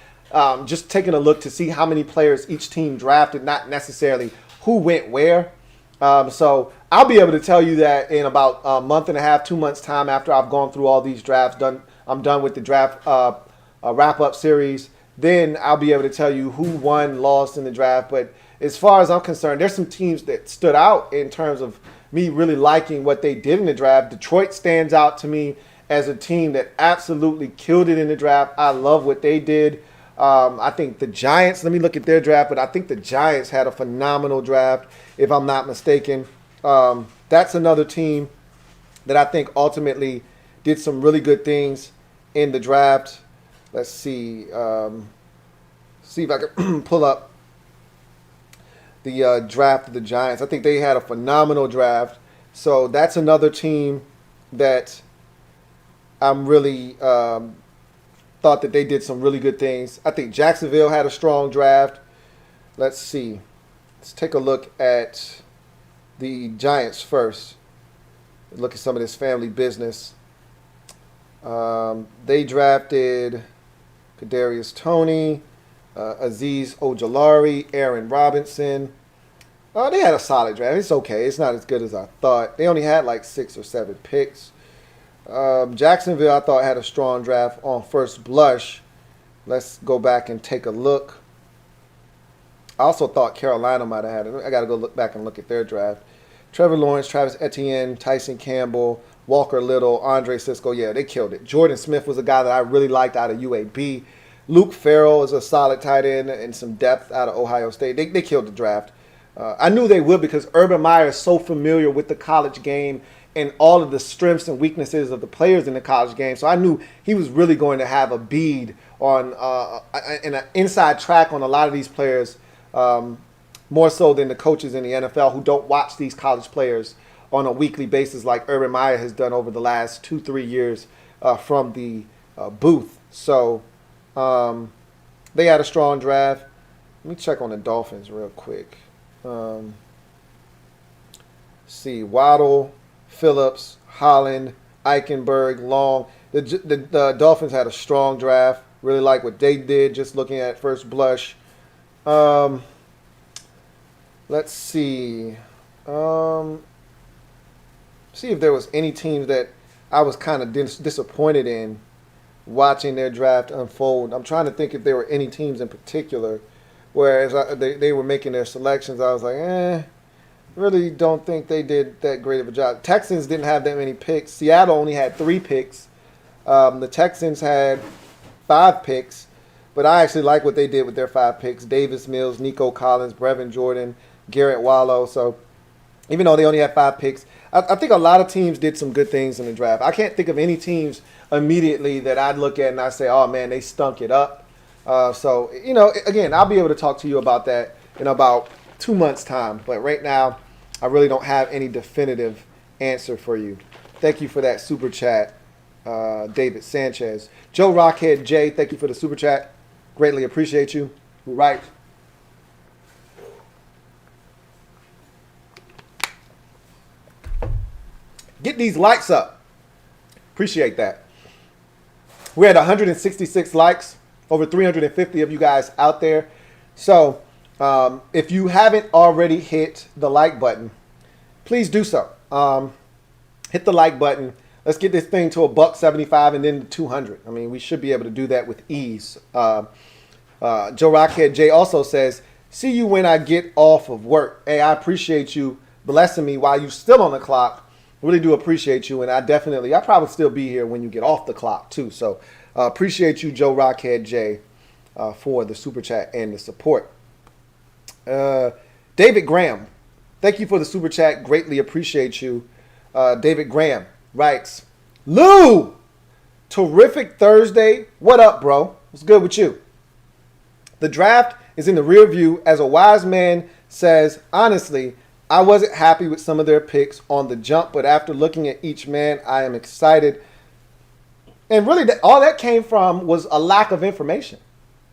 just taking a look to see how many players each team drafted, not necessarily who went where. So I'll be able to tell you that in about a month and a half, 2 months time after I've gone through all these drafts, I'm done with the draft wrap-up series. Then I'll be able to tell you who won, lost in the draft. But as far as I'm concerned, there's some teams that stood out in terms of me really liking what they did in the draft. Detroit stands out to me as a team that absolutely killed it in the draft. I love what they did. I think the Giants, let me look at their draft, but I think the Giants had a phenomenal draft, if I'm not mistaken. That's another team that I think ultimately did some really good things in the draft. Let's see. See if I can pull up the draft of the Giants. I think they had a phenomenal draft. So that's another team that I'm really thought that they did some really good things. I think Jacksonville had a strong draft. Let's see. Let's take a look at the Giants first. Look at some of this family business. They drafted Kadarius Toney, Azeez Ojulari, Aaron Robinson. They had a solid draft. It's okay. It's not as good as I thought. They only had like 6 or 7 picks. Jacksonville, I thought, had a strong draft on first blush. Let's go back and take a look. I also thought Carolina might have had it. I got to go look back and look at their draft. Trevor Lawrence, Travis Etienne, Tyson Campbell, Walker Little, Andre Cisco. Yeah, they killed it. Jordan Smith was a guy that I really liked out of UAB. Luke Farrell is a solid tight end and some depth out of Ohio State. They killed the draft. I knew they would because Urban Meyer is so familiar with the college game and all of the strengths and weaknesses of the players in the college game. So I knew he was really going to have a bead on and an inside track on a lot of these players, more so than the coaches in the NFL who don't watch these college players on a weekly basis like Urban Meyer has done over the last 2-3 years from the booth. So they had a strong draft. Let me check on the Dolphins real quick. See, Waddle, Phillips, Holland, Eichenberg, Long. The Dolphins had a strong draft. Really like what they did, just looking at first blush. Let's see. See if there was any teams that I was kind of disappointed in watching their draft unfold. I'm trying to think if there were any teams in particular, whereas they were making their selections, I was like, really don't think they did that great of a job. Texans didn't have that many picks. Seattle only had 3 picks. The Texans had 5 picks, but I actually like what they did with their 5 picks. Davis Mills, Nico Collins, Brevin Jordan, Garrett Wallow. So even though they only had 5 picks, I think a lot of teams did some good things in the draft. I can't think of any teams immediately that I'd look at and I say, oh, man, they stunk it up. So, again, I'll be able to talk to you about that in about 2 months' time. But right now, I really don't have any definitive answer for you. Thank you for that super chat, David Sanchez. Joe Rockhead J, thank you for the super chat. Greatly appreciate you. Right. Get these likes up. Appreciate that. We're at 166 likes, over 350 of you guys out there. So if you haven't already hit the like button, please do so. Hit the like button. Let's get this thing to $1.75 and then to 200. I mean, we should be able to do that with ease. Joe Rockhead J also says, see you when I get off of work. Hey, I appreciate you blessing me while you're still on the clock. Really do appreciate you, and I'll probably still be here when you get off the clock too. So appreciate you, Joe Rockhead J, for the super chat and the support. David Graham, thank you for the super chat. Greatly appreciate you. David Graham writes, Lou, terrific Thursday. What up, bro? What's good with you? The draft is in the rear view. As a wise man says, honestly, I wasn't happy with some of their picks on the jump, but after looking at each man, I am excited. And really, all that came from was a lack of information.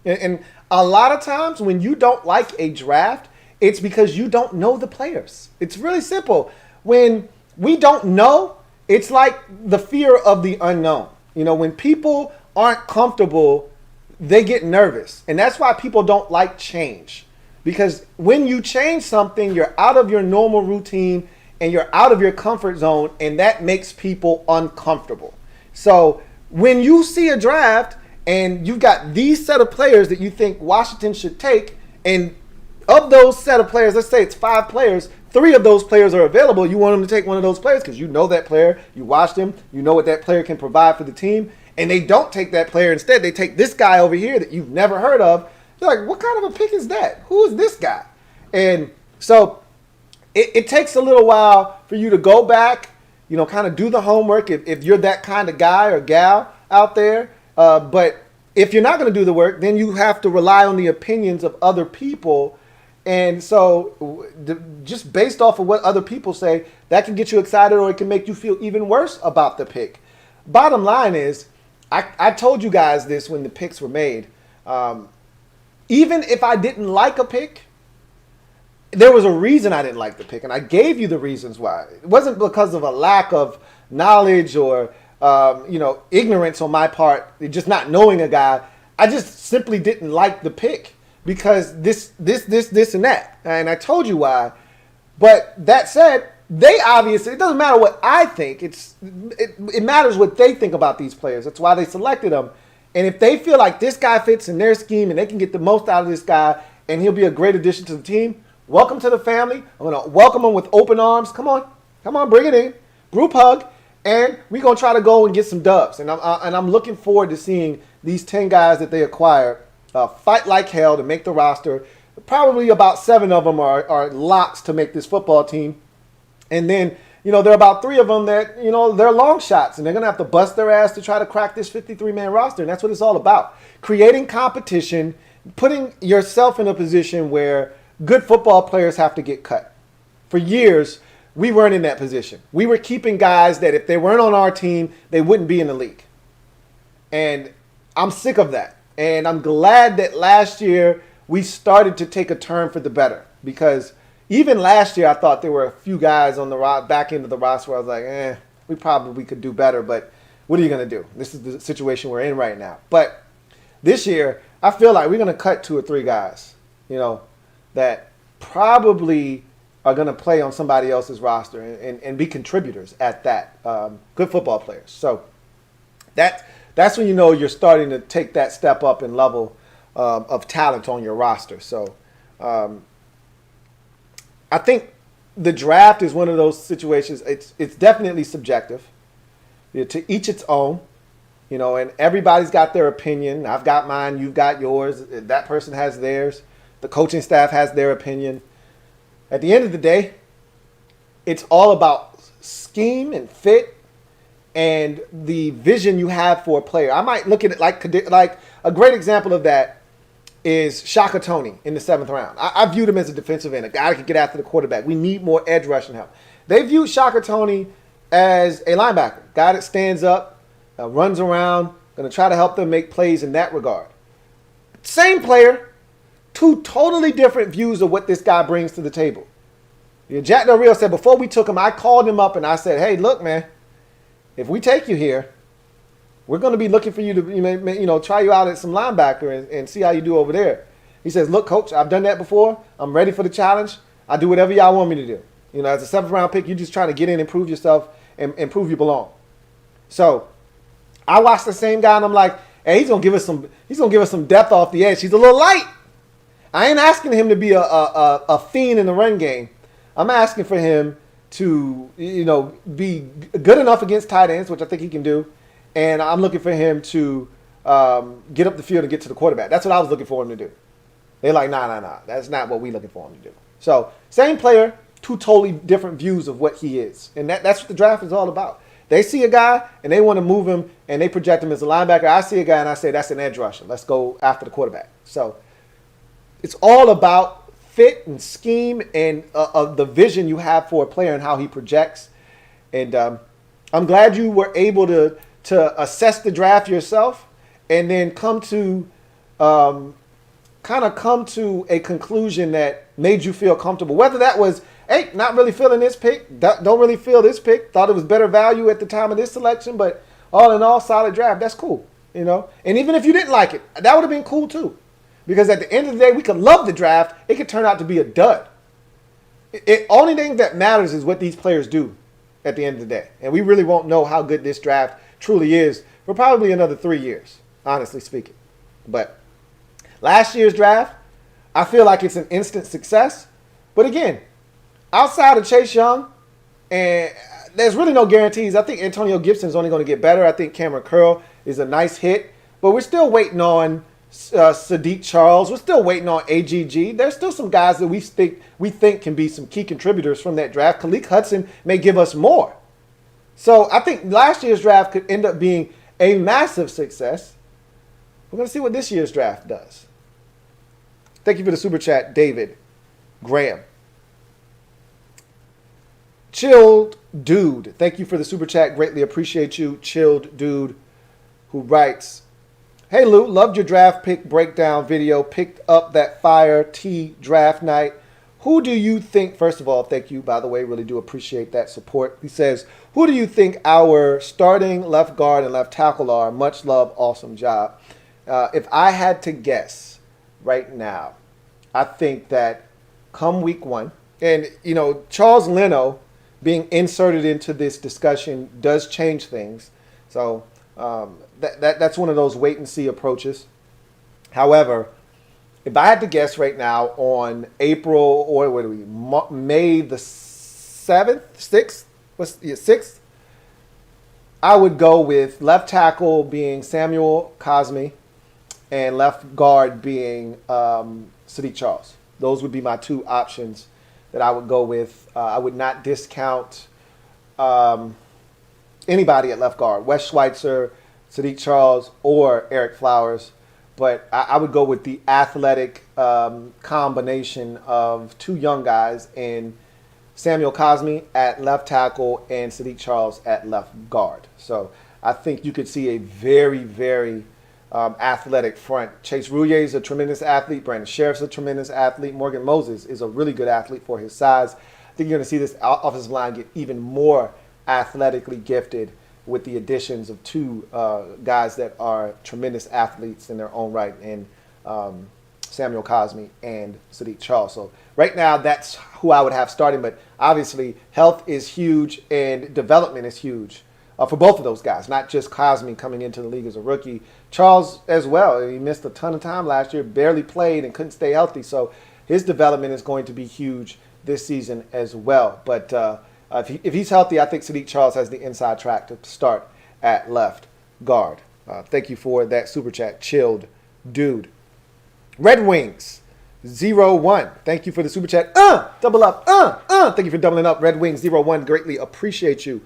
And a lot of times when you don't like a draft, it's because you don't know the players. It's really simple. When we don't know, it's like the fear of the unknown. You know, when people aren't comfortable, they get nervous. And that's why people don't like change. Because when you change something, you're out of your normal routine and you're out of your comfort zone, and that makes people uncomfortable. So when you see a draft and you've got these set of players that you think Washington should take, and of those set of players, let's say it's 5 players, 3 of those players are available, you want them to take one of those players because you know that player, you watched him, you know what that player can provide for the team, and they don't take that player. Instead, they take this guy over here that you've never heard of. You're like, what kind of a pick is that? Who is this guy? And so it takes a little while for you to go back, you know, kind of do the homework if you're that kind of guy or gal out there. But if you're not going to do the work, then you have to rely on the opinions of other people. And so just based off of what other people say, that can get you excited or it can make you feel even worse about the pick. Bottom line is, I told you guys this when the picks were made. Even if I didn't like a pick, there was a reason I didn't like the pick, and I gave you the reasons why. It wasn't because of a lack of knowledge or ignorance on my part, just not knowing a guy. I just simply didn't like the pick because this, and that. And I told you why. But that said, they obviously, it doesn't matter what I think. It matters what they think about these players. That's why they selected them. And if they feel like this guy fits in their scheme and they can get the most out of this guy and he'll be a great addition to the team, welcome to the family. I'm going to welcome them with open arms. Come on, bring it in. Group hug. And we're going to try to go and get some dubs. And I'm looking forward to seeing these 10 guys that they acquired fight like hell to make the roster. Probably about 7 of them are locks to make this football team. And then, there are about 3 of them that, they're long shots. And they're going to have to bust their ass to try to crack this 53-man roster. And that's what it's all about. Creating competition, putting yourself in a position where good football players have to get cut. For years, we weren't in that position. We were keeping guys that if they weren't on our team, they wouldn't be in the league. And I'm sick of that. And I'm glad that last year we started to take a turn for the better. Because even last year, I thought there were a few guys on the back end of the roster where I was like, we probably could do better. But what are you going to do? This is the situation we're in right now. But this year, I feel like we're going to cut 2 or 3 guys, that probably are going to play on somebody else's roster and be contributors at that. Good football players. So that's when you're starting to take that step up in level of talent on your roster. So I think the draft is one of those situations. It's definitely subjective. To each its own. And everybody's got their opinion. I've got mine. You've got yours. That person has theirs. The coaching staff has their opinion. At the end of the day, it's all about scheme and fit and the vision you have for a player. I might look at it like a great example of that is Shaka Toney in the 7th round. I viewed him as a defensive end, a guy that could get after the quarterback. We need more edge rushing help. They viewed Shaka Toney as a linebacker, guy that stands up, runs around, going to try to help them make plays in that regard. Same player, two totally different views of what this guy brings to the table. Jack Del Rio said before we took him, I called him up and I said, hey, look, man, if we take you here, we're going to be looking for you to try you out at some linebacker and see how you do over there. He says, look, coach, I've done that before. I'm ready for the challenge. I do whatever y'all want me to do. As a 7th round pick, you're just trying to get in and prove yourself and prove you belong. So I watched the same guy and I'm like, hey, he's gonna give us some depth off the edge. He's a little light. I ain't asking him to be a fiend in the run game. I'm asking for him to be good enough against tight ends, which I think he can do, and I'm looking for him to get up the field and get to the quarterback. That's what I was looking for him to do. They're like, nah. That's not what we're looking for him to do. So same player, two totally different views of what he is. And that's what the draft is all about. They see a guy and they want to move him and they project him as a linebacker. I see a guy and I say, that's an edge rusher. Let's go after the quarterback. So it's all about fit and scheme and of the vision you have for a player and how he projects. And I'm glad you were able to assess the draft yourself and then come to a conclusion that made you feel comfortable. Whether that was, hey, not really feeling this pick, don't really feel this pick, thought it was better value at the time of this selection, but all in all, solid draft. That's cool, And even if you didn't like it, that would have been cool too. Because at the end of the day, we could love the draft. It could turn out to be a dud. Only thing that matters is what these players do at the end of the day. And we really won't know how good this draft truly is for probably another 3 years, honestly speaking. But last year's draft, I feel like it's an instant success. But again, outside of Chase Young, and there's really no guarantees. I think Antonio Gibson's only going to get better. I think Cameron Curl is a nice hit. But we're still waiting on Sadiq Charles. We're still waiting on AGG. There's still some guys that we think can be some key contributors from that draft. Khaleke Hudson may give us more. So I think last year's draft could end up being a massive success. We're going to see what this year's draft does. Thank you for the super chat, David Graham. Chilled Dude. Thank you for the super chat. Greatly appreciate you, Chilled Dude, who writes, hey, Lou, loved your draft pick breakdown video. Picked up that fire T draft night. Who do you think, first of all, thank you, by the way, really do appreciate that support. He says, who do you think our starting left guard and left tackle are? Much love, awesome job. If I had to guess right now, I think that come week one, and, Charles Leno being inserted into this discussion does change things. So that's one of those wait and see approaches. However, if I had to guess right now on April or May the 7th, 6th, 6th, I would go with left tackle being Samuel Cosmi and left guard being Sadiq Charles. Those would be my two options that I would go with. I would not discount anybody at left guard, Wes Schweitzer, Sadiq Charles, or Eric Flowers. But I would go with the athletic combination of two young guys in Samuel Cosmi at left tackle and Sadiq Charles at left guard. So I think you could see a very, very athletic front. Chase Rouillet is a tremendous athlete. Brandon Sheriff's a tremendous athlete. Morgan Moses is a really good athlete for his size. I think you're going to see this offensive line get even more athletically gifted with the additions of two guys that are tremendous athletes in their own right, in Samuel Cosmi and Sadiq Charles. So right now, that's who I would have starting. But obviously, health is huge and development is huge for both of those guys, not just Cosmi coming into the league as a rookie. Charles as well. He missed a ton of time last year, barely played and couldn't stay healthy. So his development is going to be huge this season as well. But if he's healthy, I think Sadiq Charles has the inside track to start at left guard. Thank you for that super chat, Chilled Dude. Red Wings 01. Thank you for the super chat. Double up. Thank you for doubling up. Red Wings 01. Greatly appreciate you.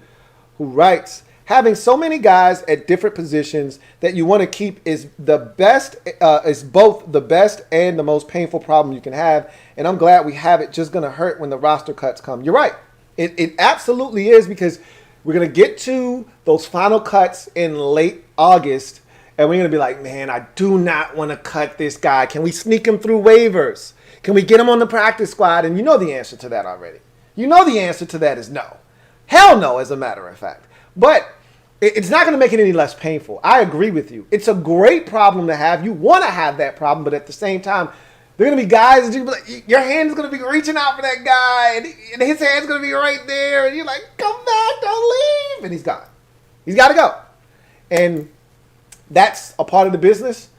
Who writes, having so many guys at different positions that you want to keep is the best, is both the best and the most painful problem you can have. And I'm glad we have it. Just going to hurt when the roster cuts come. You're right. It absolutely is, because We're going to get to those final cuts in late August, and we're going to be like, man, I do not want to cut this guy. Can we sneak him through waivers? Can we get him on the practice squad? And you know the answer to that already. You know the answer to that is no. Hell no, as a matter of fact. But it's not going to make it any less painful. I agree with you. It's a great problem to have. You want to have that problem, but at the same time, there are going to be guys that you be like, your hand's going to be reaching out for that guy, and his hand's going to be right there, and you're like, come back, don't leave, and he's gone. He's got to go. And that's a part of the business.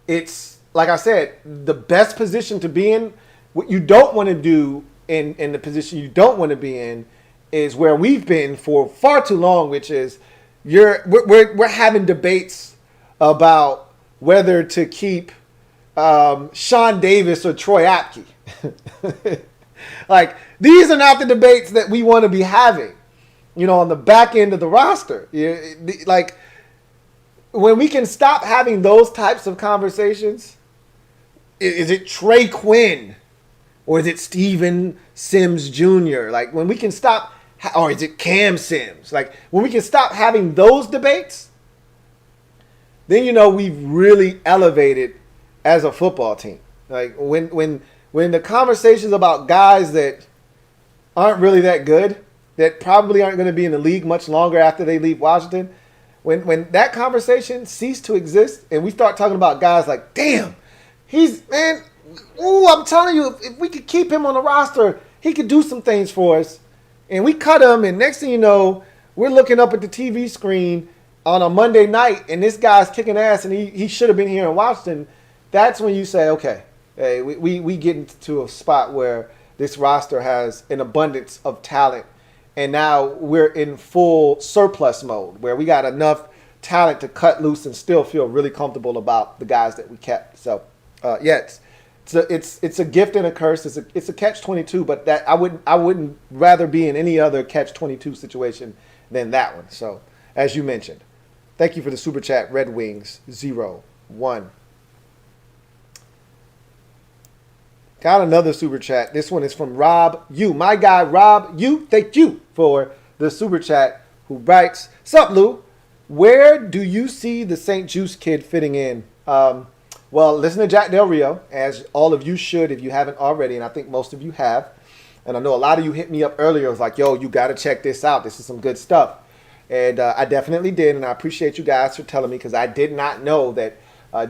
It's, like I said, the best position to be in. What you don't want to do in the position you don't want to be in is where we've been for far too long, which is we're having debates about whether to keep Sean Davis or Troy Apke. Like, these are not the debates that we want to be having, on the back end of the roster. Like, when we can stop having those types of conversations, is it Trey Quinn or is it Steven Sims Jr.? Like, when we can stop, or is it Cam Sims? Like, when we can stop having those debates, then we've really elevated as a football team. Like, when the conversations about guys that aren't really that good, that probably aren't going to be in the league much longer after they leave Washington, when that conversation ceased to exist and we start talking about guys like, damn, I'm telling you, if we could keep him on the roster, he could do some things for us. And we cut him, and next thing you know, we're looking up at the TV screen on a Monday night, and this guy's kicking ass, and he should have been here in Washington. That's when you say, okay, hey, we get into a spot where this roster has an abundance of talent, and now we're in full surplus mode where we got enough talent to cut loose and still feel really comfortable about the guys that we kept. So, it's a gift and a curse. It's a catch-22, but that I wouldn't rather be in any other catch-22 situation than that one. So, as you mentioned, thank you for the super chat, Red Wings 01. Got another super chat. This one is from Rob U. My guy, Rob U. Thank you for the super chat, who writes, "Sup, Lou? Where do you see the St. Juice kid fitting in?" Well, listen to Jack Del Rio, as all of you should if you haven't already, and I think most of you have. And I know a lot of you hit me up earlier. I was like, yo, you got to check this out. This is some good stuff. And I definitely did, and I appreciate you guys for telling me, because I did not know that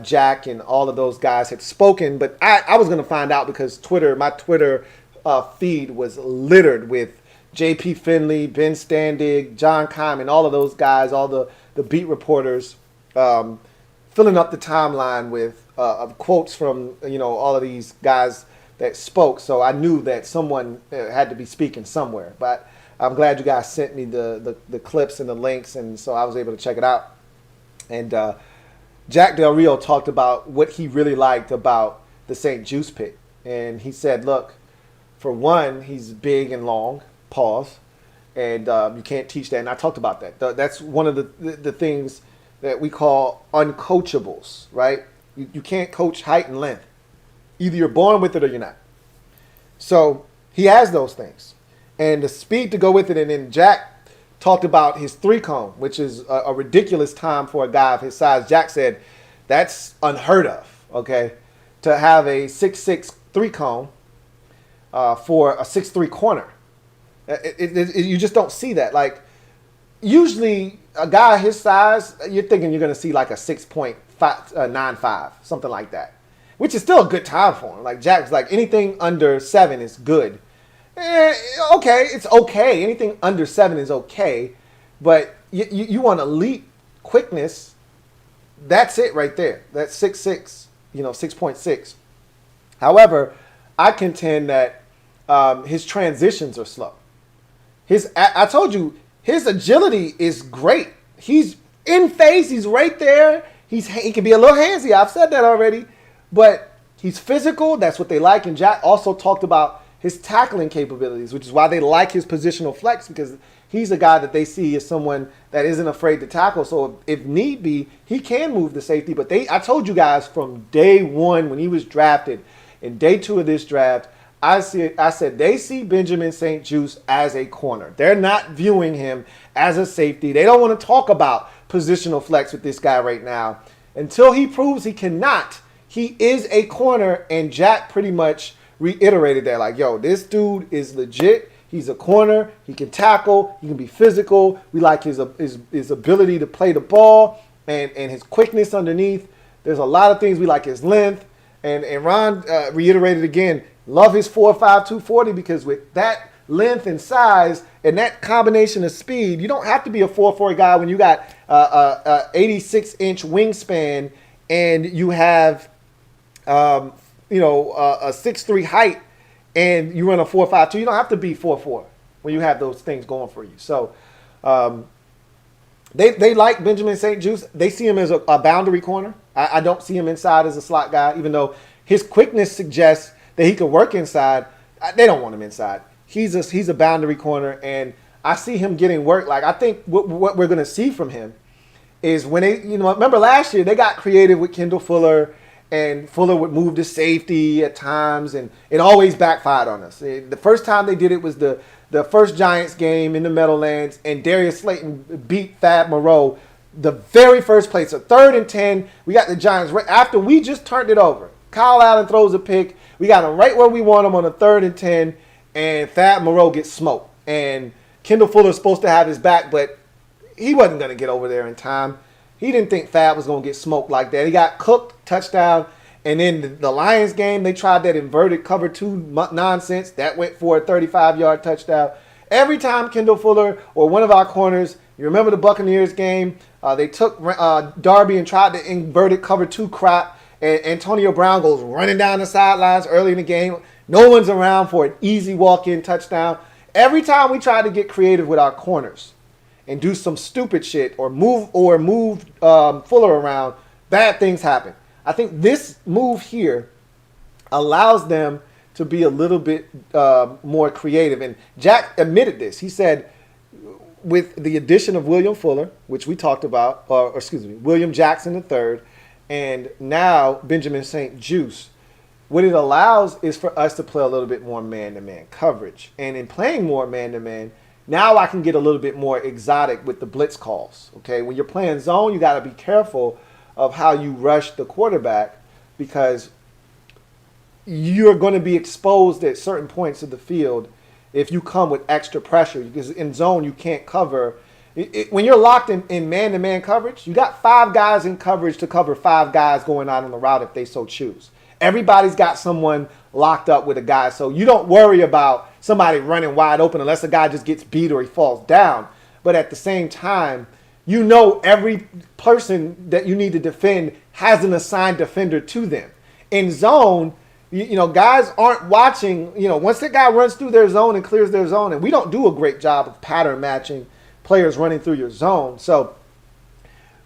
Jack and all of those guys had spoken, but I was going to find out because my Twitter feed was littered with J.P. Finley, Ben Standig, John Kyman, all of those guys, all the beat reporters, filling up the timeline with of quotes from all of these guys that spoke. So I knew that someone had to be speaking somewhere. But I'm glad you guys sent me the clips and the links, and so I was able to check it out. And Jack Del Rio talked about what he really liked about the St. Juice pick. And he said, look, for one, he's big and long, pause, and you can't teach that. And I talked about that. That's one of the things that we call uncoachables, right? You can't coach height and length. Either you're born with it or you're not. So he has those things. And the speed to go with it. And then Jack talked about his 3-cone, which is a ridiculous time for a guy of his size. Jack said that's unheard of, okay? To have a 6'6" 3-cone for a 6'3" corner. You just don't see that. Like, usually a guy his size, you're thinking you're going to see like a 6.95, something like that, which is still a good time for him. Like, Jack's like, anything under 7 is good. Okay, it's okay. Anything under 7 is okay, but you want elite quickness. That's it right there. That's 6'6", 6.6. However, I contend that his transitions are slow. I told you, his agility is great. He's in phase. He's right there. He can be a little handsy. I've said that already, but he's physical. That's what they like. And Jack also talked about his tackling capabilities, which is why they like his positional flex, because he's a guy that they see as someone that isn't afraid to tackle. So if need be, he can move the safety. But I told you guys from day one when he was drafted, in day 2 of this draft, I said they see Benjamin St-Juste as a corner. They're not viewing him as a safety. They don't want to talk about positional flex with this guy right now. Until he proves he cannot, he is a corner, and Jack pretty much reiterated that. Like, yo, this dude is legit. He's a corner. He can tackle. He can be physical. We like his ability to play the ball and his quickness underneath. There's a lot of things we like. His length. And Ron reiterated again, love his 4'5", 240, because with that length and size and that combination of speed, you don't have to be a 4'4" guy when you got a 86-inch wingspan and you have a 6'3" height and you run a 4'5", 2. You don't have to be 4'4" when you have those things going for you. So they like Benjamin St-Juste. They see him as a boundary corner. I don't see him inside as a slot guy, even though his quickness suggests that he could work inside. They don't want him inside. He's a boundary corner, and I see him getting work. Like, I think what we're going to see from him is when they, remember last year they got creative with Kendall Fuller, and Fuller would move to safety at times, and it always backfired on us. The first time they did it was the first Giants game in the Meadowlands, and Darius Slayton beat Thad Moreau the very first play. So 3rd and 10, we got the Giants right after we just turned it over. Kyle Allen throws a pick. We got him right where we want him on a 3rd and 10, and Thad Moreau gets smoked. And Kendall Fuller's supposed to have his back, but he wasn't going to get over there in time. He didn't think Thad was going to get smoked like that. He got cooked, touchdown. And then the Lions game, they tried that inverted cover 2 nonsense. That went for a 35-yard touchdown. Every time Kendall Fuller or one of our corners, you remember the Buccaneers game, they took Darby and tried to inverted cover 2 crap, and Antonio Brown goes running down the sidelines early in the game. No one's around for an easy walk-in touchdown. Every time we tried to get creative with our corners and do some stupid shit or move Fuller around, bad things happen. I think this move here allows them to be a little bit more creative. And Jack admitted this. He said, with the addition of William Fuller, which we talked about, William Jackson III, and now Benjamin St-Juste, what it allows is for us to play a little bit more man-to-man coverage. And in playing more man-to-man, now I can get a little bit more exotic with the blitz calls. Okay, when you're playing zone, you got to be careful of how you rush the quarterback, because you're going to be exposed at certain points of the field if you come with extra pressure, because in zone you can't cover. When you're locked in man-to-man coverage, you got 5 guys in coverage to cover 5 guys going out on the route if they so choose. Everybody's got someone locked up with a guy, so you don't worry about somebody running wide open unless a guy just gets beat or he falls down. But at the same time, every person that you need to defend has an assigned defender to them. In zone, guys aren't watching. Once that guy runs through their zone and clears their zone, and we don't do a great job of pattern matching players running through your zone. So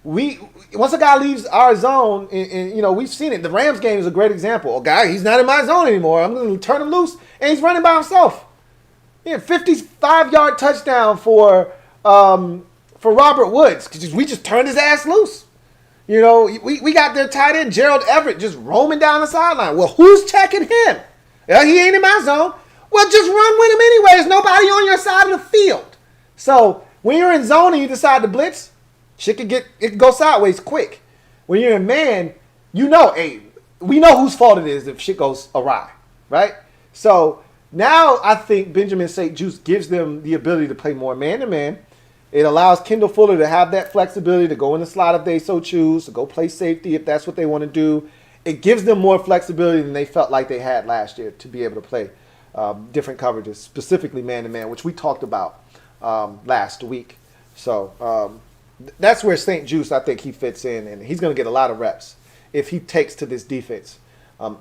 once a guy leaves our zone, and we've seen it. The Rams game is a great example. A guy, he's not in my zone anymore. I'm going to turn him loose, and he's running by himself. 55-yard touchdown for Robert Woods, because we just turned his ass loose. We got their tight end, Gerald Everett, just roaming down the sideline. Well, who's checking him? He ain't in my zone. Well, just run with him anyway. There's nobody on your side of the field. So when you're in zone and you decide to blitz, it could go sideways quick. When you're in man, we know whose fault it is if shit goes awry, right? So now I think Benjamin St-Juste gives them the ability to play more man-to-man. It allows Kendall Fuller to have that flexibility to go in the slot if they so choose, to go play safety if that's what they want to do. It gives them more flexibility than they felt like they had last year to be able to play different coverages, specifically man-to-man, which we talked about last week. So that's where St-Juste, I think he fits in, and he's going to get a lot of reps if he takes to this defense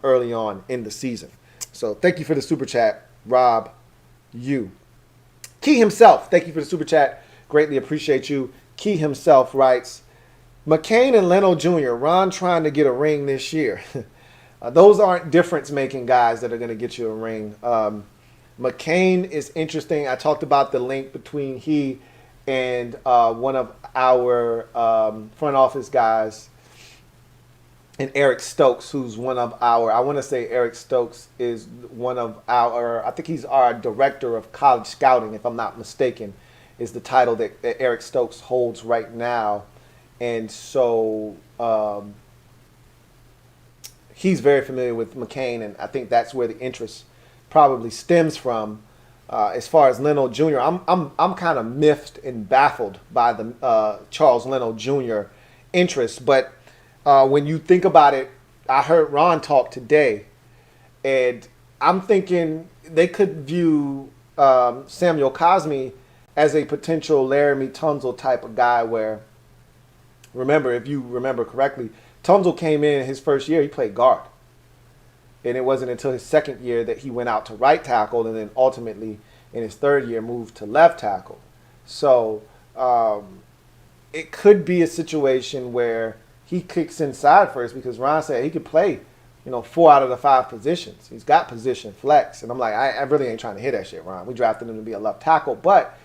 early on in the season. So thank you for the super chat, Rob. Key himself, thank you for the super chat. Greatly appreciate you. Key himself writes, McCain and Leno Jr., Ron trying to get a ring this year. Those aren't difference-making guys that are going to get you a ring. McCain is interesting. I talked about the link between he and one of our front office guys. and Eric Stokes, who's one of our, I want to say Eric Stokes is one of our, I think he's our director of college scouting, if I'm not mistaken, is the title that Eric Stokes holds right now. And so he's very familiar with McCain, and I think that's where the interest probably stems from. As far as Leno Jr., I'm kind of miffed and baffled by the Charles Leno Jr. interest. But when you think about it, I heard Ron talk today, and I'm thinking they could view Samuel Cosme as a potential Laramie Tunsil type of guy where, remember, if you remember correctly, Tunsil came in his first year, he played guard. And it wasn't until his second year that he went out to right tackle, and then ultimately in his third year moved to left tackle. So it could be a situation where he kicks inside first, because Ron said he could play, 4 out of the 5 positions. He's got position flex. And I'm like, I really ain't trying to hear that shit, Ron. We drafted him to be a left tackle. But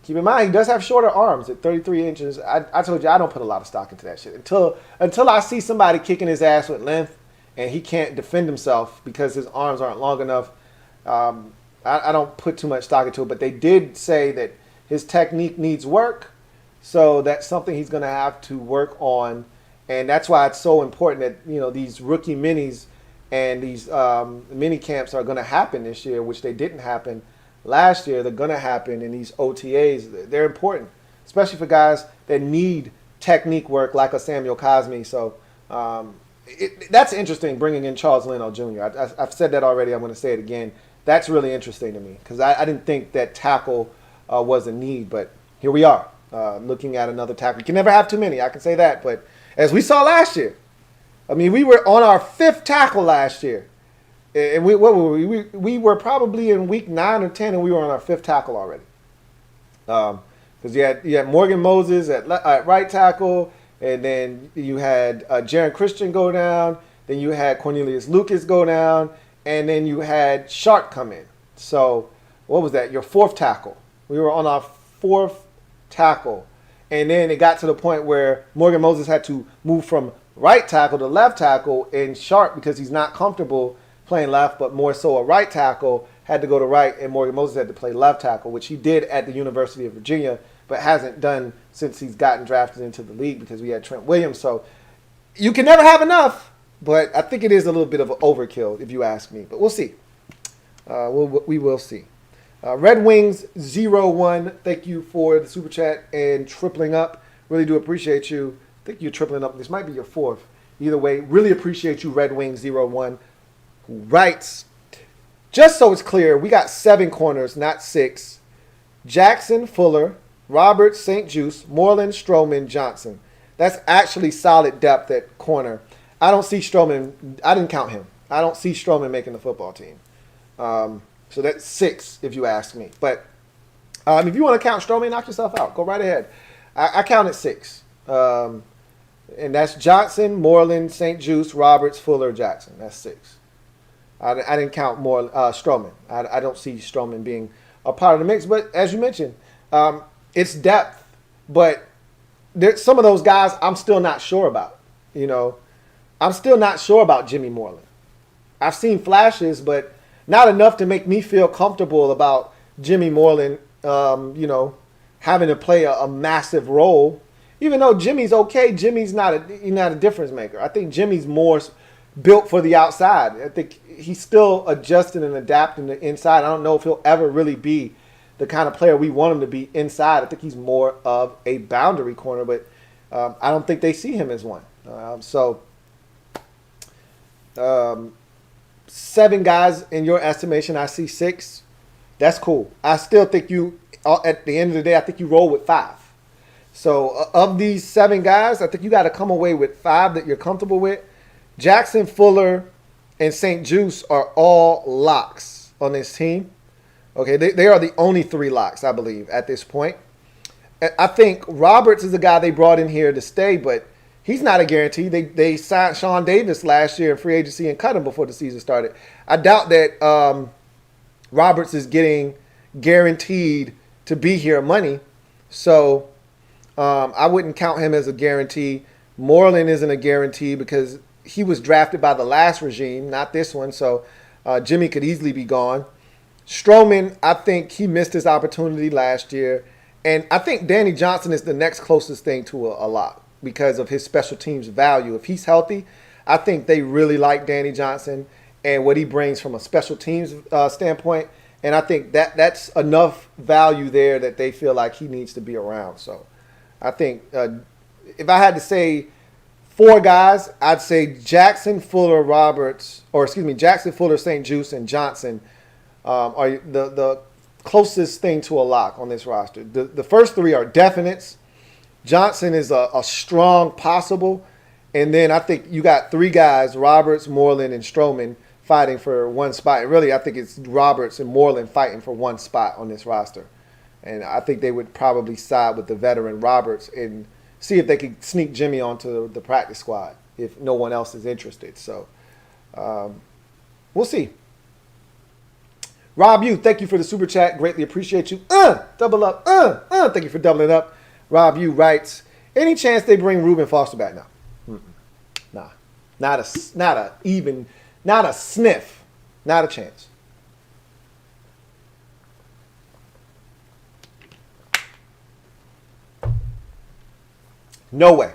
keep in mind, he does have shorter arms at 33 inches. I told you I don't put a lot of stock into that shit. Until I see somebody kicking his ass with length and he can't defend himself because his arms aren't long enough, I don't put too much stock into it. But they did say that his technique needs work. So that's something he's going to have to work on. And that's why it's so important that, these rookie minis and these mini camps are going to happen this year, which they didn't happen last year. They're going to happen in these OTAs. They're important, especially for guys that need technique work like a Samuel Cosme. So that's interesting, bringing in Charles Leno Jr. I've said that already. I'm going to say it again. That's really interesting to me because I didn't think that tackle was a need, but here we are looking at another tackle. You can never have too many, I can say that. But as we saw last year, I mean, we were on our 5th tackle last year. And what were we? We were probably in week 9 or 10, and we were on our 5th tackle already. Because you had Morgan Moses at right tackle, and then you had Jaron Christian go down, then you had Cornelius Lucas go down, and then you had Sharp come in. So what was that? Your 4th tackle. We were on our 4th tackle, and then it got to the point where Morgan Moses had to move from right tackle to left tackle, and Sharp, because he's not comfortable playing left, but more so a right tackle, had to go to right, and Morgan Moses had to play left tackle, which he did at the University of Virginia, but hasn't done since he's gotten drafted into the league because we had Trent Williams. So you can never have enough, but I think it is a little bit of an overkill if you ask me. But we'll see. We will see. Red Wings 01, thank you for the super chat and tripling up. Really do appreciate you. I think you're tripling up. This might be your 4th. Either way, really appreciate you, Red Wings 01, who writes, just so it's clear, we got 7 corners, not 6. Jackson, Fuller, Roberts, St. Juste, Moreland, Stroman, Johnson. That's actually solid depth at corner. I don't see Stroman. I didn't count him. I don't see Stroman making the football team. So that's 6 if you ask me. But if you want to count Stroman, knock yourself out. Go right ahead. I counted 6. And that's Johnson, Moreland, St. Juste, Roberts, Fuller, Jackson. That's 6. I didn't count more Stroman. I don't see Stroman being a part of the mix. But as you mentioned, it's depth. But there's some of those guys I'm still not sure about. I'm still not sure about Jimmy Moreland. I've seen flashes, but not enough to make me feel comfortable about Jimmy Moreland, having to play a massive role. Even though Jimmy's okay, Jimmy's not a difference maker. I think Jimmy's more built for the outside. I think he's still adjusting and adapting to inside. I don't know if he'll ever really be the kind of player we want him to be inside. I think he's more of a boundary corner, but I don't think they see him as one. 7 guys in your estimation. I see 6. That's cool. I still think at the end of the day, I think you roll with 5. So of these 7 guys, I think you got to come away with 5 that you're comfortable with. Jackson, Fuller, and St. Juste are all locks on this team. Okay, they are the only 3 locks, I believe, at this point. I think Roberts is the guy they brought in here to stay, but he's not a guarantee. They signed Sean Davis last year in free agency and cut him before the season started. I doubt that Roberts is getting guaranteed to be here money. So I wouldn't count him as a guarantee. Moreland isn't a guarantee because he was drafted by the last regime, not this one. So Jimmy could easily be gone. Stroman, I think he missed his opportunity last year. And I think Danny Johnson is the next closest thing to a lock because of his special teams value. If he's healthy, I think they really like Danny Johnson and what he brings from a special teams standpoint. And I think that's enough value there that they feel like he needs to be around. So I think if I had to say 4 guys, I'd say Jackson, Fuller, Jackson, Fuller, St. Juice, and Johnson are the closest thing to a lock on this roster. The first 3 are definites. Johnson is a strong possible. And then I think you got 3 guys, Roberts, Moreland, and Stroman, fighting for one spot. And really, I think it's Roberts and Moreland fighting for one spot on this roster. And I think they would probably side with the veteran Roberts and see if they could sneak Jimmy onto the practice squad if no one else is interested. So we'll see. Rob, thank you for the super chat. Greatly appreciate you. Double up. Thank you for doubling up. Rob, writes, any chance they bring Reuben Foster back now? Nah, not a sniff, not a chance. No way.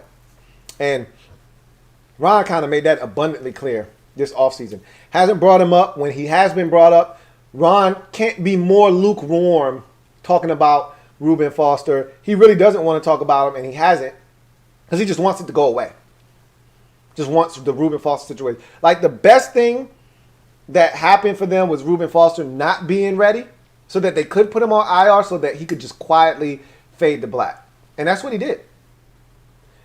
And Ron kind of made that abundantly clear this offseason. Hasn't brought him up. When he has been brought up, Ron can't be more lukewarm talking about Reuben Foster. He really doesn't want to talk about him, and he hasn't, because he just wants it to go away. Just wants the Reuben Foster situation. Like, the best thing that happened for them was Reuben Foster not being ready so that they could put him on IR so that he could just quietly fade to black. And that's what he did.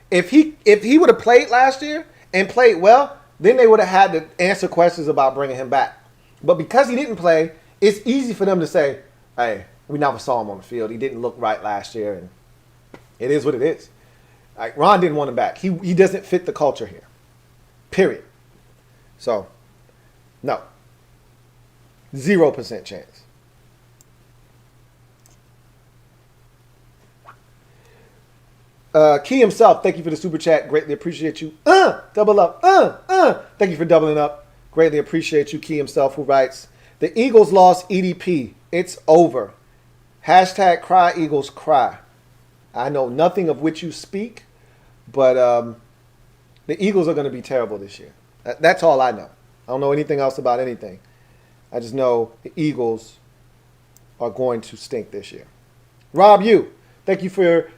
If he would have played last year and played well, then they would have had to answer questions about bringing him back. But because he didn't play, it's easy for them to say, hey, we never saw him on the field. He didn't look right last year, and it is what it is. Like, Ron didn't want him back. He doesn't fit the culture here. Period. So, no. 0% chance. Key himself, thank you for the super chat. Greatly appreciate you. Double up. Thank you for doubling up. Greatly appreciate you, Key himself, who writes, the Eagles lost EDP. It's over. Hashtag cry Eagles cry. I know nothing of which you speak, but the Eagles are going to be terrible this year. That's all I know. I don't know anything else about anything. I just know the Eagles are going to stink this year. Rob, thank you for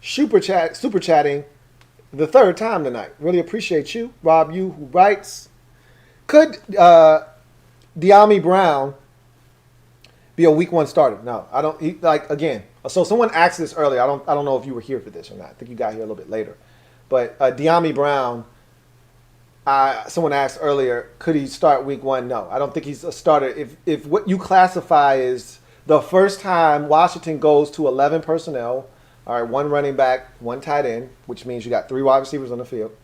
super chatting the 3rd time tonight. Really appreciate you. Rob, who writes, could De'Ami Brown be a week 1 starter? No, I don't. Again. So someone asked this earlier. I don't know if you were here for this or not. I think you got here a little bit later. But De'Ami Brown, someone asked earlier, could he start week 1? No, I don't think he's a starter. If what you classify is the first time Washington goes to 11 personnel, all right, 1 running back, 1 tight end, which means you got 3 wide receivers on the field.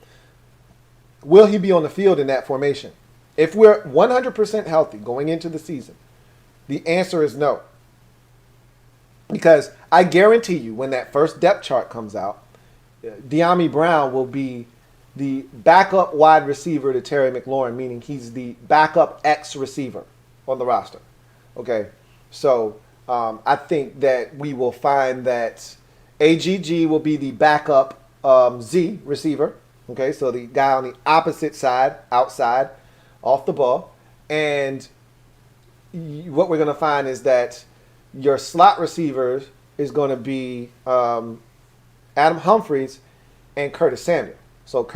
Will he be on the field in that formation? If we're 100% healthy going into the season, the answer is no. Because I guarantee you, when that first depth chart comes out, De'Ami Brown will be the backup wide receiver to Terry McLaurin, meaning he's the backup X receiver on the roster. Okay, so I think that we will find that AGG will be the backup Z receiver. Okay, so the guy on the opposite side, outside, off the ball. And what we're going to find is that your slot receivers is going to be Adam Humphries and Curtis Samuel. So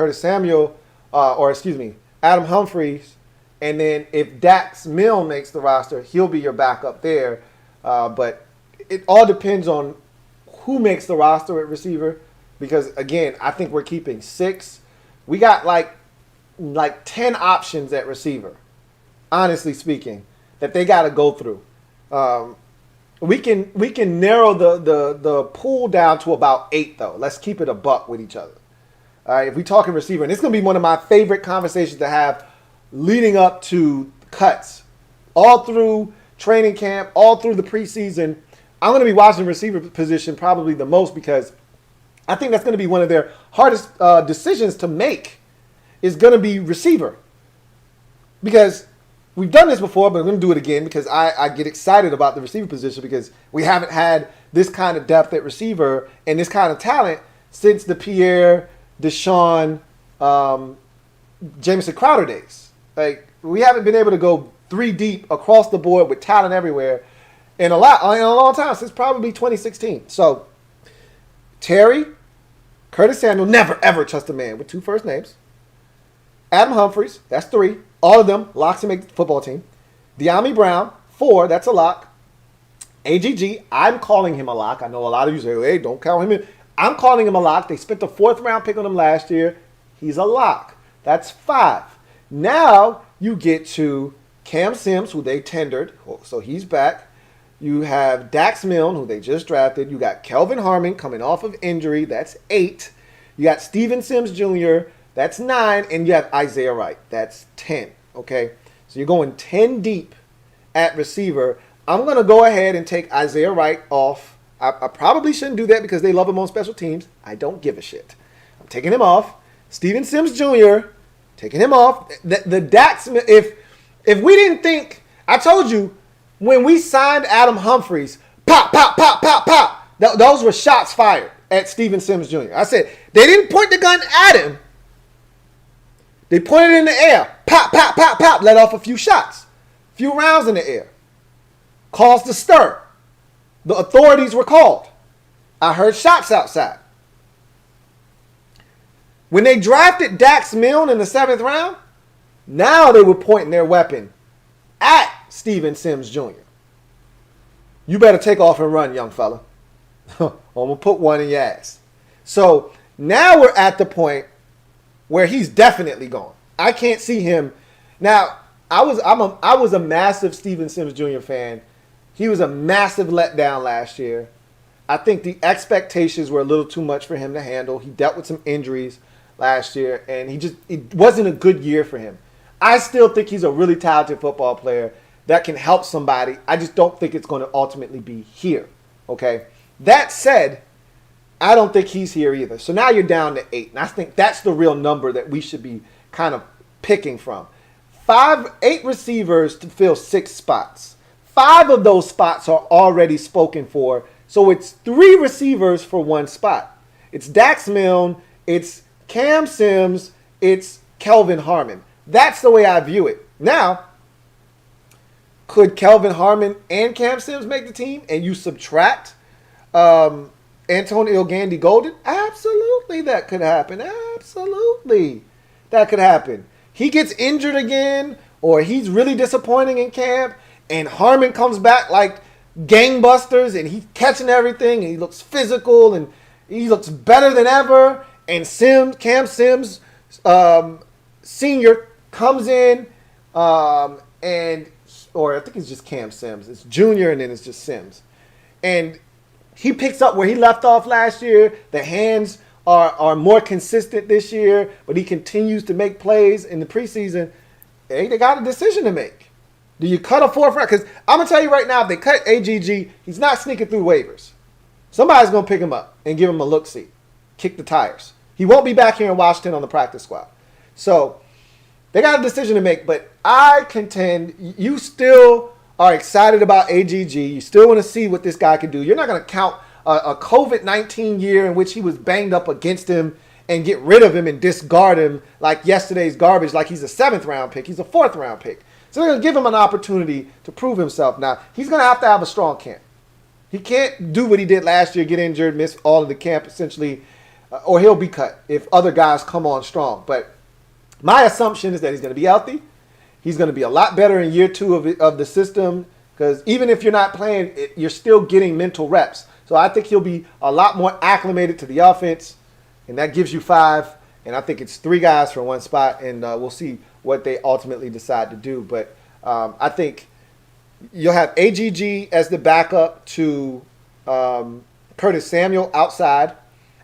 Adam Humphries, and then if Dax Milne makes the roster, he'll be your backup there. But it all depends on who makes the roster at receiver, because again, I think we're keeping 6. We got like 10 options at receiver, honestly speaking, that they got to go through. We can narrow the pool down to about 8 though. Let's keep it a buck with each other. All right, if we talking receiver, and it's going to be one of my favorite conversations to have leading up to cuts, all through training camp, all through the preseason. I'm going to be watching the receiver position probably the most, because I think that's going to be one of their hardest decisions to make. is going to be receiver. Because we've done this before, but I'm going to do it again because I get excited about the receiver position because we haven't had this kind of depth at receiver and this kind of talent since the Pierre, Deshaun, Jamison Crowder days. Like, we haven't been able to go 3 deep across the board with talent everywhere in a long time, since probably 2016. So, Terry, Curtis Samuel, never ever trust a man with 2 first names. Adam Humphries, that's 3. All of them locks to make the football team. De'Ami Brown, 4, that's a lock. AGG, I'm calling him a lock. I know a lot of you say, hey, don't count him in. I'm calling him a lock. They spent the 4th round pick on him last year. He's a lock. That's 5. Now you get to Cam Sims, who they tendered, so he's back. You have Dax Milne, who they just drafted. You got Kelvin Harmon coming off of injury. That's 8. You got Steven Sims Jr., that's 9. And you have Isaiah Wright. That's 10. Okay? So you're going 10 deep at receiver. I'm going to go ahead and take Isaiah Wright off. I probably shouldn't do that because they love him on special teams. I don't give a shit. I'm taking him off. Steven Sims Jr., taking him off. The Dax, if we didn't think, I told you, when we signed Adam Humphries, pop, pop, pop, pop, pop. Those were shots fired at Steven Sims Jr. I said, they didn't point the gun at him. They pointed it in the air. Pop, pop, pop, pop. Let off a few shots. A few rounds in the air. Caused a stir. The authorities were called. I heard shots outside. When they drafted Dax Milne in the 7th round, now they were pointing their weapon at Steven Sims Jr. You better take off and run, young fella. I'm going to put one in your ass. So now we're at the point where he's definitely gone. I can't see him. Now, I was a massive Steven Sims Jr. fan. He was a massive letdown last year. I think the expectations were a little too much for him to handle. He dealt with some injuries last year, and it wasn't a good year for him. I still think he's a really talented football player that can help somebody. I just don't think it's going to ultimately be here. Okay? That said, I don't think he's here either. So now you're down to 8, and I think that's the real number that we should be kind of picking from. 8 receivers to fill 6 spots. 5 of those spots are already spoken for, so it's 3 receivers for 1 spot. It's Dax Milne, it's Cam Sims, it's Kelvin Harmon. That's the way I view it. Now, could Kelvin Harmon and Cam Sims make the team and you subtract Antonio Gandy Golden? Absolutely, that could happen. Absolutely, that could happen. He gets injured again, or he's really disappointing in camp, and Harmon comes back like gangbusters, and he's catching everything, and he looks physical, and he looks better than ever. And Cam Sims Sr. comes in, or I think it's just Cam Sims. It's Junior, and then it's just Sims. And he picks up where he left off last year. The hands are more consistent this year, but he continues to make plays in the preseason. Hey, they got a decision to make. Do you cut a 4th round? Because I'm going to tell you right now, if they cut AGG, he's not sneaking through waivers. Somebody's going to pick him up and give him a look-see. Kick the tires. He won't be back here in Washington on the practice squad. So they got a decision to make, but I contend you still are excited about AGG. You still want to see what this guy can do. You're not going to count a COVID-19 year in which he was banged up against him and get rid of him and discard him like yesterday's garbage, like he's a 7th round pick. He's a 4th round pick. So they're going to give him an opportunity to prove himself. Now, he's going to have a strong camp. He can't do what he did last year, get injured, miss all of the camp essentially, or he'll be cut if other guys come on strong. But my assumption is that he's going to be healthy. He's going to be a lot better in year 2 of the system, because even if you're not playing, you're still getting mental reps. So I think he'll be a lot more acclimated to the offense, and that gives you 5. And I think it's 3 guys for 1 spot, and we'll see what they ultimately decide to do. But I think you'll have AGG as the backup to Curtis Samuel outside.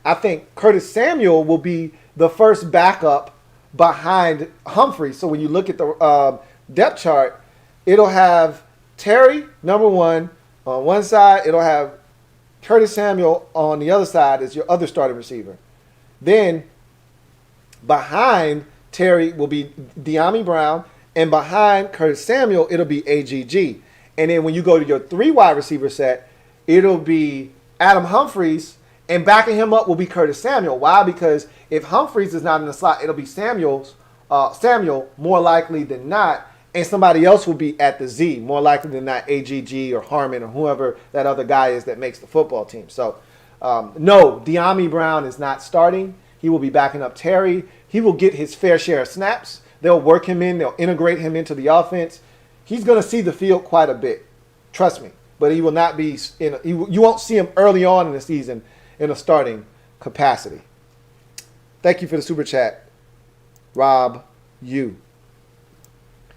I think Curtis Samuel will be the first backup behind Humphrey. So when you look at the depth chart, it'll have Terry, number 1, on one side. It'll have Curtis Samuel on the other side as your other starting receiver. Then behind Terry will be De'Ami Brown, and behind Curtis Samuel, it'll be AGG. And then when you go to your 3 wide receiver set, it'll be Adam Humphries, and backing him up will be Curtis Samuel. Why? Because if Humphries is not in the slot, it'll be Samuel more likely than not, and somebody else will be at the Z, more likely than not AGG or Harmon or whoever that other guy is that makes the football team. So, no, De'Ami Brown is not starting. He will be backing up Terry. He will get his fair share of snaps. They'll work him in. They'll integrate him into the offense. He's going to see the field quite a bit. Trust me. But he will not be you won't see him early on in the season in a starting capacity. Thank you for the super chat, Rob U.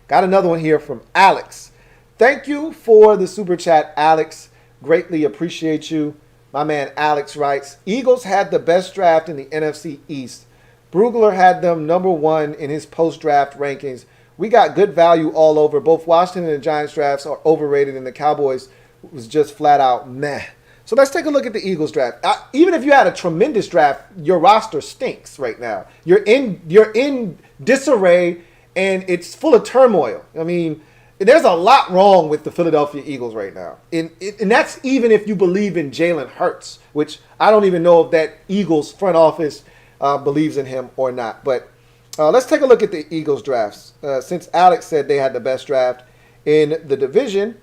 Got another one here from Alex. Thank you for the super chat, Alex. Greatly appreciate you. My man Alex writes, Eagles had the best draft in the NFC East. Brugler had them number 1 in his post-draft rankings. We got good value all over. Both Washington and the Giants drafts are overrated, and the Cowboys was just flat out meh. So let's take a look at the Eagles draft. Even if you had a tremendous draft, your roster stinks right now. You're in disarray, and it's full of turmoil. I mean, there's a lot wrong with the Philadelphia Eagles right now. And that's even if you believe in Jalen Hurts, which I don't even know if that Eagles front office believes in him or not. But let's take a look at the Eagles drafts. Since Alex said they had the best draft in the division,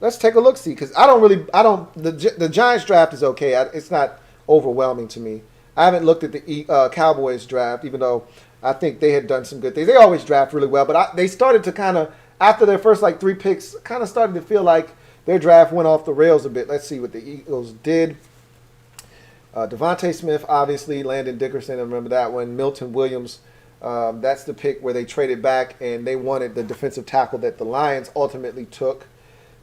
let's take a look, see, because the Giants draft is okay. It's not overwhelming to me. I haven't looked at the Cowboys draft, even though I think they had done some good things. They always draft really well, but they started to kind of, after their first 3 picks, kind of started to feel like their draft went off the rails a bit. Let's see what the Eagles did. Devontae Smith, obviously. Landon Dickerson, I remember that one. Milton Williams, that's the pick where they traded back, and they wanted the defensive tackle that the Lions ultimately took.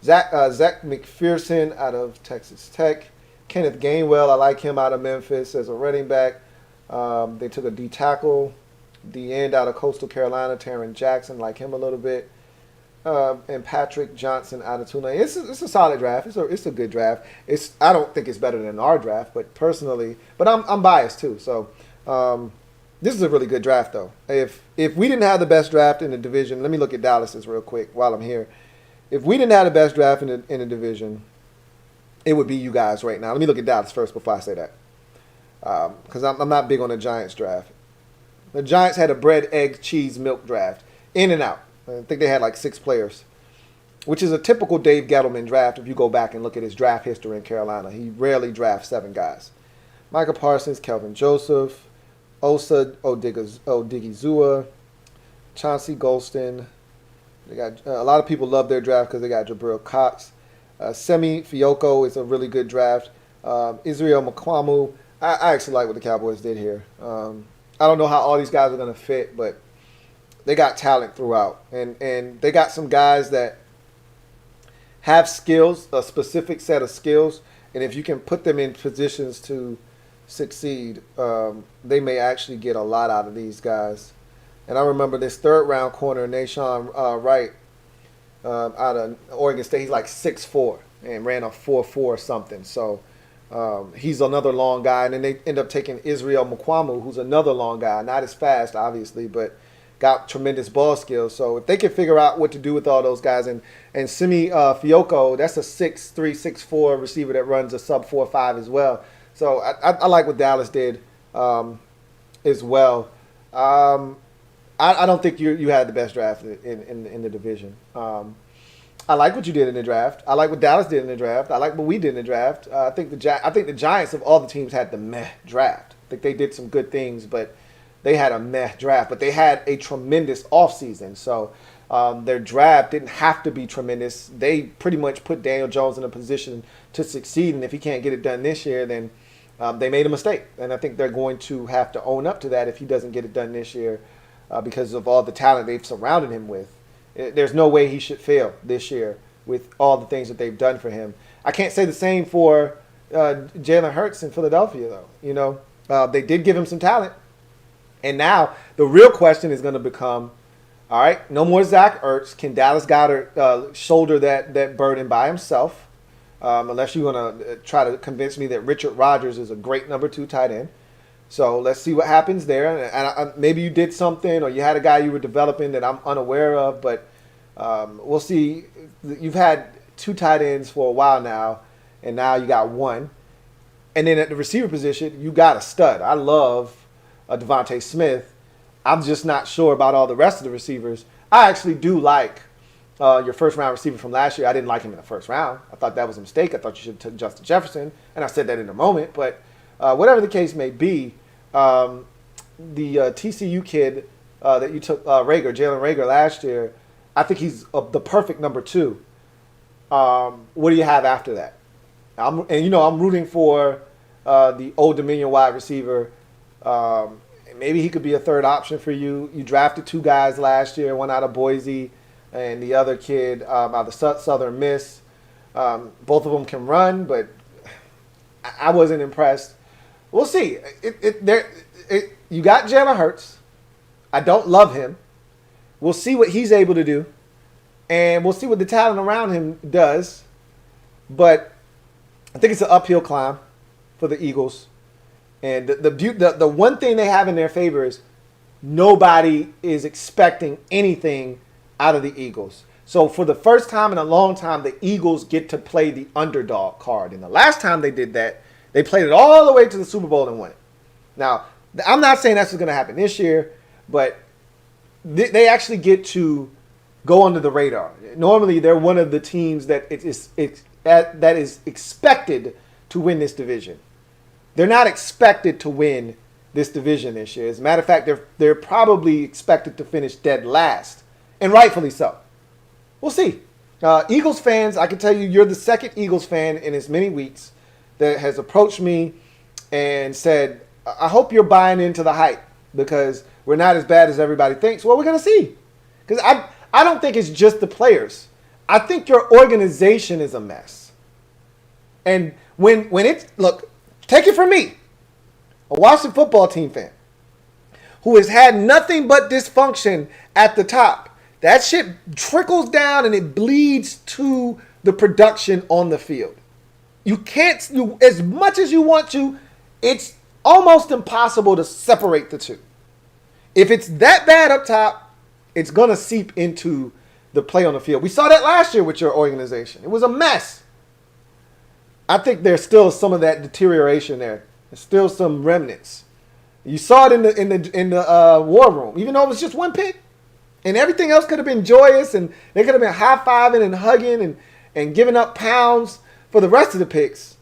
Zach McPherson out of Texas Tech. Kenneth Gainwell, I like him out of Memphis as a running back. They took a D tackle. The end out of Coastal Carolina, Taron Jackson, like him a little bit. And Patrick Johnson out of Tulane. It's a solid draft. It's a good draft. I don't think it's better than our draft, but personally, but I'm biased too. So this is a really good draft though. If we didn't have the best draft in the division, let me look at Dallas's real quick while I'm here. If we didn't have the best draft in the division, it would be you guys right now. Let me look at Dallas first before I say that, because I'm not big on the Giants draft. The Giants had a bread, egg, cheese, milk draft, in and out. I think they had 6 players, which is a typical Dave Gettleman draft if you go back and look at his draft history in Carolina. He rarely drafts 7 guys. Micah Parsons, Kelvin Joseph, Osa Odigizua, Chauncey Golston. They got a lot of people love their draft because they got Jabril Cox. Semi Fiyoko is a really good draft. Israel Mukwamu. I actually like what the Cowboys did here. I don't know how all these guys are going to fit, but they got talent throughout. And they got some guys that have skills, a specific set of skills, and if you can put them in positions to succeed, they may actually get a lot out of these guys. And I remember this 3rd-round corner, Nashawn Wright, out of Oregon State. He's 6'4", and ran a 4.4 or something. So he's another long guy. And then they end up taking Israel Mukwamu, who's another long guy. Not as fast, obviously, but got tremendous ball skills. So if they can figure out what to do with all those guys, and Semi Fiyoko, that's a 6'3", 6'4" receiver that runs a sub 4.5 as well. So I like what Dallas did as well. I don't think you had the best draft in the division. I like what you did in the draft. I like what Dallas did in the draft. I like what we did in the draft. I think the Giants of all the teams had the meh draft. I think they did some good things, but they had a meh draft. But they had a tremendous offseason. So their draft didn't have to be tremendous. They pretty much put Daniel Jones in a position to succeed. And if he can't get it done this year, then they made a mistake. And I think they're going to have to own up to that if he doesn't get it done this year because of all the talent they've surrounded him with. There's no way he should fail this year with all the things that they've done for him. I can't say the same for Jalen Hurts in Philadelphia, though. You know, they did give him some talent. And now the real question is going to become, all right, no more Zach Ertz. Can Dallas Goedert shoulder that burden by himself? Unless you want to try to convince me that Richard Rodgers is a great number 2 tight end. So let's see what happens there. And maybe you did something, or you had a guy you were developing that I'm unaware of. But we'll see. You've had 2 tight ends for a while now, and now you got 1. And then at the receiver position, you got a stud. I love Devontae Smith. I'm just not sure about all the rest of the receivers. I actually do like your first-round receiver from last year. I didn't like him in the first round. I thought that was a mistake. I thought you should have taken Justin Jefferson, and I said that in a moment. But whatever the case may be, the TCU kid that you took, Jalen Rager, last year, I think he's the perfect number 2. What do you have after that? I'm rooting for the Old Dominion wide receiver. Maybe he could be a third option for you. You drafted 2 guys last year, one out of Boise and the other kid out of Southern Miss. Both of them can run, but I wasn't impressed. We'll see. You got Jalen Hurts. I don't love him. We'll see what he's able to do, and we'll see what the talent around him does. But I think it's an uphill climb for the Eagles. And the one thing they have in their favor is nobody is expecting anything out of the Eagles. So for the first time in a long time, the Eagles get to play the underdog card. And the last time they did that, they played it all the way to the Super Bowl and won it. Now, I'm not saying that's what's going to happen this year, but they actually get to go under the radar. Normally, they're one of the teams that is expected to win this division. They're not expected to win this division this year. As a matter of fact, they're probably expected to finish dead last, and rightfully so. We'll see. Eagles fans, I can tell you, you're the second Eagles fan in as many weeks that has approached me and said, I hope you're buying into the hype because we're not as bad as everybody thinks. Well, we're going to see. Because I don't think it's just the players. I think your organization is a mess. And when it's, look, take it from me, a Washington football team fan who has had nothing but dysfunction at the top. That shit trickles down and it bleeds to the production on the field. You can't, as much as you want to, it's almost impossible to separate the two. If it's that bad up top, it's going to seep into the play on the field. We saw that last year with your organization. It was a mess. I think there's still some of that deterioration there. There's still some remnants. You saw it in the war room, even though it was just one pick. And everything else could have been joyous, and they could have been high-fiving and hugging and giving up pounds for the rest of the picks.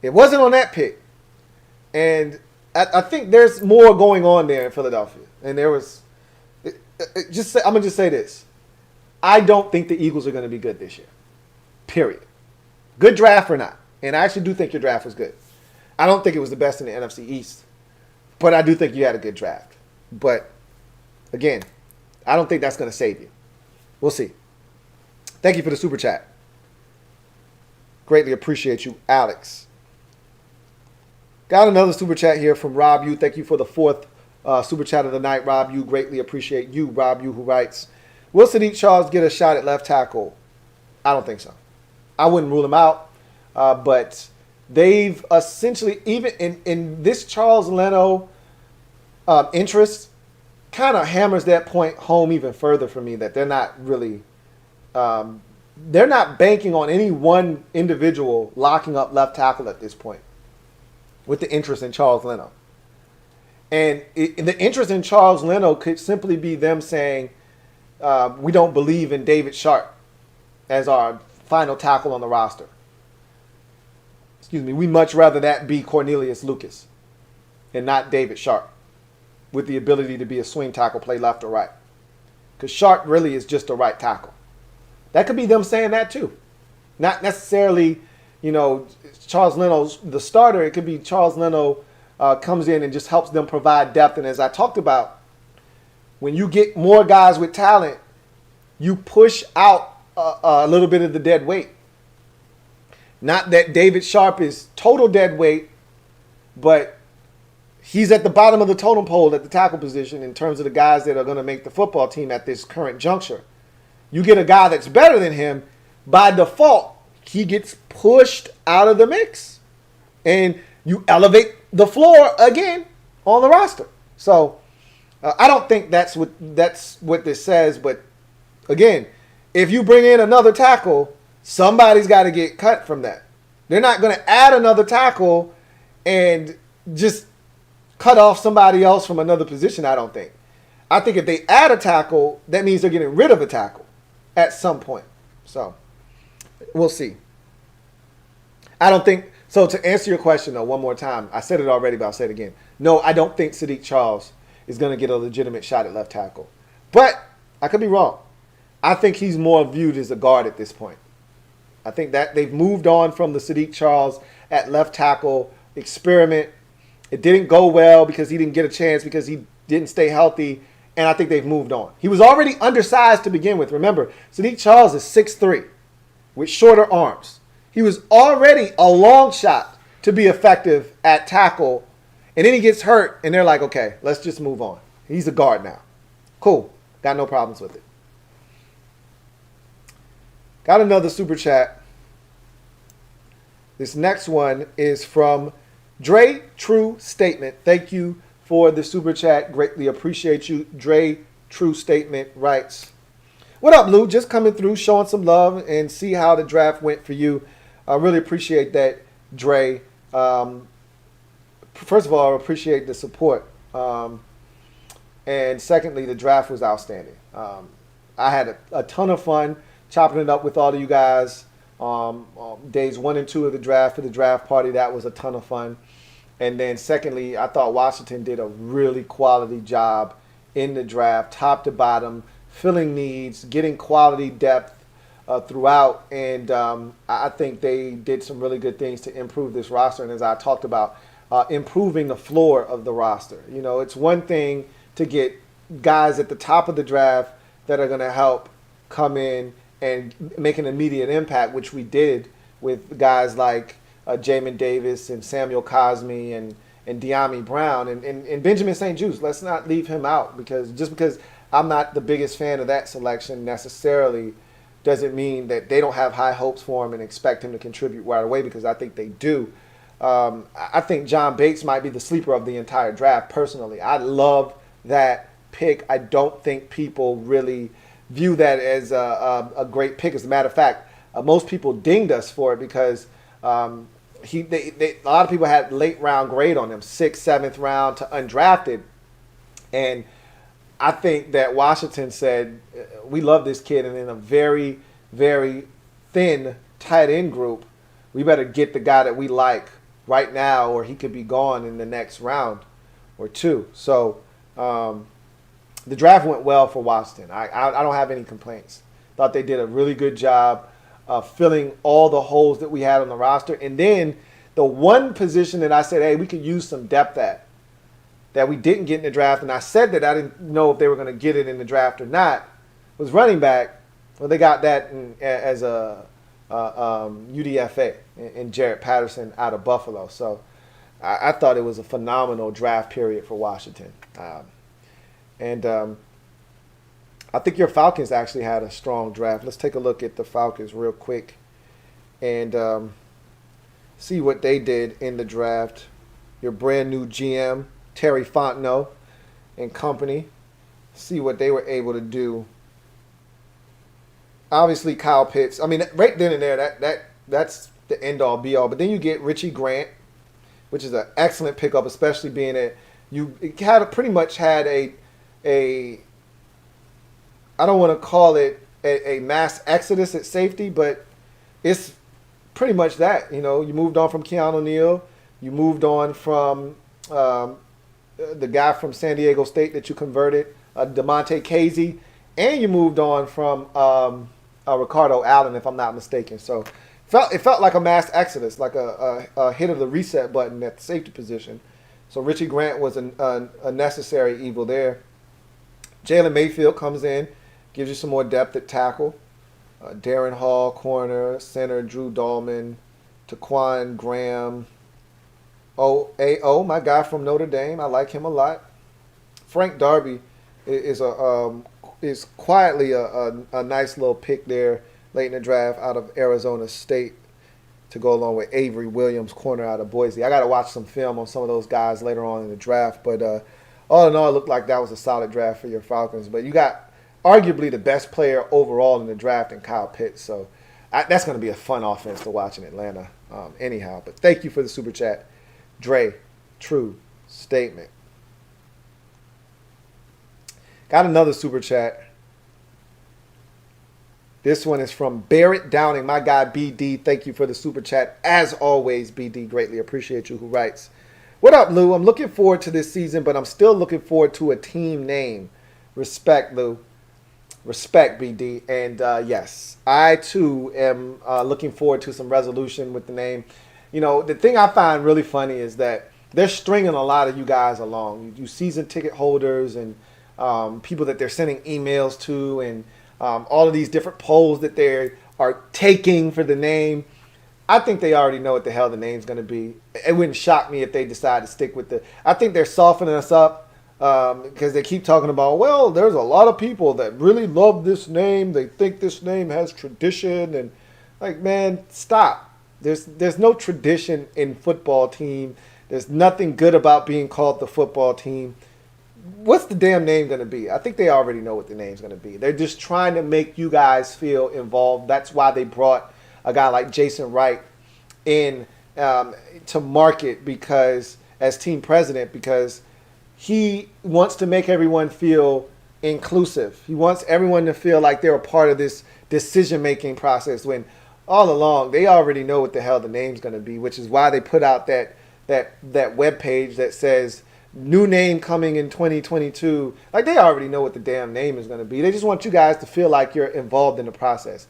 It wasn't on that pick. And I think there's more going on there in Philadelphia. And there was I'm going to just say this. I don't think the Eagles are going to be good this year. Period. Good draft or not. And I actually do think your draft was good. I don't think it was the best in the NFC East. But I do think you had a good draft. But, again, I don't think that's going to save you. We'll see. Thank you for the super chat. Greatly appreciate you, Alex. Got another super chat here from Rob U. Thank you for the fourth super chat of the night, Rob U. Greatly appreciate you, Rob U, who writes, will Sadiq Charles get a shot at left tackle? I don't think so. I wouldn't rule him out. But they've essentially, even in this Charles Leno interest, kind of hammers that point home even further for me that they're not really, they're not banking on any one individual locking up left tackle at this point with the interest in Charles Leno. And the interest in Charles Leno could simply be them saying, we don't believe in David Sharp as our final tackle on the roster. Excuse me, we much rather that be Cornelius Lucas and not David Sharp with the ability to be a swing tackle, play left or right. Because Sharp really is just a right tackle. That could be them saying that too. Not necessarily, Charles Leno's the starter. It could be Charles Leno comes in and just helps them provide depth. And as I talked about, when you get more guys with talent, you push out a little bit of the dead weight. Not that David Sharp is total dead weight, but he's at the bottom of the totem pole at the tackle position in terms of the guys that are going to make the football team at this current juncture. You get a guy that's better than him, by default, he gets pushed out of the mix. And you elevate the floor again on the roster. So I don't think that's what this says. But again, if you bring in another tackle, somebody's got to get cut from that. They're not going to add another tackle and just cut off somebody else from another position, I don't think. I think if they add a tackle, that means they're getting rid of a tackle at some point. So we'll see. I don't think – so to answer your question, though, one more time, I said it already, but I'll say it again. No, I don't think Sadiq Charles is going to get a legitimate shot at left tackle. But I could be wrong. I think he's more viewed as a guard at this point. I think that they've moved on from the Sadiq Charles at left tackle experiment. It didn't go well because he didn't get a chance because he didn't stay healthy, and I think they've moved on. He was already undersized to begin with. Remember, Sadiq Charles is 6'3", with shorter arms. He was already a long shot to be effective at tackle, and then he gets hurt, and they're like, okay, let's just move on. He's a guard now. Cool. Got no problems with it. Got another super chat. This next one is from Dre True Statement. Thank you for the super chat. Greatly appreciate you. Dre True Statement writes, what up, Lou? Just coming through, showing some love and see how the draft went for you. I really appreciate that, Dre. First of all, I appreciate the support. And secondly, the draft was outstanding. I had a ton of fun chopping it up with all of you guys. Days 1 and 2 of the draft for the draft party, that was a ton of fun. And then secondly, I thought Washington did a really quality job in the draft, top to bottom, filling needs, getting quality depth throughout. And I think they did some really good things to improve this roster. And as I talked about, improving the floor of the roster. You know, it's one thing to get guys at the top of the draft that are going to help come in and make an immediate impact, which we did with guys like Jamin Davis and Samuel Cosme and De'Ami Brown and Benjamin St. Juste. Let's not leave him out because just because I'm not the biggest fan of that selection necessarily doesn't mean that they don't have high hopes for him and expect him to contribute right away, because I think they do. I think John Bates might be the sleeper of the entire draft personally. I love that pick. I don't think people really view that as a great pick. As a matter of fact, most people dinged us for it because a lot of people had late round grade on him, 6th, 7th round to undrafted. And I think that Washington said, we love this kid, and in a very, very thin tight end group, we better get the guy that we like right now, or he could be gone in the next round or two. So the draft went well for Washington. I don't have any complaints. Thought they did a really good job filling all the holes that we had on the roster. And then the one position that I said, hey, we could use some depth at, that we didn't get in the draft, and I said that I didn't know if they were going to get it in the draft or not, was running back. Well, they got that as a UDFA in Jarrett Patterson out of Buffalo. So I thought it was a phenomenal draft period for Washington. And I think your Falcons actually had a strong draft. Let's take a look at the Falcons real quick and see what they did in the draft. Your brand new GM, Terry Fontenot and company. See what they were able to do. Obviously, Kyle Pitts. I mean, right then and there, that's the end-all, be-all. But then you get Richie Grant, which is an excellent pickup, especially being that you pretty much had a I don't want to call it a mass exodus at safety, but it's pretty much that. You know, you moved on from Keanu Neal. You moved on from the guy from San Diego State that you converted, DeMonte Casey, and you moved on from Ricardo Allen, if I'm not mistaken. So it felt like a mass exodus, like a hit of the reset button at the safety position. So Richie Grant was a necessary evil there. Jalen Mayfield comes in, gives you some more depth at tackle. Darren Hall, corner, center, Drew Dahlman, Taquan Graham. My guy from Notre Dame. I like him a lot. Frank Darby is quietly a nice little pick there late in the draft out of Arizona State. to go along with Avery Williams, corner out of Boise. I got to watch some film on some of those guys later on in the draft. But all in all, it looked like that was a solid draft for your Falcons. But you got arguably the best player overall in the draft in Kyle Pitts. So that's going to be a fun offense to watch in Atlanta anyhow. But thank you for the super chat. Dre, true statement. Got another super chat. This one is from Barrett Downing, my guy BD. Thank you for the super chat. As always, BD, greatly appreciate you, who writes, "What up, Lou? I'm looking forward to this season, but I'm still looking forward to a team name. Respect, Lou. Respect, BD." And yes, I too am looking forward to some resolution with the name. You know, the thing I find really funny is that they're stringing a lot of you guys along. You season ticket holders and people that they're sending emails to, and all of these different polls that they are taking for the name. I think they already know what the hell the name's going to be. It wouldn't shock me if they decide to stick with I think they're softening us up because they keep talking about, well, there's a lot of people that really love this name. They think this name has tradition. And like, man, stop. There's no tradition in football team. There's nothing good about being called the football team. What's the damn name going to be? I think they already know what the name's going to be. They're just trying to make you guys feel involved. That's why they brought a guy like Jason Wright in to market because as team president, because he wants to make everyone feel inclusive. He wants everyone to feel like they're a part of this decision-making process when all along they already know what the hell the name's going to be, which is why they put out that web page that says new name coming in 2022. Like, they already know what the damn name is going to be. They just want you guys to feel like you're involved in the process.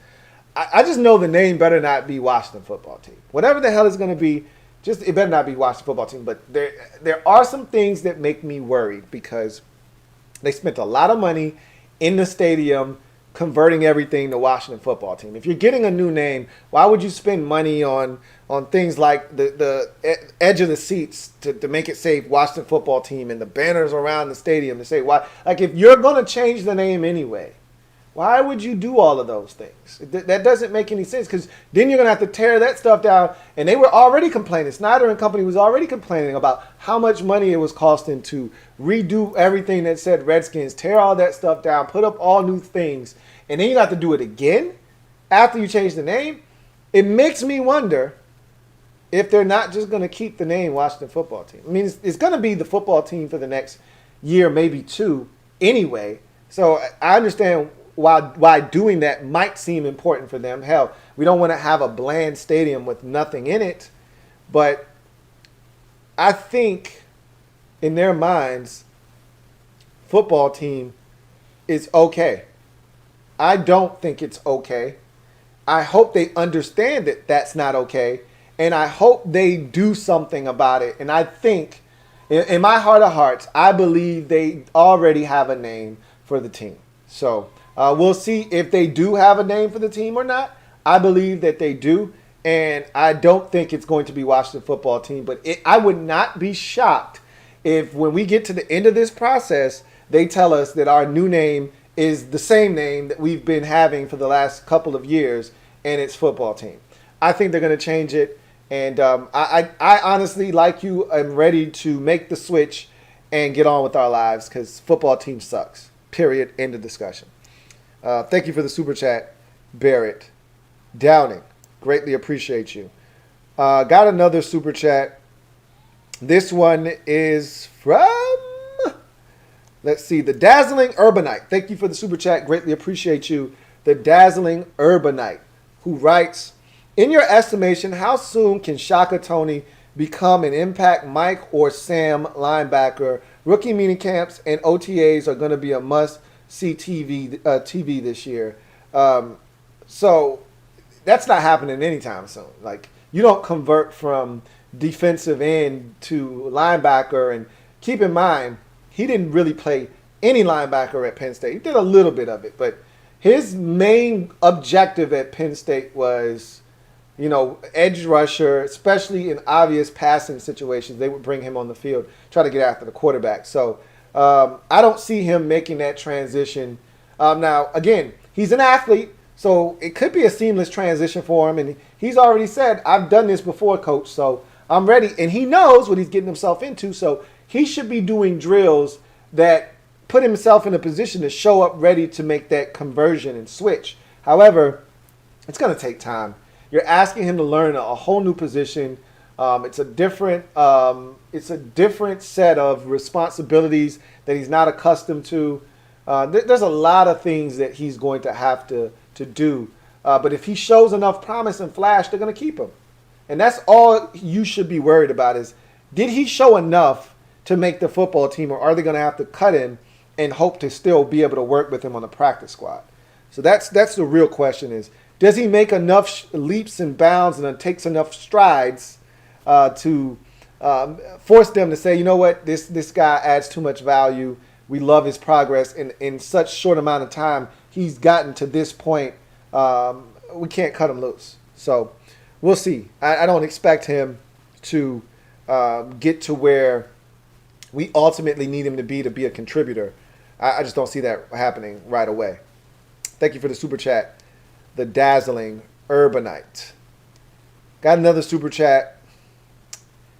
I just know the name better not be Washington Football Team. Whatever the hell it's going to be, just it better not be Washington Football Team. But there are some things that make me worried because they spent a lot of money in the stadium converting everything to Washington Football Team. If you're getting a new name, why would you spend money on things like the edge of the seats to make it say Washington Football Team and the banners around the stadium to say why? Like, if you're going to change the name anyway, why would you do all of those things? That doesn't make any sense because then you're going to have to tear that stuff down. And they were already complaining. Snyder and company was already complaining about how much money it was costing to redo everything that said Redskins, tear all that stuff down, put up all new things. And then you have to do it again after you change the name. It makes me wonder if they're not just going to keep the name Washington Football Team. I mean, it's going to be the football team for the next year, maybe two anyway. So I understand why doing that might seem important for them. Hell, we don't want to have a bland stadium with nothing in it. But I think in their minds, football team is okay. I don't think it's okay. I hope they understand that that's not okay. And I hope they do something about it. And I think, in my heart of hearts, I believe they already have a name for the team. So we'll see if they do have a name for the team or not. I believe that they do. And I don't think it's going to be Washington Football Team. But I would not be shocked if when we get to the end of this process, they tell us that our new name is the same name that we've been having for the last couple of years, and it's Football Team. I think they're going to change it. And I honestly, like you, am ready to make the switch and get on with our lives because football team sucks. Period. End of discussion. Thank you for the super chat, Barrett Downing. Greatly appreciate you. Got another super chat. This one is from, let's see, the Dazzling Urbanite. Thank you for the super chat. Greatly appreciate you. The Dazzling Urbanite, who writes, in your estimation, how soon can Shaka Toney become an impact Mike or Sam linebacker? Rookie minicamps and OTAs are going to be a must-see TV this year. So that's not happening anytime soon. Like, you don't convert from defensive end to linebacker. And keep in mind, he didn't really play any linebacker at Penn State. He did a little bit of it, but his main objective at Penn State was, edge rusher, especially in obvious passing situations. They would bring him on the field, try to get after the quarterback. So I don't see him making that transition. Now, again, he's an athlete, so it could be a seamless transition for him, and he's already said, I've done this before, coach, so I'm ready. And he knows what he's getting himself into, so he should be doing drills that put himself in a position to show up ready to make that conversion and switch. However, it's going to take time. You're asking him to learn a whole new position. It's a different set of responsibilities that he's not accustomed to. There's a lot of things that he's going to have to do. But if he shows enough promise and flash, they're going to keep him. And that's all you should be worried about is, did he show enough to make the football team, or are they going to have to cut him and hope to still be able to work with him on the practice squad? So that's the real question is, does he make enough leaps and bounds and takes enough strides to force them to say, you know what, this guy adds too much value. We love his progress. In such short amount of time, he's gotten to this point. We can't cut him loose. So we'll see. I don't expect him to get to where we ultimately need him to be a contributor. I just don't see that happening right away. Thank you for the super chat. The Dazzling Urbanite. Got another super chat.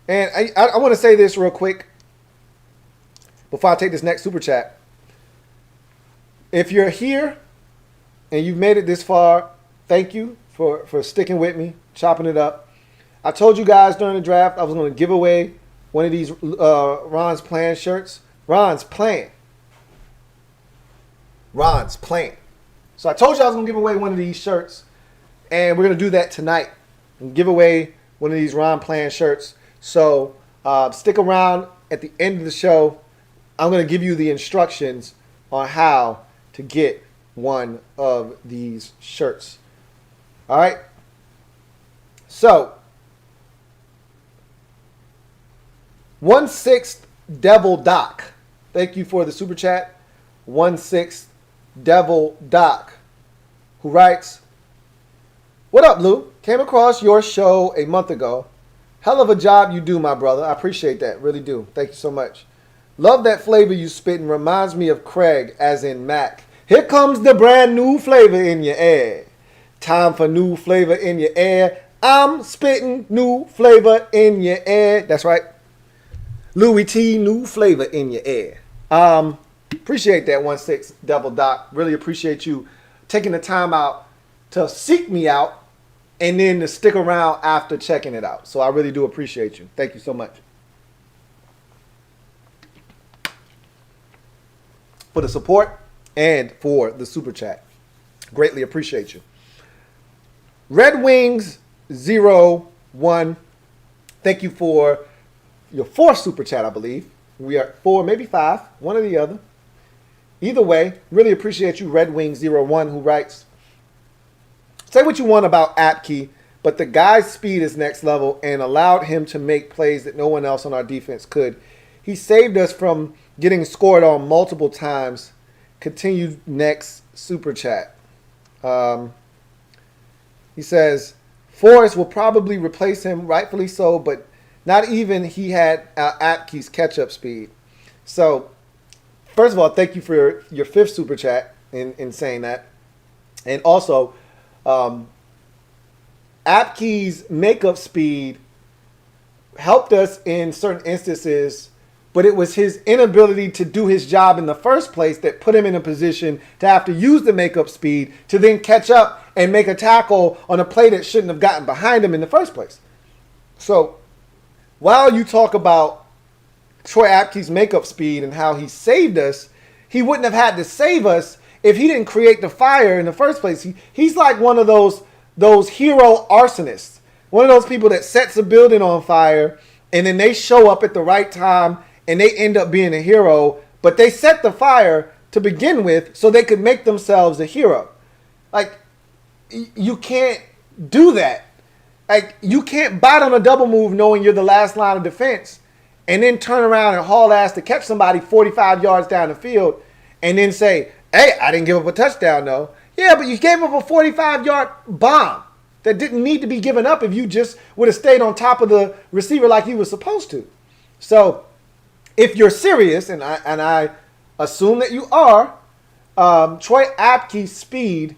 And I want to say this real quick before I take this next super chat. If you're here and you've made it this far, thank you for sticking with me, chopping it up. I told you guys during the draft I was going to give away one of these Ron's Plan shirts. Ron's Plan. Ron's Plan. So I told you I was going to give away one of these shirts, and we're going to do that tonight and give away one of these Ron Plan shirts. So stick around at the end of the show. I'm going to give you the instructions on how to get one of these shirts. All right? So, 1/6 Devil Doc. Thank you for the super chat. 1/6 Devil Doc, who writes, "What up, Lou? Came across your show a month ago. Hell of a job you do, my brother. I appreciate that. Really do. Thank you so much. Love that flavor you spitting. Reminds me of Craig, as in Mac. Here comes the brand new flavor in your air. Time for new flavor in your air. I'm spitting new flavor in your air." That's right. Louie T, new flavor in your air. Appreciate that, 1/6 Devil Doc. Really appreciate you taking the time out to seek me out and then to stick around after checking it out. So I really do appreciate you. Thank you so much for the support and for the super chat. Greatly appreciate you. Red Wings 01. Thank you for your 4th super chat, I believe. We are 4, maybe 5, one or the other. Either way, really appreciate you, Red Wings 01, who writes, "Say what you want about Apke, but the guy's speed is next level and allowed him to make plays that no one else on our defense could. He saved us from getting scored on multiple times." Continue next super chat. He says, "Forrest will probably replace him, rightfully so, but not even he had Apke's catch-up speed." So, first of all, thank you for your 5th super chat in saying that. And also, Apke's makeup speed helped us in certain instances, but it was his inability to do his job in the first place that put him in a position to have to use the makeup speed to then catch up and make a tackle on a play that shouldn't have gotten behind him in the first place. So, while you talk about Troy Apke's makeup speed and how he saved us, he wouldn't have had to save us if he didn't create the fire in the first place. He's like one of those hero arsonists, one of those people that sets a building on fire and then they show up at the right time and they end up being a hero, but they set the fire to begin with so they could make themselves a hero. Like, you can't do that. Like, you can't bite on a double move knowing you're the last line of defense and then turn around and haul ass to catch somebody 45 yards down the field and then say, "Hey, I didn't give up a touchdown, though." Yeah, but you gave up a 45-yard bomb that didn't need to be given up if you just would have stayed on top of the receiver like you were supposed to. So, if you're serious, and I assume that you are, Troy Apke's speed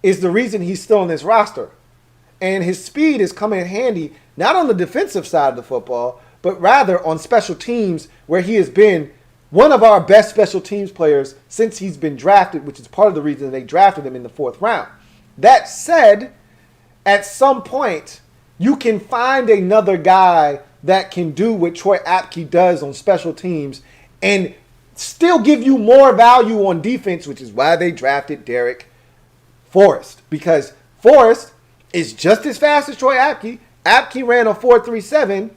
is the reason he's still on this roster. And his speed is coming in handy, not on the defensive side of the football, but rather on special teams, where he has been one of our best special teams players since he's been drafted, which is part of the reason they drafted him in the 4th round. That said, at some point, you can find another guy that can do what Troy Apke does on special teams and still give you more value on defense, which is why they drafted Derek Forrest. Because Forrest is just as fast as Troy Apke. Apke ran a 4.37.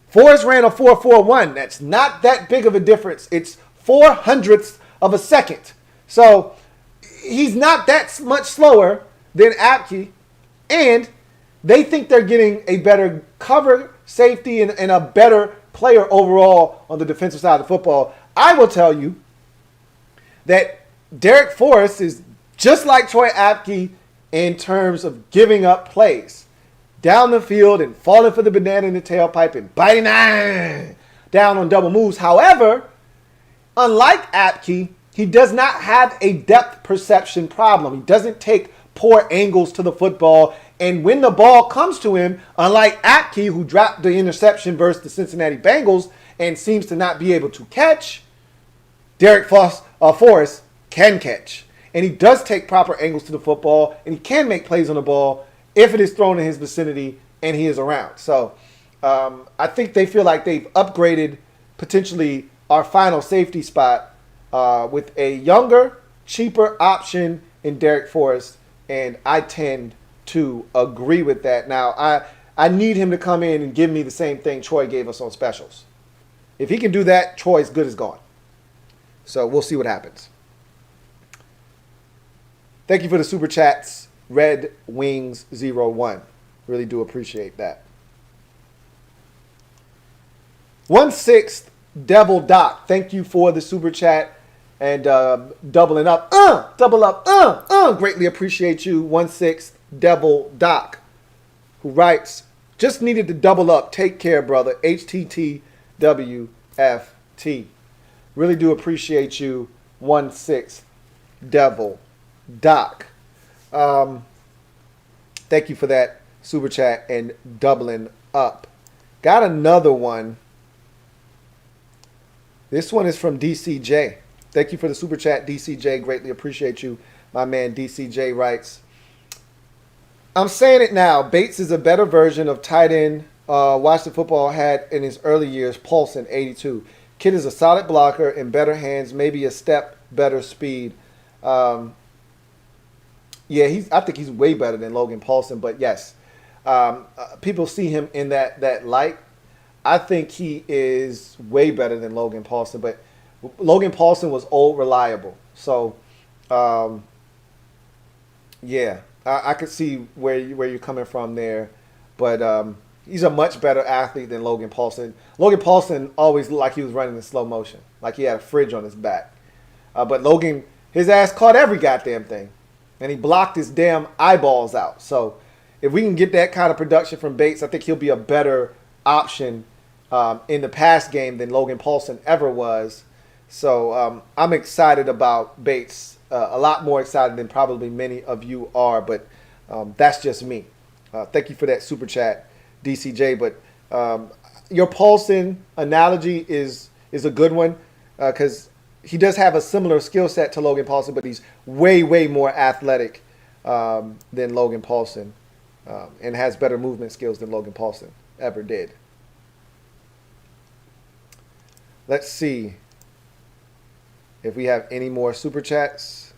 Forrest ran a 4.41. That's not that big of a difference. It's 0.04 of a second. So he's not that much slower than Apke. And they think they're getting a better cover safety and a better player overall on the defensive side of the football. I will tell you that Derek Forrest is just like Troy Apke in terms of giving up plays down the field and falling for the banana in the tailpipe and biting down on double moves. However, unlike Apke, he does not have a depth perception problem. He doesn't take poor angles to the football. And when the ball comes to him, unlike Apke, who dropped the interception versus the Cincinnati Bengals and seems to not be able to catch, Derek Forrest can catch. And he does take proper angles to the football, and he can make plays on the ball if it is thrown in his vicinity and he is around. So I think they feel like they've upgraded potentially our final safety spot with a younger, cheaper option in Derek Forrest, and I tend to agree with that. Now, I need him to come in and give me the same thing Troy gave us on specials. If he can do that, Troy's good as gone. So we'll see what happens. Thank you for the super chats, Red Wings 01. Really do appreciate that. 1/6 Devil Doc. Thank you for the super chat and doubling up. Double up. Greatly appreciate you. 1/6 Devil Doc, who writes, just needed to double up. Take care, brother. HTT WFT. Really do appreciate you. 1/6 Devil Doc. Thank you for that super chat and doubling up. Got another one. This one is from DCJ. Thank you for the super chat, DCJ. Greatly appreciate you. My man DCJ writes, I'm saying it now. Bates is a better version of tight end Washington football had in his early years. Paulson, 82. Kid is a solid blocker in better hands, maybe a step better speed. I think he's way better than Logan Paulson. But yes, people see him in that light. I think he is way better than Logan Paulson. But Logan Paulson was old reliable. So, I could see where you're coming from there. But he's a much better athlete than Logan Paulson. Logan Paulson always looked like he was running in slow motion, like he had a fridge on his back. But Logan, his ass caught every goddamn thing. And he blocked his damn eyeballs out. So if we can get that kind of production from Bates, I think he'll be a better option in the pass game than Logan Paulson ever was. So I'm excited about Bates, a lot more excited than probably many of you are. But that's just me. Thank you for that super chat, DCJ. But your Paulson analogy is a good one because he does have a similar skill set to Logan Paulson, but he's way, way more athletic than Logan Paulson and has better movement skills than Logan Paulson ever did. Let's see if we have any more super chats.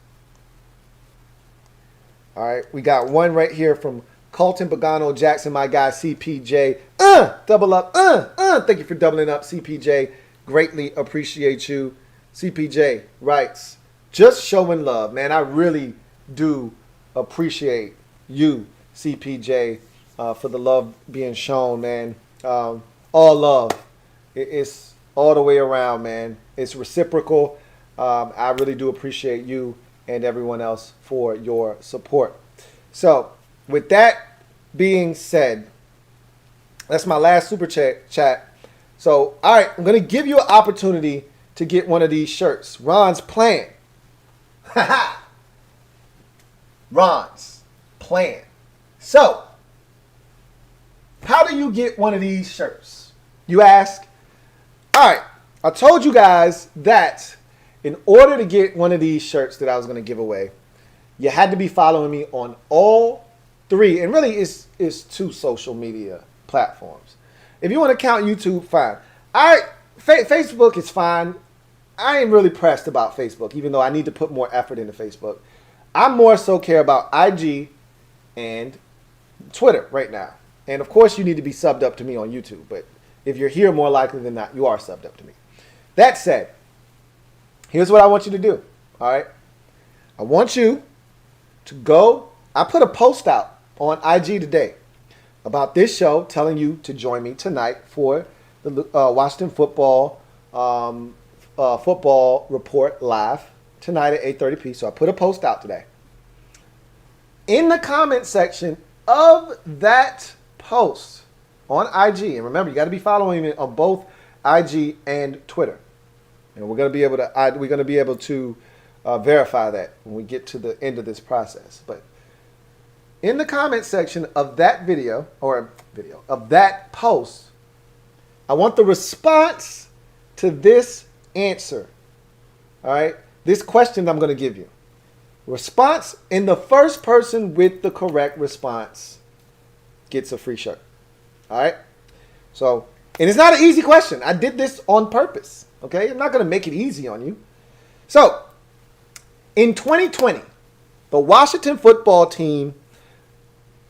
All right, we got one right here from Colton Pagano Jackson, my guy CPJ. Double up. Thank you for doubling up, CPJ. Greatly appreciate you. CPJ writes, just showing love, man. I really do appreciate you, CPJ, for the love being shown, man. All love. It's all the way around, man. It's reciprocal. I really do appreciate you and everyone else for your support. So, with that being said, that's my last super chat. So, all right, I'm going to give you an opportunity to get one of these shirts. Ron's plan. Ron's plan. So, how do you get one of these shirts? You ask. All right, I told you guys that in order to get one of these shirts that I was going to give away, you had to be following me on all three, and really it's 2 social media platforms. If you want to count YouTube, fine. Facebook is fine. I ain't really pressed about Facebook, even though I need to put more effort into Facebook. I more so care about IG and Twitter right now. And of course, you need to be subbed up to me on YouTube. But if you're here, more likely than not, you are subbed up to me. That said, here's what I want you to do. All right. I want you to go. I put a post out on IG today about this show telling you to join me tonight for the Washington football report live tonight at 8:30 p. So I put a post out today. In the comment section of that post on IG, and remember, you got to be following me on both IG and Twitter, and we're going to be able to verify that when we get to the end of this process. But in the comment section of that of that post, I want the response to this answer. All right, this question I'm going to give you. Response, in the first person with the correct response gets a free shirt. All right. So, and it's not an easy question. I did this on purpose. Okay. I'm not going to make it easy on you. So, in 2020, the Washington football team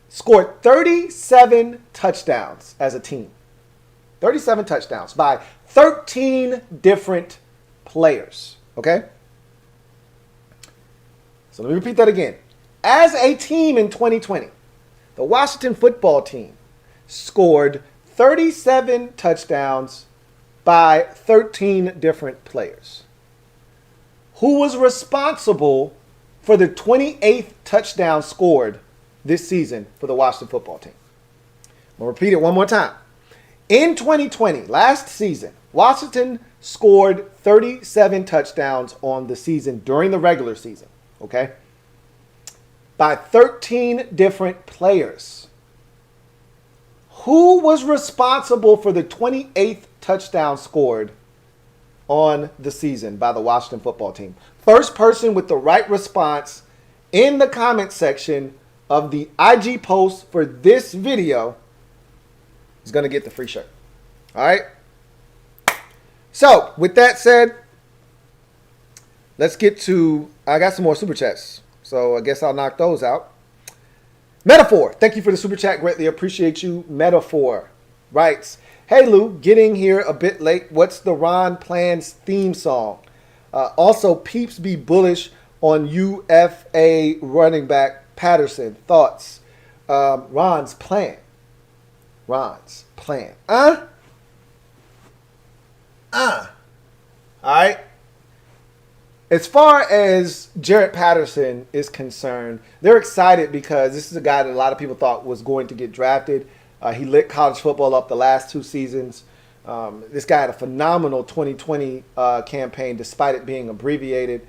scored 37 touchdowns as a team. 37 touchdowns by 13 different players. Okay. So let me repeat that again. As a team in 2020, the Washington football team scored 37 touchdowns by 13 different players. Who was responsible for the 28th touchdown scored this season for the Washington football team? I'll repeat it one more time. In 2020, last season, Washington scored 37 touchdowns on the season during the regular season. Okay, by 13 different players. Who was responsible for the 28th touchdown scored on the season by the Washington football team? First person with the right response in the comment section of the IG post for this video is going to get the free shirt. All right. So with that said, let's get to, I got some more super chats, so I guess I'll knock those out. Metaphor, thank you for the super chat. Greatly appreciate you. Metaphor writes, hey Lou, getting here a bit late. What's the Ron Plan's theme song? Also, peeps be bullish on UFA running back Patterson. Thoughts? Ron's plan. Ron's plan. All right. As far as Jarrett Patterson is concerned, they're excited because this is a guy that a lot of people thought was going to get drafted. He lit college football up the last 2 seasons. This guy had a phenomenal 2020 campaign despite it being abbreviated.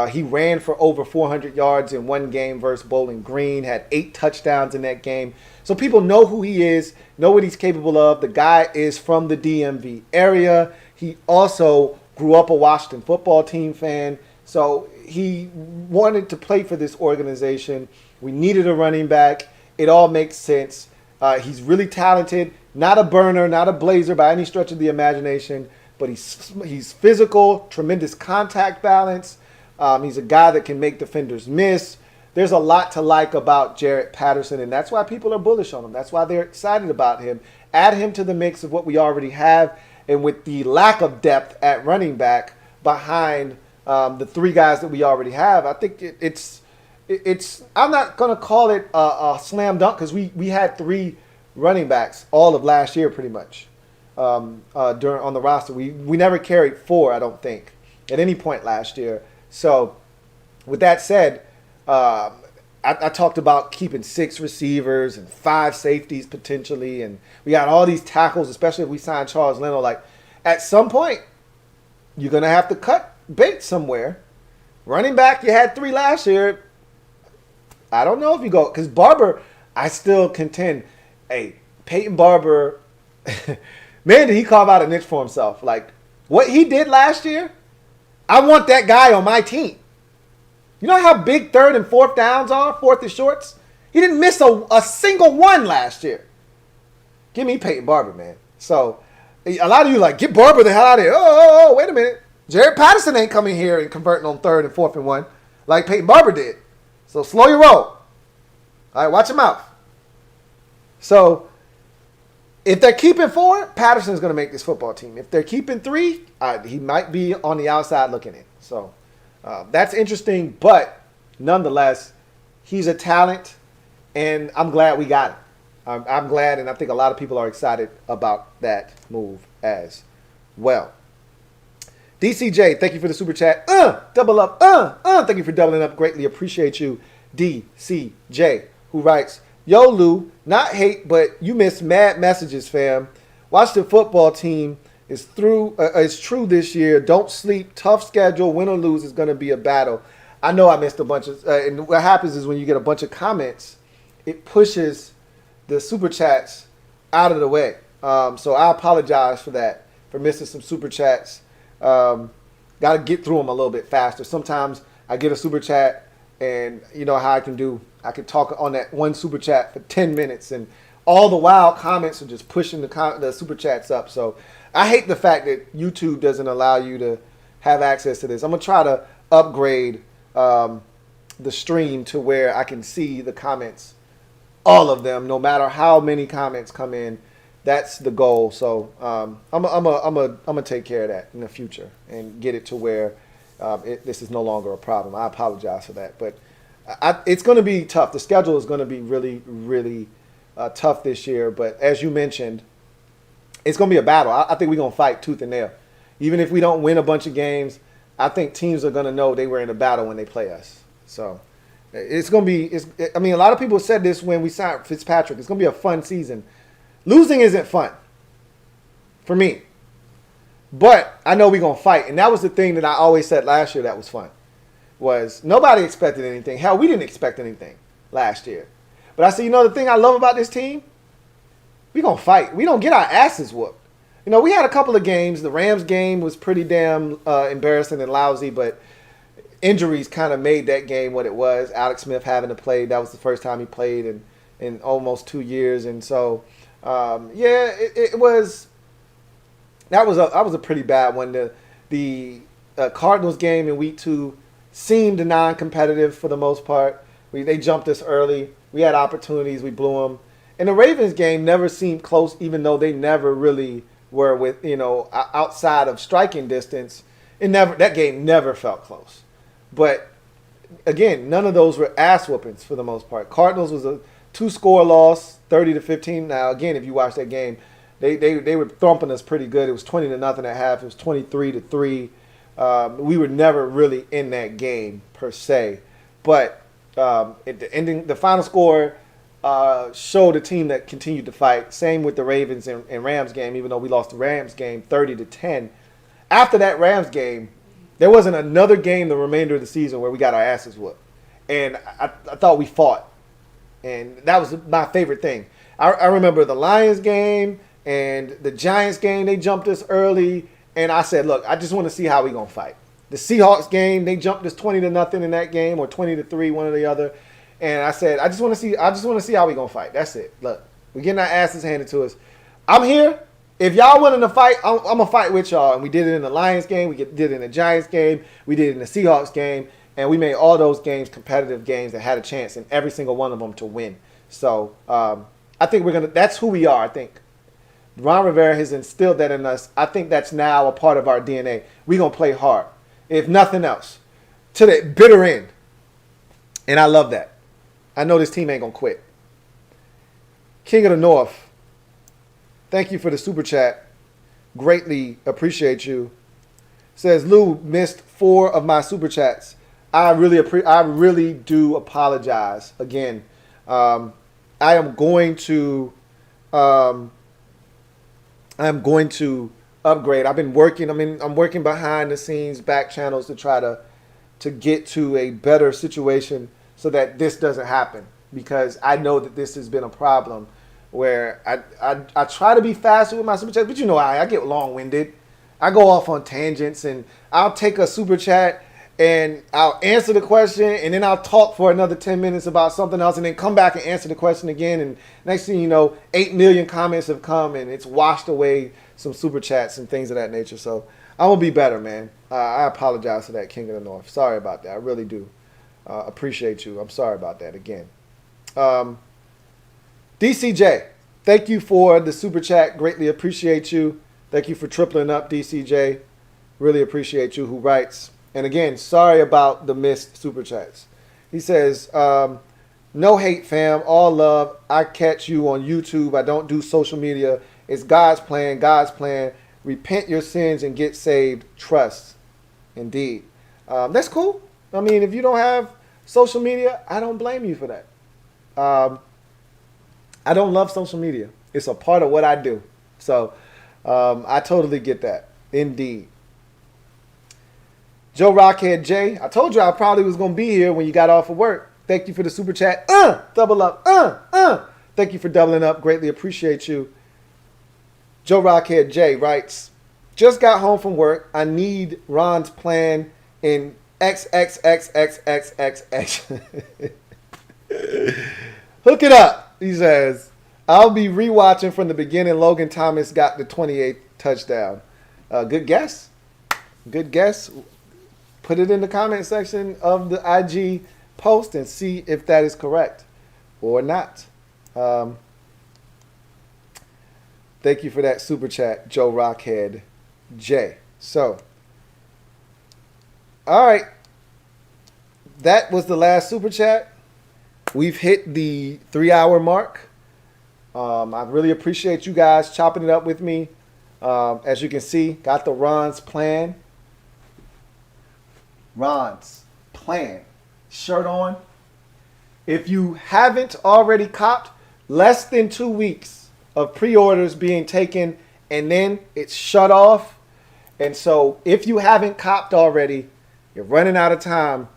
He ran for over 400 yards in one game versus Bowling Green, had 8 touchdowns in that game. So people know who he is, know what he's capable of. The guy is from the DMV area. He also grew up a Washington football team fan. So he wanted to play for this organization. We needed a running back. It all makes sense. He's really talented, not a burner, not a blazer by any stretch of the imagination, but he's physical, tremendous contact balance. He's a guy that can make defenders miss. There's a lot to like about Jarrett Patterson, and that's why people are bullish on him. That's why they're excited about him. Add him to the mix of what we already have, and with the lack of depth at running back behind the 3 guys that we already have, I think it's I'm not going to call it a slam dunk because we had 3 running backs all of last year pretty much on the roster. We never carried 4, I don't think, at any point last year. So with that said, I talked about keeping 6 receivers and 5 safeties potentially, and we got all these tackles, especially if we sign Charles Leno. Like, at some point, you're going to have to cut bait somewhere. Running back, you had 3 last year. I don't know if you go, because Barber, I still contend, hey, Peyton Barber, man, did he carve out a niche for himself. Like, what he did last year, I want that guy on my team. You know how big 3rd and 4th downs are? 4th and shorts? He didn't miss a single one last year. Give me Peyton Barber, man. So, a lot of you like, get Barber the hell out of here. Oh, wait a minute. Jared Patterson ain't coming here and converting on 3rd and 4th and 1 like Peyton Barber did. So, slow your roll. All right, watch your mouth. So, if they're keeping 4, Patterson's going to make this football team. If they're keeping 3, he might be on the outside looking in. So, that's interesting. But, nonetheless, he's a talent, and I'm glad we got him. I'm glad, and I think a lot of people are excited about that move as well. DCJ, thank you for the super chat. Double up. Thank you for doubling up. Greatly appreciate you, DCJ, who writes, Yo, Lou, not hate, but you missed mad messages, fam. Washington football team is true this year. Don't sleep. Tough schedule. Win or lose is going to be a battle. I know I missed a bunch of, and what happens is when you get a bunch of comments, it pushes the super chats out of the way. So I apologize for that, for missing some super chats. Got to get through them a little bit faster. Sometimes I get a super chat, and you know how I can do. I can talk on that one super chat for 10 minutes, and all the while comments are just pushing the super chats up. So I hate the fact that YouTube doesn't allow you to have access to this. I'm going to try to upgrade the stream to where I can see the comments, all of them, no matter how many comments come in. That's the goal. So I'm gonna take care of that in the future and get it to where this is no longer a problem. I apologize for that, but it's going to be tough. The schedule is going to be really, really tough this year. But as you mentioned, it's going to be a battle. I think we're going to fight tooth and nail. Even if we don't win a bunch of games, I think teams are going to know they were in a battle when they play us. So it's going to be. I mean, a lot of people said this when we signed Fitzpatrick. It's going to be a fun season. Losing isn't fun for me. But I know we're going to fight. And that was the thing that I always said last year that was fun. Was nobody expected anything. Hell, we didn't expect anything last year. But I said, you know, the thing I love about this team? We're going to fight. We don't get our asses whooped. You know, we had a couple of games. The Rams game was pretty damn embarrassing and lousy, but injuries kind of made that game what it was. Alex Smith having to play. That was the first time he played in almost 2 years. And so, it was – that was a pretty bad one. The Cardinals game in week 2 seemed non-competitive for the most part. They jumped us early. We had opportunities. We blew them. And the Ravens game never seemed close, even though they never really were outside of striking distance. That game never felt close. But again, none of those were ass whoopings for the most part. Cardinals was a 2-score loss, 30-15. Now again, if you watch that game, they were thumping us pretty good. It was 20-0 at half. It was 23-3. We were never really in that game per se, but at the ending, the final score showed a team that continued to fight. Same with the Ravens and Rams game, even though we lost the Rams game 30-10. After that Rams game, there wasn't another game the remainder of the season where we got our asses whooped, and I thought we fought, and that was my favorite thing. I remember the Lions game and the Giants game. They jumped us early. And I said, look, I just want to see how we're going to fight. The Seahawks game, they jumped us 20-0 in that game, or 20-3, one or the other. And I said, I just want to see how we're going to fight. That's it. Look, we're getting our asses handed to us. I'm here. If y'all willing to fight, I'm going to fight with y'all. And we did it in the Lions game. We did it in the Giants game. We did it in the Seahawks game. And we made all those games competitive games that had a chance in every single one of them to win. So I think that's who we are, I think. Ron Rivera has instilled that in us. I think that's now a part of our DNA. We're going to play hard, if nothing else, to the bitter end. And I love that. I know this team ain't going to quit. King of the North, thank you for the super chat. Greatly appreciate you. Says, Lou missed 4 of my super chats. I really do apologize. Again, I am going to upgrade. I've been working. I'm working behind the scenes, back channels to try to get to a better situation so that this doesn't happen. Because I know that this has been a problem where I try to be faster with my super chat, but you know I get long-winded. I go off on tangents, and I'll take a super chat and I'll answer the question, and then I'll talk for another 10 minutes about something else, and then come back and answer the question again. And next thing you know, 8 million comments have come, and it's washed away some super chats and things of that nature. So I'm going to be better, man. I apologize for that, King of the North. Sorry about that. I really do. Appreciate you. I'm sorry about that again. DCJ, thank you for the super chat. Greatly appreciate you. Thank you for tripling up, DCJ. Really appreciate you. Who writes, and again, sorry about the missed super chats. He says, no hate, fam. All love. I catch you on YouTube. I don't do social media. It's God's plan. God's plan. Repent your sins and get saved. Trust. Indeed. That's cool. I mean, if you don't have social media, I don't blame you for that. I don't love social media. It's a part of what I do. So I totally get that. Indeed. Joe Rockhead J, I told you I probably was going to be here when you got off of work. Thank you for the super chat. Double up. Thank you for doubling up. Greatly appreciate you. Joe Rockhead J writes, just got home from work. I need Ron's plan in XXXXXXX. Hook it up. He says, I'll be rewatching from the beginning. Logan Thomas got the 28th touchdown. Good guess. Good guess. Put it in the comment section of the IG post and see if that is correct or not. Thank you for that super chat, Joe Rockhead J. So, all right. That was the last super chat. We've hit the 3-hour mark. I really appreciate you guys chopping it up with me. As you can see, got the Ron's plan. Ron's plan shirt on. If you haven't already copped, less than 2 weeks of pre-orders being taken, and then it's shut off. And so if you haven't copped already, you're running out of time.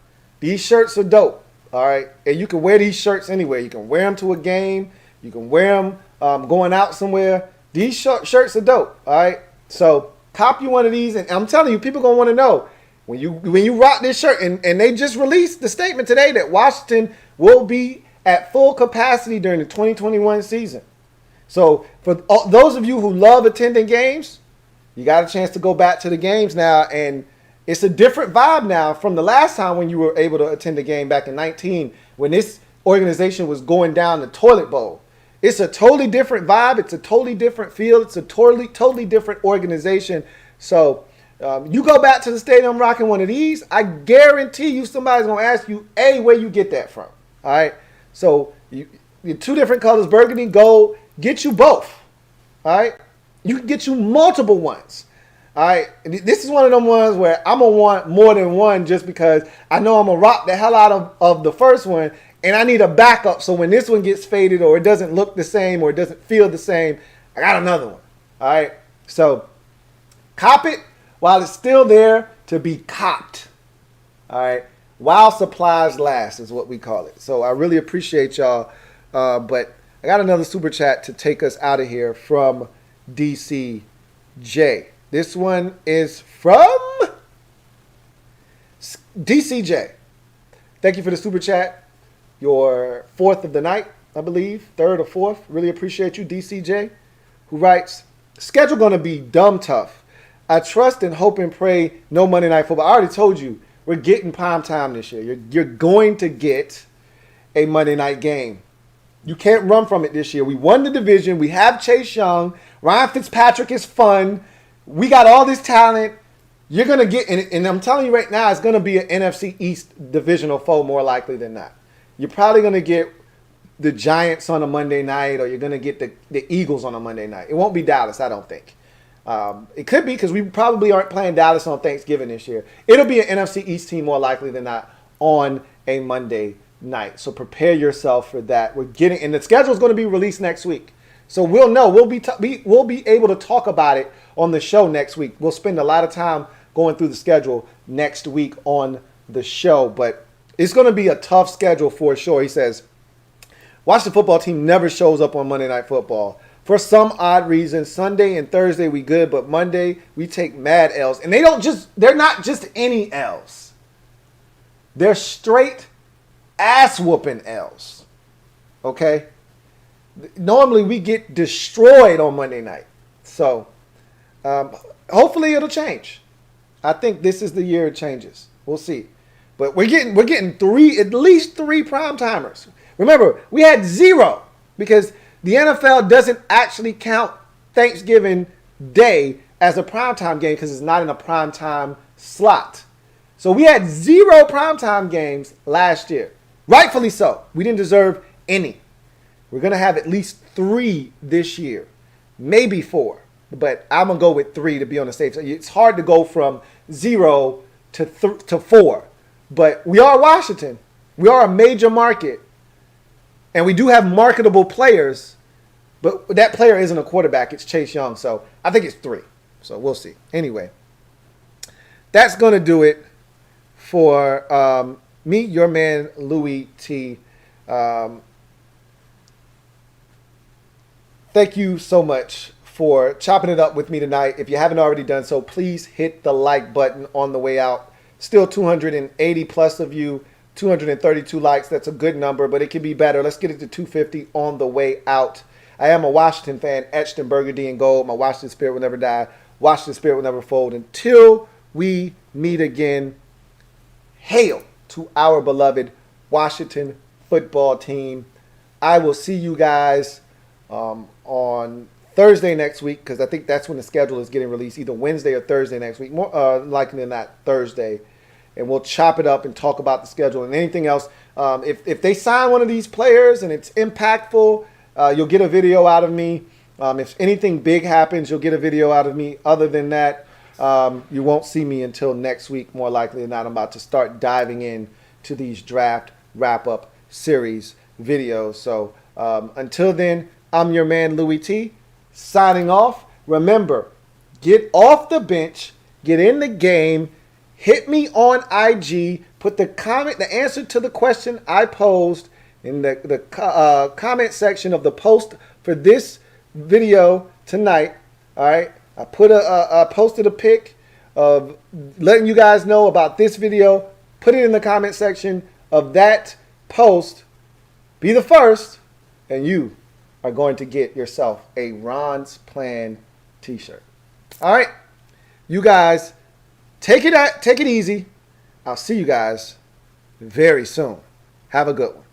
These shirts are dope. All right. And you can wear these shirts anywhere. You can wear them to a game. You can wear them going out somewhere. These shirts are dope. All right. So cop you one of these. And I'm telling you, people going to want to know when you rock this shirt. And they just released the statement today that Washington will be at full capacity during the 2021 season. So for those of you who love attending games, you got a chance to go back to the games now. And it's a different vibe now from the last time when you were able to attend a game back in 19 when this organization was going down the toilet bowl. It's a totally different vibe. It's a totally different feel. It's a totally different organization. So you go back to the stadium rocking one of these, I guarantee you somebody's going to ask you, A, where you get that from. All right. So you 2 different colors, burgundy, gold, get you both. All right. You can get you multiple ones. All right, this is one of them ones where I'm going to want more than one just because I know I'm going to rock the hell out of the first one, and I need a backup so when this one gets faded or it doesn't look the same or it doesn't feel the same, I got another one. All right, so cop it while it's still there to be copped. All right, while supplies last is what we call it. So I really appreciate y'all, but I got another super chat to take us out of here from DCJ. This one is from DCJ. Thank you for the super chat. Your 4th of the night, I believe. 3rd or 4th. Really appreciate you, DCJ. Who writes, schedule going to be dumb tough. I trust and hope and pray no Monday Night Football. I already told you, we're getting prime time this year. You're going to get a Monday night game. You can't run from it this year. We won the division. We have Chase Young. Ryan Fitzpatrick is fun. We got all this talent. You're going to get, and I'm telling you right now, it's going to be an NFC East divisional foe more likely than not. You're probably going to get the Giants on a Monday night, or you're going to get the Eagles on a Monday night. It won't be Dallas, I don't think. It could be because we probably aren't playing Dallas on Thanksgiving this year. It'll be an NFC East team more likely than not on a Monday night. So prepare yourself for that. And the schedule is going to be released next week. So we'll know. We'll be able to talk about it on the show next week. We'll spend a lot of time going through the schedule next week on the show, but it's going to be a tough schedule for sure. He says, Washington football team never shows up on Monday Night Football. For some odd reason, Sunday and Thursday we good, but Monday we take mad L's. And they're not just any L's. They're straight ass-whooping L's. Okay? Normally we get destroyed on Monday night. So, hopefully it'll change. I think this is the year it changes. We'll see. But we're getting at least three prime timers. Remember, we had 0 because the NFL doesn't actually count Thanksgiving Day as a primetime game because it's not in a primetime slot. So we had 0 primetime games last year. Rightfully so. We didn't deserve any. We're going to have at least 3 this year. Maybe 4. But I'm going to go with 3 to be on the safe side. It's hard to go from 0 to 4. But we are Washington. We are a major market. And we do have marketable players, but that player isn't a quarterback. It's Chase Young. So I think it's 3. So we'll see. Anyway, that's going to do it for me, your man, Louie T. Thank you so much for chopping it up with me tonight. If you haven't already done so, please hit the like button on the way out. Still 280 plus of you. 232 likes. That's a good number, but it can be better. Let's get it to 250 on the way out. I am a Washington fan, etched in burgundy and gold. My Washington spirit will never die. Washington spirit will never fold. Until we meet again, hail to our beloved Washington football team. I will see you guys on Thursday next week because I think that's when the schedule is getting released, either Wednesday or Thursday next week. More likely than not, Thursday. And we'll chop it up and talk about the schedule and anything else. If they sign one of these players and it's impactful, you'll get a video out of me. If anything big happens, you'll get a video out of me. Other than that, you won't see me until next week, more likely than not. I'm about to start diving in to these draft wrap-up series videos. So until then, I'm your man, Louie T, signing off. Remember, get off the bench, get in the game. Hit me on IG. Put the answer to the question I posed in the comment section of the post for this video tonight. All right, I posted a pic of letting you guys know about this video. Put it in the comment section of that post. Be the first, and you are going to get yourself a Ron's Plan t-shirt. All right, you guys. Take it easy. I'll see you guys very soon. Have a good one.